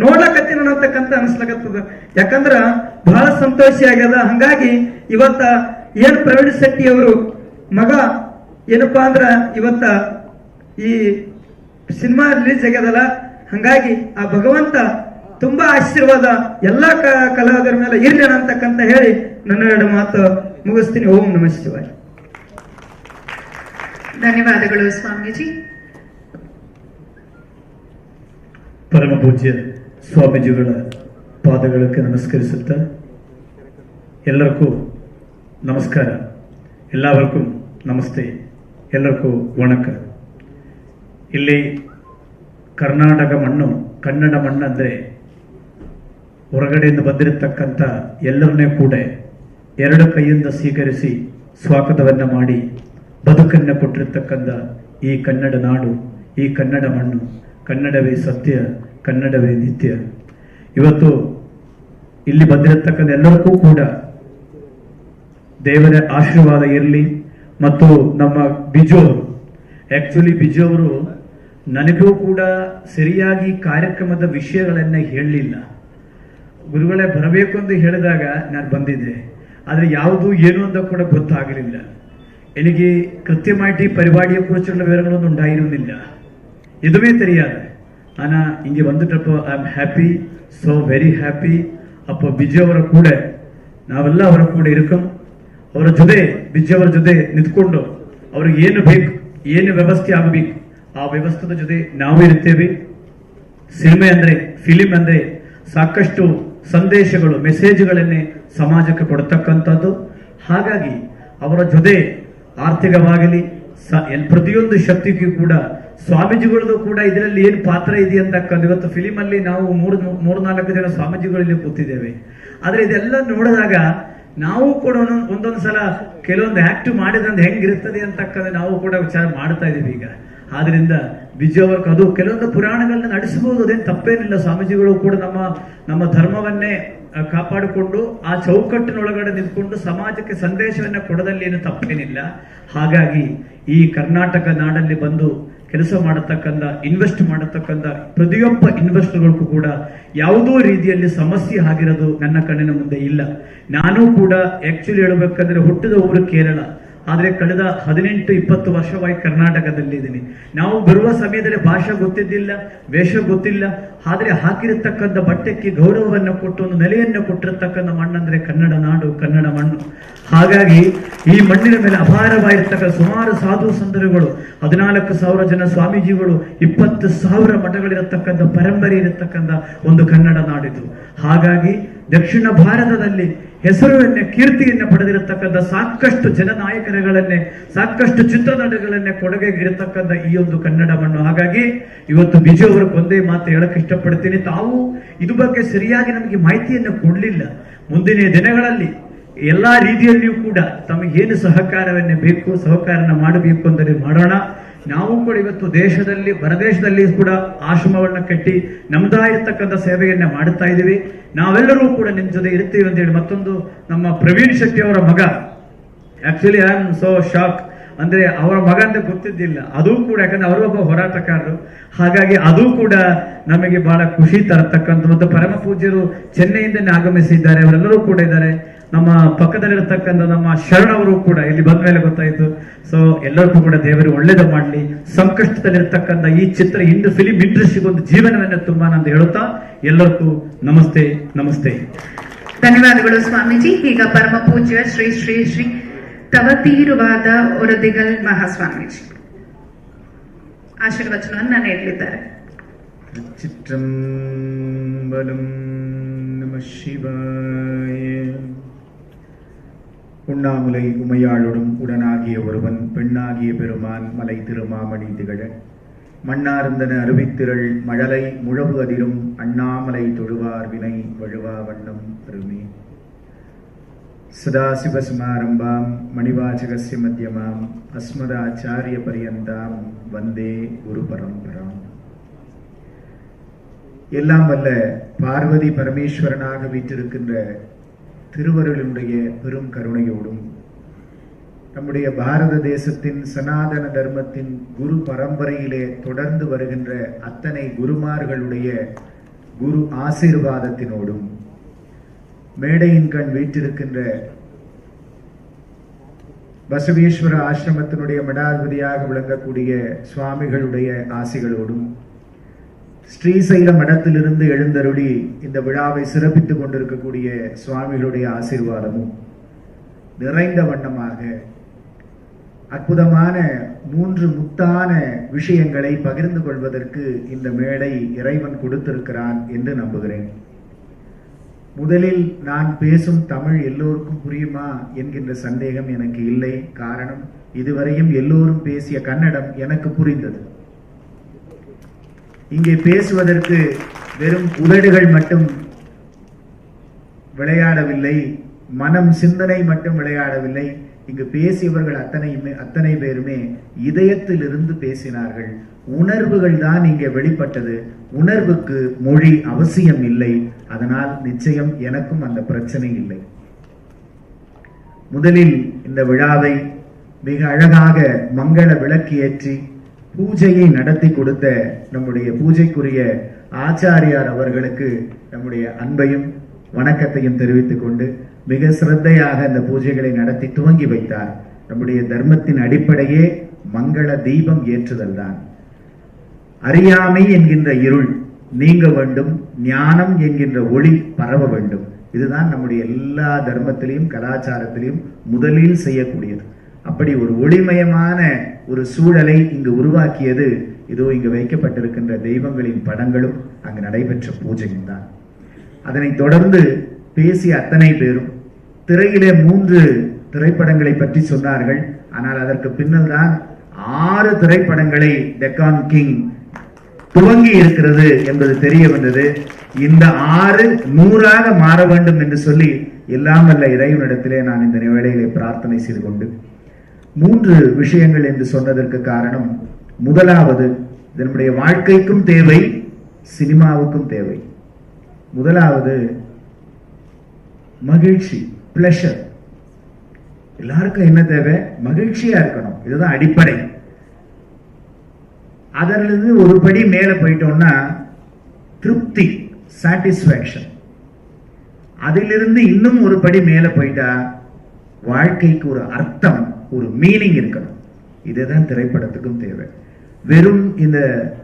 ನೋಡ್ಲಕತ್ತೀನಿ ಅನ್ನತಕ್ಕಂತ ಅನಿಸ್ಲಕತ್ತದ. ಯಾಕಂದ್ರ ಬಹಳ ಸಂತೋಷ ಆಗ್ಯದ. ಹಂಗಾಗಿ ಇವತ್ತ ಏನ್ ಪ್ರವೀಣ್ ಶೆಟ್ಟಿ ಅವರು ಮಗ ಏನಪ್ಪಾ ಅಂದ್ರ ಇವತ್ತ ಈ ಸಿನಿಮಾ ರಿಲೀಸ್ ಆಗ್ಯದಲ್ಲ, ಹಂಗಾಗಿ ಆ ಭಗವಂತ ತುಂಬಾ ಆಶೀರ್ವಾದ ಎಲ್ಲಾ ಕಲಾವಿದರ ಮೇಲೆ ಇರ್ಲಿ ಅಂತಕ್ಕಂತ ಹೇಳಿ ನನ್ನ 2 ಮಾತು ಮುಗಿಸ್ತೀನಿ. ಓಂ ನಮಃ ಶಿವಾಯ. ಧನ್ಯವಾದಗಳು ಸ್ವಾಮೀಜಿ. ಪರಮ ಪೂಜ್ಯ ಸ್ವಾಮೀಜಿಗಳ ಪಾದಗಳಿಗೆ ನಮಸ್ಕರಿಸುತ್ತಾ ಎಲ್ಲರಿಗೂ ನಮಸ್ಕಾರ, ಎಲ್ಲರಿಗೂ ನಮಸ್ತೆ, ಎಲ್ಲರಿಗೂ ವಣಕ. ಇಲ್ಲಿ ಕರ್ನಾಟಕ ಮಣ್ಣು, ಕನ್ನಡ ಮಣ್ಣು ಅಂದರೆ ಹೊರಗಡೆಯಿಂದ ಬಂದಿರತಕ್ಕಂಥ ಎಲ್ಲರನ್ನೇ ಕೂಡ 2 ಕೈಯಿಂದ ಸ್ವೀಕರಿಸಿ ಸ್ವಾಗತವನ್ನು ಮಾಡಿ ಬದುಕನ್ನು ಕೊಟ್ಟಿರ್ತಕ್ಕಂಥ ಈ ಕನ್ನಡ ನಾಡು, ಈ ಕನ್ನಡ ಮಣ್ಣು, ಕನ್ನಡವೇ ಸತ್ಯ, ಕನ್ನಡವೇ ನಿತ್ಯ. ಇವತ್ತು ಇಲ್ಲಿ ಬಂದಿರತಕ್ಕಂಥ ಎಲ್ಲರಿಗೂ ಕೂಡ ದೇವರ ಆಶೀರ್ವಾದ ಇರಲಿ. ಮತ್ತು ನಮ್ಮ ಬಿಜು ಅವರು ನನಗೂ ಕೂಡ ಸರಿಯಾಗಿ ಕಾರ್ಯಕ್ರಮದ ವಿಷಯಗಳನ್ನ ಹೇಳಲಿಲ್ಲ. ಗುರುಗಳೇ ಬರಬೇಕು ಅಂತ ಹೇಳಿದಾಗ ನಾನು ಬಂದಿದ್ದೆ, ಆದರೆ ಯಾವುದು ಏನು ಅಂತ ಕೂಡ ಗೊತ್ತಾಗಲಿಲ್ಲ. എനിക്ക് കൃത്യമായിട്ട് ഈ പരിപാടിയെ കുറിച്ചുള്ള വിവരങ്ങളൊന്നും ഉണ്ടായിരുന്നില്ല. ഇതുവേ தெரியாது. ஆனா இங்க வந்துட்டப்போ I am happy, so very happy. ಅಪ್ಪ ಬಿಜು ಅವರ ಕೂಡ ನಾವೆಲ್ಲ ಅವರ ಕೂಡ ಇರಕಂ, ಅವರ ಜೊತೆ ಬಿಜು ಅವರ ಜೊತೆ ನಿಂತ್ಕೊಂಡು ಅವ್ರಿಗೆ ಏನು ಬೇಕು, ಏನು ವ್ಯವಸ್ಥೆ ಆಗಬೇಕು ಆ ವ್ಯವಸ್ಥೆದ ಜೊತೆ ನಾವು ಇರ್ತೇವೆ. ಸಿನಿಮೆ ಅಂದ್ರೆ, ಫಿಲಿಂ ಅಂದ್ರೆ ಸಾಕಷ್ಟು ಸಂದೇಶಗಳು, ಮೆಸೇಜ್ಗಳನ್ನೇ ಸಮಾಜಕ್ಕೆ ಕೊಡ್ತಕ್ಕಂಥದ್ದು. ಹಾಗಾಗಿ ಅವರ ಜೊತೆ ಆರ್ಥಿಕವಾಗಲಿ ಪ್ರತಿಯೊಂದು ಶಕ್ತಿಗೂ ಕೂಡ ಸ್ವಾಮೀಜಿಗಳದ್ದು ಕೂಡ ಇದರಲ್ಲಿ ಏನು ಪಾತ್ರ ಇದೆ ಅಂತಕ್ಕಂಥ. ಇವತ್ತು ಫಿಲಿಮ್ ಅಲ್ಲಿ ನಾವು 3-4 ಜನ ಸ್ವಾಮೀಜಿಗಳಲ್ಲಿ ಕೂತಿದ್ದೇವೆ. ಆದ್ರೆ ಇದೆಲ್ಲ ನೋಡಿದಾಗ ನಾವು ಕೂಡ ಒಂದೊಂದು ಸಲ ಕೆಲವೊಂದು ಆಕ್ಟ್ ಮಾಡಿದ್ರೆ ಹೆಂಗಿರ್ತದೆ ಅಂತಕ್ಕಂಥ ನಾವು ಕೂಡ ವಿಚಾರ ಮಾಡ್ತಾ ಇದೀವಿ ಈಗ. ಆದ್ರಿಂದ ಬಿಜು ಅವರ ಅದು ಕೆಲವೊಂದು ಪುರಾಣಗಳನ್ನ ನಡೆಸಬಹುದು, ಅದೇನು ತಪ್ಪೇನಿಲ್ಲ. ಸ್ವಾಮೀಜಿಗಳು ಕೂಡ ನಮ್ಮ ಧರ್ಮವನ್ನೇ ಕಾಪಾಡಿಕೊಂಡು ಆ ಚೌಕಟ್ಟಿನೊಳಗಡೆ ನಿಂತ್ಕೊಂಡು ಸಮಾಜಕ್ಕೆ ಸಂದೇಶವನ್ನ ಕೊಡದಲ್ಲಿ ಏನು ತಪ್ಪೇನಿಲ್ಲ. ಹಾಗಾಗಿ ಈ ಕರ್ನಾಟಕ ನಾಡಲ್ಲಿ ಬಂದು ಕೆಲಸ ಮಾಡತಕ್ಕಂಥ ಇನ್ವೆಸ್ಟ್ ಮಾಡತಕ್ಕಂಥ ಪ್ರತಿಯೊಬ್ಬ ಇನ್ವೆಸ್ಟರ್ಗಳಿಗೂ ಕೂಡ ಯಾವುದೋ ರೀತಿಯಲ್ಲಿ ಸಮಸ್ಯೆ ಆಗಿರೋದು ನನ್ನ ಕಣ್ಣಿನ ಮುಂದೆ ಇಲ್ಲ. ನಾನು ಕೂಡ ಆಕ್ಚುಲಿ ಹೇಳ್ಬೇಕಂದ್ರೆ ಹುಟ್ಟಿದ ಊರು ಕೇರಳ, ಆದ್ರೆ ಕಳೆದ 18-20 ವರ್ಷವಾಗಿ ಕರ್ನಾಟಕದಲ್ಲಿ ಇದ್ದೀನಿ. ನಾವು ಬರುವ ಸಮಯದಲ್ಲಿ ಭಾಷೆ ಗೊತ್ತಿದ್ದಿಲ್ಲ, ವೇಷ ಗೊತ್ತಿಲ್ಲ, ಆದ್ರೆ ಹಾಕಿರತಕ್ಕಂಥ ಬಟ್ಟೆಗೆ ಗೌರವವನ್ನು ಕೊಟ್ಟು ಒಂದು ನೆಲೆಯನ್ನು ಕೊಟ್ಟಿರತಕ್ಕಂಥ ಮಣ್ಣಂದ್ರೆ ಕನ್ನಡ ನಾಡು, ಕನ್ನಡ ಮಣ್ಣು. ಹಾಗಾಗಿ ಈ ಮಣ್ಣಿನ ಮೇಲೆ ಅಪಾರವಾಗಿರ್ತಕ್ಕಂಥ ಸುಮಾರು ಸಾಧು ಸಂತರುಗಳು, 14,000 ಜನ ಸ್ವಾಮೀಜಿಗಳು, 20,000 ಮಠಗಳಿರತಕ್ಕಂಥ ಪರಂಪರೆ ಇರತಕ್ಕಂಥ ಒಂದು ಕನ್ನಡ ನಾಡಿದು. ಹಾಗಾಗಿ ದಕ್ಷಿಣ ಭಾರತದಲ್ಲಿ ಹೆಸರನ್ನ ಕೀರ್ತಿಯನ್ನ ಪಡೆದಿರತಕ್ಕಂಥ ಸಾಕಷ್ಟು ಜನನಾಯಕರುಗಳನ್ನೇ, ಸಾಕಷ್ಟು ಚಿತ್ರನಟಗಳನ್ನೇ ಕೊಡುಗೆಗಿರತಕ್ಕಂಥ ಈ ಒಂದು ಕನ್ನಡ ಮಣ್ಣು. ಹಾಗಾಗಿ ಇವತ್ತು ಬಿಜು ಅವರು ಒಂದೇ ಮಾತು ಹೇಳಕ್ ಇಷ್ಟಪಡ್ತೀನಿ, ತಾವು ಇದು ಬಗ್ಗೆ ಸರಿಯಾಗಿ ನಮಗೆ ಮಾಹಿತಿಯನ್ನು ಕೊಡ್ಲಿಲ್ಲ. ಮುಂದಿನ ದಿನಗಳಲ್ಲಿ ಎಲ್ಲಾ ರೀತಿಯಲ್ಲಿಯೂ ಕೂಡ ತಮಗೇನು ಸಹಕಾರವನ್ನೇ ಬೇಕು, ಸಹಕಾರನ ಮಾಡಬೇಕು ಅಂದರೆ ಮಾಡೋಣ. ನಾವು ಕೂಡ ಇವತ್ತು ದೇಶದಲ್ಲಿ ಹೊರದೇಶದಲ್ಲಿ ಕೂಡ ಆಶ್ರಮವನ್ನ ಕಟ್ಟಿ ನಮ್ದಾಗಿರ್ತಕ್ಕಂಥ ಸೇವೆಯನ್ನ ಮಾಡುತ್ತಾ ಇದ್ದೀವಿ. ನಾವೆಲ್ಲರೂ ಕೂಡ ನಿಮ್ ಜೊತೆ ಇರ್ತೀವಿ ಅಂತ ಹೇಳಿ ಮತ್ತೊಂದು ನಮ್ಮ ಪ್ರವೀಣ್ ಶೆಟ್ಟಿ ಅವರ ಮಗ, actually I am so shock, ಅಂದ್ರೆ ಅವರ ಮಗ ಅಂತ ಗೊತ್ತಿದ್ದಿಲ್ಲ. ಅದು ಕೂಡ ಯಾಕಂದ್ರೆ ಅವರು ಒಬ್ಬ ಹೋರಾಟಗಾರರು, ಹಾಗಾಗಿ ಅದು ಕೂಡ ನಮಗೆ ಬಹಳ ಖುಷಿ ತರತಕ್ಕಂಥ. ಮತ್ತು ಪರಮ ಪೂಜ್ಯರು ಚೆನ್ನೈಯಿಂದನೇ ಆಗಮಿಸಿದ್ದಾರೆ, ಅವರೆಲ್ಲರೂ ಕೂಡ ಇದ್ದಾರೆ. ನಮ್ಮ ಪಕ್ಕದಲ್ಲಿರತಕ್ಕಂಥ ನಮ್ಮ ಶರಣವರು ಕೂಡ ಇಲ್ಲಿ ಬಂದ ಮೇಲೆ ಗೊತ್ತಾಯಿತು. ಸೊ ಎಲ್ಲರಿಗೂ ಕೂಡ ದೇವರು ಒಳ್ಳೇದು ಮಾಡಲಿ. ಸಂಕಷ್ಟದಲ್ಲಿರ್ತಕ್ಕಂಥ ಈ ಚಿತ್ರ ಫಿಲಿಂ ಇಂಡಸ್ಟ್ರಿಗೆ ಒಂದು ಜೀವನವನ್ನ ತುಂಬಾ ಅಂತ ಹೇಳುತ್ತಾ ಎಲ್ಲರಿಗೂ ನಮಸ್ತೆ ನಮಸ್ತೆ. ಧನ್ಯವಾದಗಳು ಸ್ವಾಮೀಜಿ. ಈಗ ಪರಮ ಪೂಜ್ಯ ಶ್ರೀ ಶ್ರೀ ಶ್ರೀ ತವತೀರುವಾದ ಒರದಿಗಲ್ ಮಹಾಸ್ವಾಮೀಜಿ ಆಶೀರ್ವಚನವನ್ನು ನೀಡಲಿದ್ದಾರೆ. ಚಿತ್ರಂಬಲಂ ನಮಃ ಶಿವಾಯ. உண்ணாமுலை உமையாளுடன் உடனாகிய ஒருவன் பெண்ணாகிய பெருமான் மலை திருமாமணி திகழ மண்ணார்ந்தன அருவித்திரள் மழலை முழவு அதிரும் அண்ணாமலை தொழுவார் வினை வழுவா வண்ணம் அருமே. சதாசிவசமாரம்பாம் மணிவாசகஸ்ய மத்தியமாம் அஸ்மதாச்சாரிய பரியந்தாம் வந்தே குரு பரம்பராம். எல்லாம் வல்ல பார்வதி பரமேஸ்வரனாக வீற்றிருக்கின்ற திருவருளினுடைய பெரும் கருணையோடும் நம்முடைய பாரத தேசத்தின் சனாதன தர்மத்தின் குரு பரம்பரையிலே தொடர்ந்து வருகின்ற அத்தனை குருமார்களுடைய குரு ஆசீர்வாதத்தினோடும் மேடையின் கண் வீற்றிருக்கின்ற பசவேஸ்வர ஆசிரமத்தினுடைய மடாதிபதியாக விளங்கக்கூடிய சுவாமிகளுடைய ஆசிகளோடும் ஸ்ரீசைல மடத்திலிருந்து எழுந்தருளி இந்த விழாவை சிறப்பித்துக் கொண்டிருக்கக்கூடிய சுவாமிகளுடைய ஆசீர்வாதமும் நிறைந்த வண்ணமாக அற்புதமான 3 முத்தான விஷயங்களை பகிர்ந்து கொள்வதற்கு இந்த மேடை இறைவன் கொடுத்திருக்கிறான் என்று நம்புகிறேன். முதலில் நான் பேசும் தமிழ் எல்லோருக்கும் புரியுமா என்கின்ற சந்தேகம் எனக்கு இல்லை. காரணம், இதுவரையும் எல்லோரும் பேசிய கன்னடம் எனக்கு புரிந்தது. இங்கே பேசுவதற்கு வெறும் உதடுகள் மட்டும் விளையாடவில்லை, மனம் சிந்தனை மட்டும் விளையாடவில்லை. இங்கு பேசியவர்கள் அத்தனை பேருமே இதயத்திலிருந்து பேசினார்கள். உணர்வுகள் தான் இங்கே வெளிப்பட்டது. உணர்வுக்கு மொழி அவசியம் இல்லை. அதனால் நிச்சயம் எனக்கும் அந்த பிரச்சனை இல்லை. முதலில் இந்த விழாவை மிக அழகாக மங்கள விளக்கு ஏற்றி பூஜையை நடத்தி கொடுத்த நம்முடைய பூஜைக்குரிய ஆச்சாரியார் அவர்களுக்கு நம்முடைய அன்பையும் வணக்கத்தையும் தெரிவித்துக் கொண்டு மிக சிரத்தையாக அந்த பூஜைகளை நடத்தி துவங்கி வைத்தார். நம்முடைய தர்மத்தின் அடிப்படையே மங்கள தீபம் ஏற்றுதல் தான். அறியாமை என்கின்ற இருள் நீங்க வேண்டும், ஞானம் என்கின்ற ஒளி பரவ வேண்டும். இதுதான் நம்முடைய எல்லா தர்மத்திலையும் கலாச்சாரத்திலையும் முதலில் செய்யக்கூடியது. அப்படி ஒரு ஒளிமயமான ஒரு சூழலை இங்கு உருவாக்கியது இதோ இங்கு வைக்கப்பட்டிருக்கின்ற தெய்வங்களின் படங்களும் அங்கு நடைபெற்ற பூஜையும் தான். அதனைத் தொடர்ந்து பேசிய அத்தனை பேரும் திரையிலே 3 திரைப்படங்களை பற்றி சொன்னார்கள். ஆனால் அதற்கு பின்னல் தான் 6 திரைப்படங்களை டெக்கான் கிங் துவங்கி இருக்கிறது என்பது தெரிய வந்தது. இந்த 6 100ஆக மாற வேண்டும் என்று சொல்லி எல்லாம் வல்ல இறைவனிடத்திலே நான் இந்த வேளையிலே பிரார்த்தனை செய்து கொண்டு 3 விஷயங்கள் என்று சொன்னதற்கு காரணம், முதலாவது இது நம்முடைய வாழ்க்கைக்கும் தேவை, சினிமாவுக்கும் தேவை. முதலாவது மகிழ்ச்சி, பிளஷர். எல்லாருக்கும் என்ன தேவை? மகிழ்ச்சியா இருக்கணும். இதுதான் அடிப்படை. அதிலிருந்து ஒரு படி மேல போயிட்டோம்னா திருப்தி, சாட்டிஸ்பாக்சன். அதிலிருந்து இன்னும் ஒரு படி மேல போயிட்டா வாழ்க்கைக்கு ஒரு அர்த்தம், ஒரு மீனிங் இருக்கணும். இதுதான் திரைப்படத்துக்கும் தேவை. வெறும் இந்த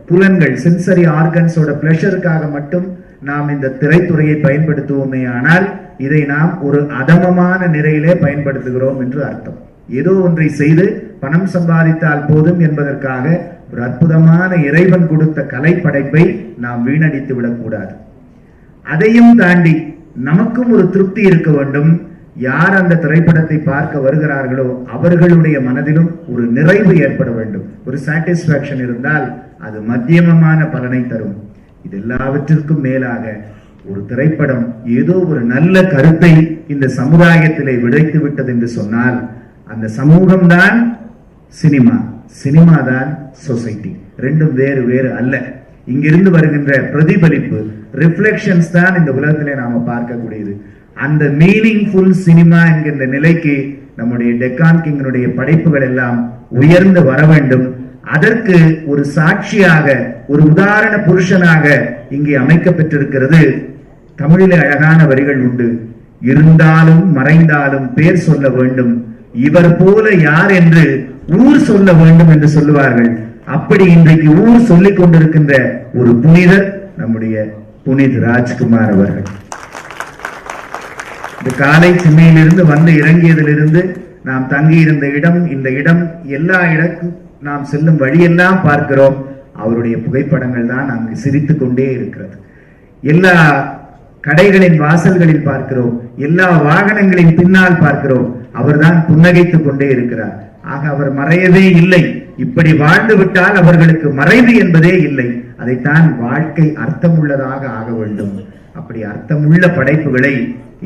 புலன்கள், சென்சரி ஆர்கன்ஸோட பிளஷருக்காக மட்டும் நாம் இந்த திரைத்துறையை பயன்படுத்துவோமே ஆனால் இதை நாம் ஒரு அதமமான நிலையிலே பயன்படுத்துகிறோம் என்று அர்த்தம். ஏதோ ஒன்றை செய்து பணம் சம்பாதித்தால் போதும் என்பதற்காக ஒரு அற்புதமான இறைவன் கொடுத்த கலை படைப்பை நாம் வீணடித்து விடக்கூடாது. அதையும் தாண்டி நமக்கும் ஒரு திருப்தி இருக்க வேண்டும். யார் அந்த திரைப்படத்தை பார்க்க வருகிறார்களோ அவர்களுடைய மனதிலும் ஒரு நிறைவு ஏற்பட வேண்டும். ஒரு சாட்டிஸ்பாக்சன் இருந்தால் அது மத்தியமமான பலனை தரும். இது எல்லாவற்றிற்கும் மேலாக ஒரு திரைப்படம் ஏதோ ஒரு நல்ல கருத்தை இந்த சமுதாயத்திலே விதைத்து விட்டது என்று சொன்னால் அந்த சமூகம்தான் சினிமா, சினிமா தான் சொசைட்டி. ரெண்டும் வேறு வேறு அல்ல. இங்கிருந்து வருகின்ற பிரதிபலிப்பு, ரிஃப்ளெக்ஷன்ஸ் தான் இந்த உலகத்திலே நாம பார்க்கக்கூடியது. அந்த மீனிங்ஃபுல் சினிமா என்கின்ற நிலைக்கு நம்முடைய டெக்கான் கிங்கினுடைய படைப்புகள் எல்லாம் உயர்ந்து வர வேண்டும். அதற்கு ஒரு சாட்சியாக, ஒரு உதாரண புருஷனாக இங்கே அமைக்கப்பட்டிருக்கிறது. தமிழிலே அழகான வரிகள் உண்டு. இருந்தாலும் மறைந்தாலும் பேர் சொல்ல வேண்டும், இவர் போல யார் என்று ஊர் சொல்ல வேண்டும் என்று சொல்லுவார்கள். அப்படி இன்றைக்கு ஊர் சொல்லிக் கொண்டிருக்கின்ற ஒரு புனிதர் நம்முடைய புனித் ராஜ்குமார் அவர்கள். இந்த காலை சென்னையிலிருந்து வந்து இறங்கியதிலிருந்து நாம் தங்கி இருந்த இடம், இந்த இடம், எல்லா இடக்கும் நாம் செல்லும் வழியெல்லாம் பார்க்கிறோம். அவருடைய புகைப்படங்கள் தான் அங்கு சிரித்துக் கொண்டே இருக்கிறது. எல்லா கடைகளின் வாசல்களில் பார்க்கிறோம், எல்லா வாகனங்களின் பின்னால் பார்க்கிறோம். அவர்தான் புன்னகைத்துக் கொண்டே இருக்கிறார். ஆக அவர் மறையவே இல்லை. இப்படி வாழ்ந்து விட்டால் அவர்களுக்கு மறைவு என்பதே இல்லை. அதைத்தான் வாழ்க்கை அர்த்தமுள்ளதாக ஆக வேண்டும். அப்படி அர்த்தமுள்ள படைப்புகளை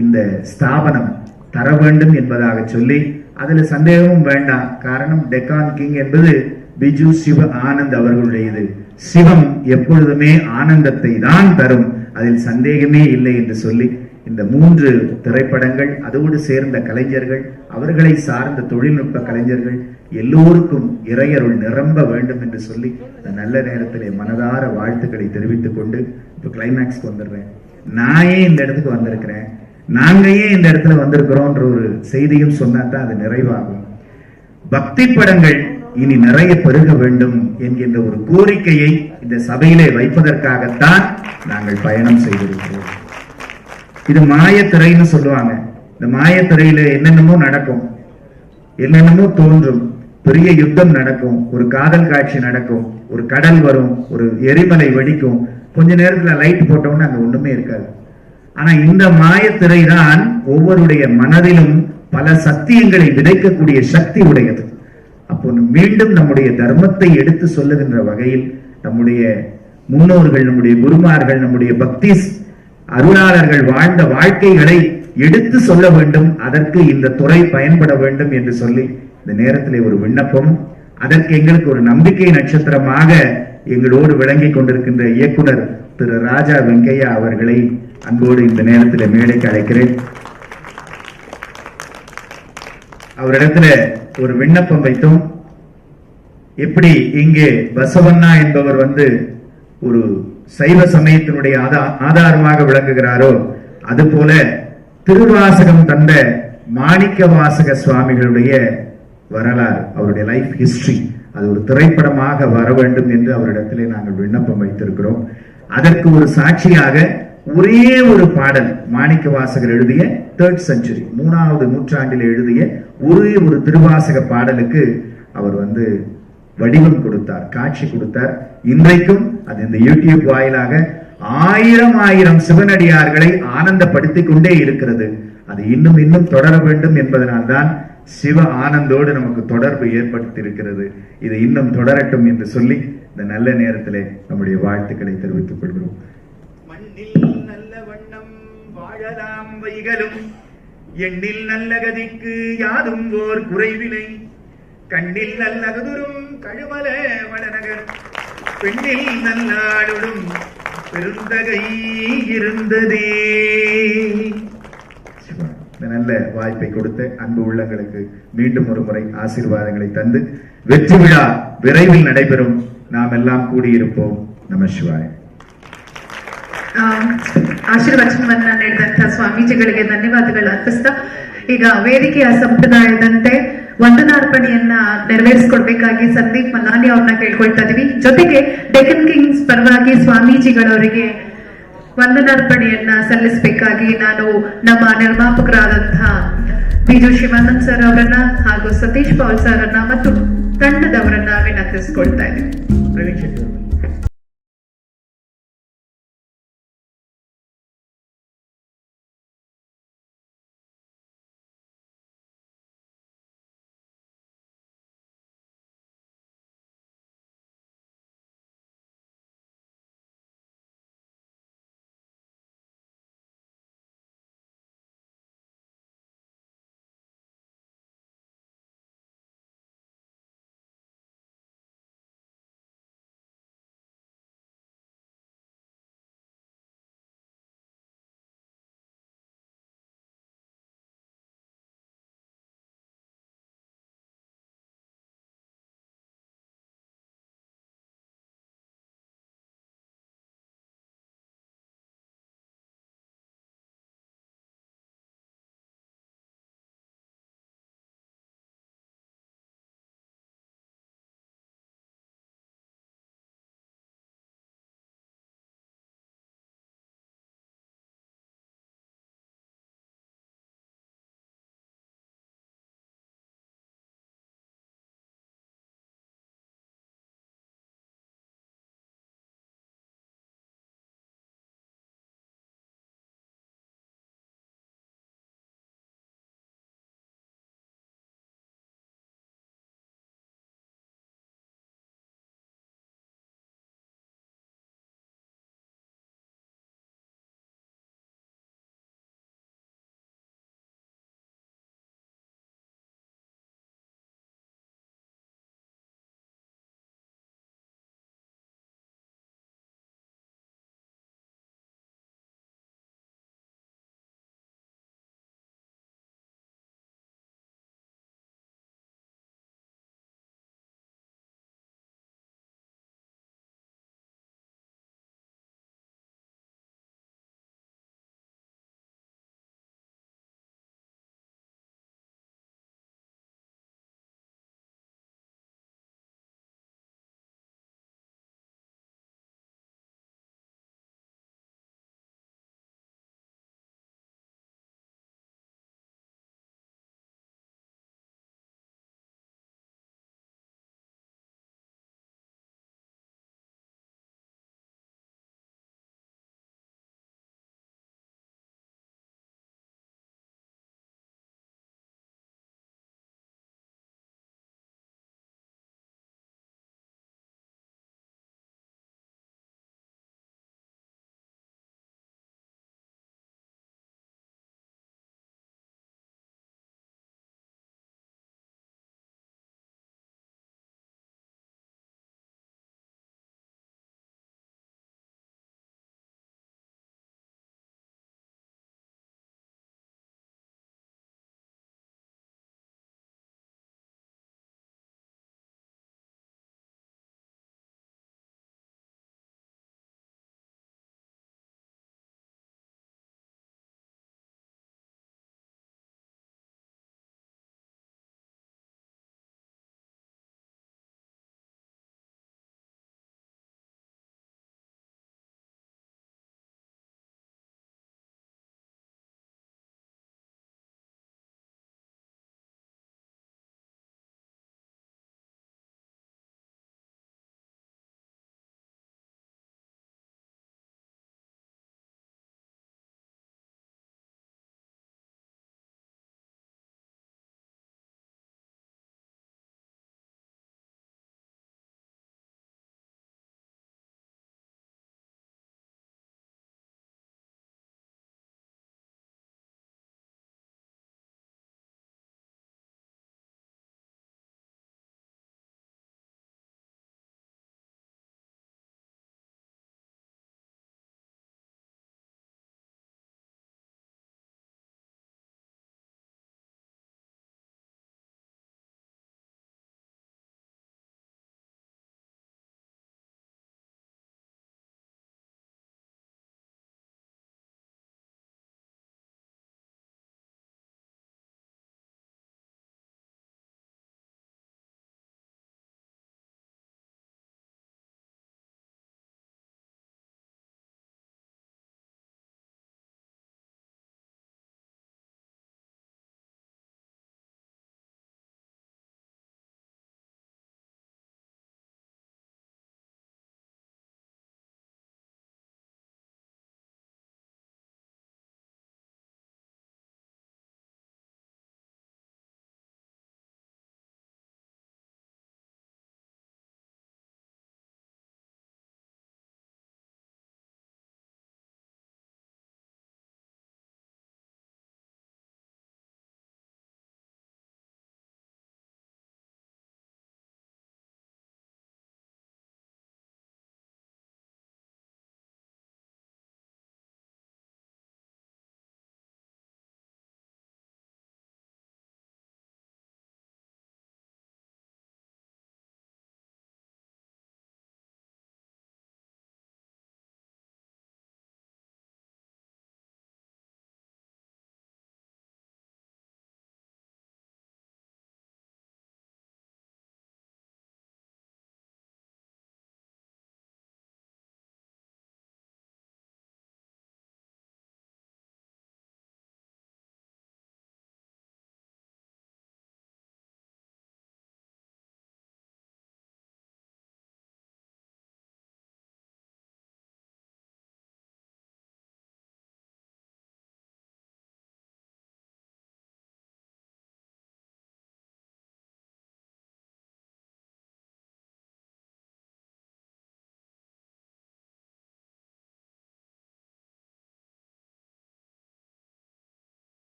இந்த ஸ்தாபனம் தர வேண்டும் என்பதாக சொல்லி, அதுல சந்தேகமும் வேண்டாம். காரணம், டெக்கான் கிங் என்பது பிஜு சிவ ஆனந்த் அவர்களுடையது. சிவம் எப்பொழுதுமே ஆனந்தத்தை தான் தரும், அதில் சந்தேகமே இல்லை என்று சொல்லி இந்த 3 திரைப்படங்கள், அதோடு சேர்ந்த கலைஞர்கள், அவர்களை சார்ந்த தொழில்நுட்ப கலைஞர்கள் எல்லோருக்கும் இறையருள் நிரம்ப வேண்டும் என்று சொல்லி இந்த நல்ல நேரத்திலே மனதார வாழ்த்துக்களை தெரிவித்துக் கொண்டு இப்ப கிளைமேக்ஸ்க்கு வந்துடுறேன். நான் ஏன் இந்த இடத்துக்கு வந்திருக்கிறேன், நாங்க ஏன் இந்த இடத்துல வந்திருக்கிறோம்ன்ற ஒரு செய்தியும் சொன்னாதான் அது நிறைவாகும். பக்தி படங்கள் இனி நிறைய பெருக வேண்டும் என்கின்ற ஒரு கோரிக்கையை இந்த சபையிலே வைப்பதற்காகத்தான் நாங்கள் பயணம் செய்திருக்கிறோம். இது மாயத்திரைன்னு சொல்லுவாங்க. இந்த மாயத்திரையில என்னென்னமோ நடக்கும், என்னென்னமோ தோன்றும். பெரிய யுத்தம் நடக்கும், ஒரு காதல் காட்சி நடக்கும், ஒரு கடல் வரும், ஒரு எரிமலை வெடிக்கும். கொஞ்ச நேரத்துல லைட் போட்டோம்னா அங்க ஒண்ணுமே இருக்காது. ஆனா இந்த மாயத்திரை தான் ஒவ்வொருடைய மனதிலும் பல சத்தியங்களை விதைக்கக்கூடிய சக்தி உடையது. அப்போ மீண்டும் நம்முடைய தர்மத்தை எடுத்து சொல்லுகின்ற வகையில் நம்முடைய முன்னோர்கள், நம்முடைய குருமார்கள், நம்முடைய பக்தி அருளாளர்கள் வாழ்ந்த வாழ்க்கைகளை எடுத்து சொல்ல வேண்டும். அதற்கு இந்த துறை பயன்பட வேண்டும் என்று சொல்லி இந்த நேரத்திலே ஒரு விண்ணப்பம், அதற்கு எங்களுக்கு ஒரு நம்பிக்கை நட்சத்திரமாக எங்களோடு விளங்கிக் கொண்டிருக்கின்ற இயக்குனர் திரு ராஜா வெங்கையா அவர்களை அன்போடு இந்த நேரத்தில் மேடைக்கு அழைக்கிறேன். அவரிடத்துல ஒரு விண்ணப்பம் வைத்தோம். எப்படி இங்கே பசவண்ணா என்பவர் ஒரு சைவ சமயத்தினுடைய ஆதாரமாக விளங்குகிறாரோ, அது போல திருவாசகம் தந்த மாணிக்க வாசக சுவாமிகளுடைய வரலாறு, அவருடைய லைஃப் ஹிஸ்டரி, அது ஒரு திரைப்படமாக வர வேண்டும் என்று அவரிடத்திலே நாங்கள் விண்ணப்பம் வைத்திருக்கிறோம். அதற்கு ஒரு சாட்சியாக ஒரே ஒரு பாடல், மாணிக்க வாசகர் எழுதிய 3rd century 3வது நூற்றாண்டில் எழுதிய ஒரே ஒரு திருவாசக பாடலுக்கு அவர் வடிவம் கொடுத்தார், காட்சி கொடுத்தார். இன்றைக்கும் அது இந்த யூடியூப் வாயிலாக 1000 சிவனடியார்களை ஆனந்தப்படுத்திக் கொண்டே இருக்கிறது. அது இன்னும் இன்னும் தொடர வேண்டும் என்பதனால்தான் சிவ ஆனந்தோடு நமக்கு தொடர்பு ஏற்படுத்தி இருக்கிறது. இது இன்னும் தொடரட்டும் என்று சொல்லி இந்த நல்ல நேரத்திலே நம்முடைய வாழ்த்துக்களை தெரிவித்துக் கொள்கிறோம். மண்ணில் நல்ல வண்ணம் வாழலாம் வைகளும் எண்ணில் நல்லகதிக்கு யாதும் ஓர் குறைவினை கண்ணில் நல்லகதுரும் கழுமல வளநகர் பெண்ணில் நல்லாளுடும் பெருந்தகை இருந்ததே. இந்த நல்ல வாய்ப்பை கொடுத்த அன்பு உள்ளங்களுக்கு மீண்டும் ஒரு முறை ஆசீர்வாதங்களை தந்து வெற்றி விழா விரைவில் நடைபெறும். நாம் எல்லாம் ಕೂಡಿயிருப்போம். ನಮಃ ಶಿವಾಯ. ಆಶೀರ್ವಚನವನ್ನ ನೀಡಿದಂತ ಸ್ವಾಮೀಜಿಗಳಿಗೆ ಧನ್ಯವಾದಗಳು ಅರ್ಪಿಸ್ತಾ ಈಗ ವೇದಿಕೆಯ ಸಂಪ್ರದಾಯದಂತೆ ವಂದನಾರ್ಪಣೆಯನ್ನ ನೆರವೇರಿಸಿಕೊಡ್ಬೇಕಾಗಿ ಸಂದೀಪ್ ಮಲಾನಿ ಅವ್ರನ್ನ ಕೇಳ್ಕೊಳ್ತಾ ಇದೀವಿ. ಜೊತೆಗೆ ಡೆಕ್ಕನ್ ಕಿಂಗ್ಸ್ ಪರವಾಗಿ ಸ್ವಾಮೀಜಿಗಳವರಿಗೆ ವಂದನಾರ್ಪಣೆಯನ್ನ ಸಲ್ಲಿಸಬೇಕಾಗಿ ನಾನು ನಮ್ಮ ನಿರ್ಮಾಪಕರಾದಂತಹ ಬಿಜು ಶಿವಾನಂದ್ ಸರ್ ಅವರನ್ನ ಹಾಗೂ ಸತೀಶ್ ಪೌಲ್ ಸರ್ ಅನ್ನ ಮತ್ತು ತಂಡದವರನ್ನ ವಿನಂತಿಸಿಕೊಳ್ತಾ ಇದ್ದೀವಿ.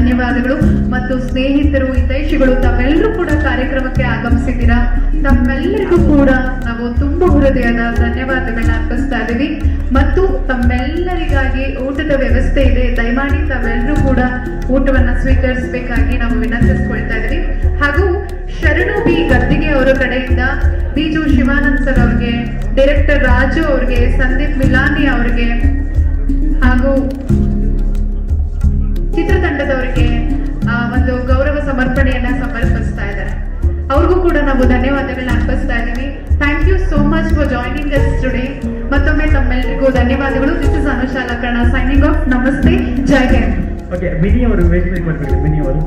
ಧನ್ಯವಾದಗಳು. ಮತ್ತು ಸ್ನೇಹಿತರು, ಹಿತೈಷಿಗಳು ತಾವೆಲ್ಲರೂ ಕೂಡ ಕಾರ್ಯಕ್ರಮಕ್ಕೆ ಆಗಮಿಸಿದ್ದೀರಾ. ತಮ್ಮೆಲ್ಲರಿಗೂ ಕೂಡ ನಾವು ತುಂಬ ಹೃದಯದ ಧನ್ಯವಾದಗಳನ್ನ ಅರ್ಪಿಸ್ತಾ ಇದ್ದೀವಿ. ಮತ್ತು ತಮ್ಮೆಲ್ಲರಿಗಾಗಿ ಊಟದ ವ್ಯವಸ್ಥೆ ಇದೆ. ದಯಮಾಡಿ ತಾವೆಲ್ಲರೂ ಕೂಡ ಊಟವನ್ನ ಸ್ವೀಕರಿಸಬೇಕಾಗಿ ನಾವು ವಿನಂತಿಸ್ಕೊಳ್ತಾ ಇದ್ದೀವಿ. ಹಾಗೂ ಶರಣು ಬಿ ಗದ್ದಿಗೆ ಅವರ ಕಡೆಯಿಂದ ಬಿಜು ಶಿವಾನಂದ್ ಸರ್ ಅವ್ರಿಗೆ, ಡೈರೆಕ್ಟರ್ ರಾಜು ಅವ್ರಿಗೆ, ಸಂದೀಪ್ ಮಿಲಾನಿ ಅವ್ರಿಗೆ ಹಾಗೂ ಚಿತ್ರತಂಡದವರಿಗೆ ಒಂದು ಗೌರವ ಸಮರ್ಪಣೆಯನ್ನ ಸಮರ್ಪಿಸ್ತಾ ಇದ್ದಾರೆ. ಅವ್ರಿಗೂ ಕೂಡ ನಾವು ಧನ್ಯವಾದಗಳನ್ನ ಅರ್ಪಿಸ್ತಾ ಇದ್ದೀವಿ. Thank you so much for joining us today. ಮತ್ತೊಮ್ಮೆ ತಮ್ಮೆಲ್ಲರಿಗೂ ಧನ್ಯವಾದಗಳು. This is Anushala Karna signing off. ನಮಸ್ತೆ, ಜೈ ಹಿಂದ್. ಓಕೆ, ಮಿನಿ ಅವರು ವೇದಿಕೆ ಬರ್ಬೇಕು. ಮಿನಿ ಅವರು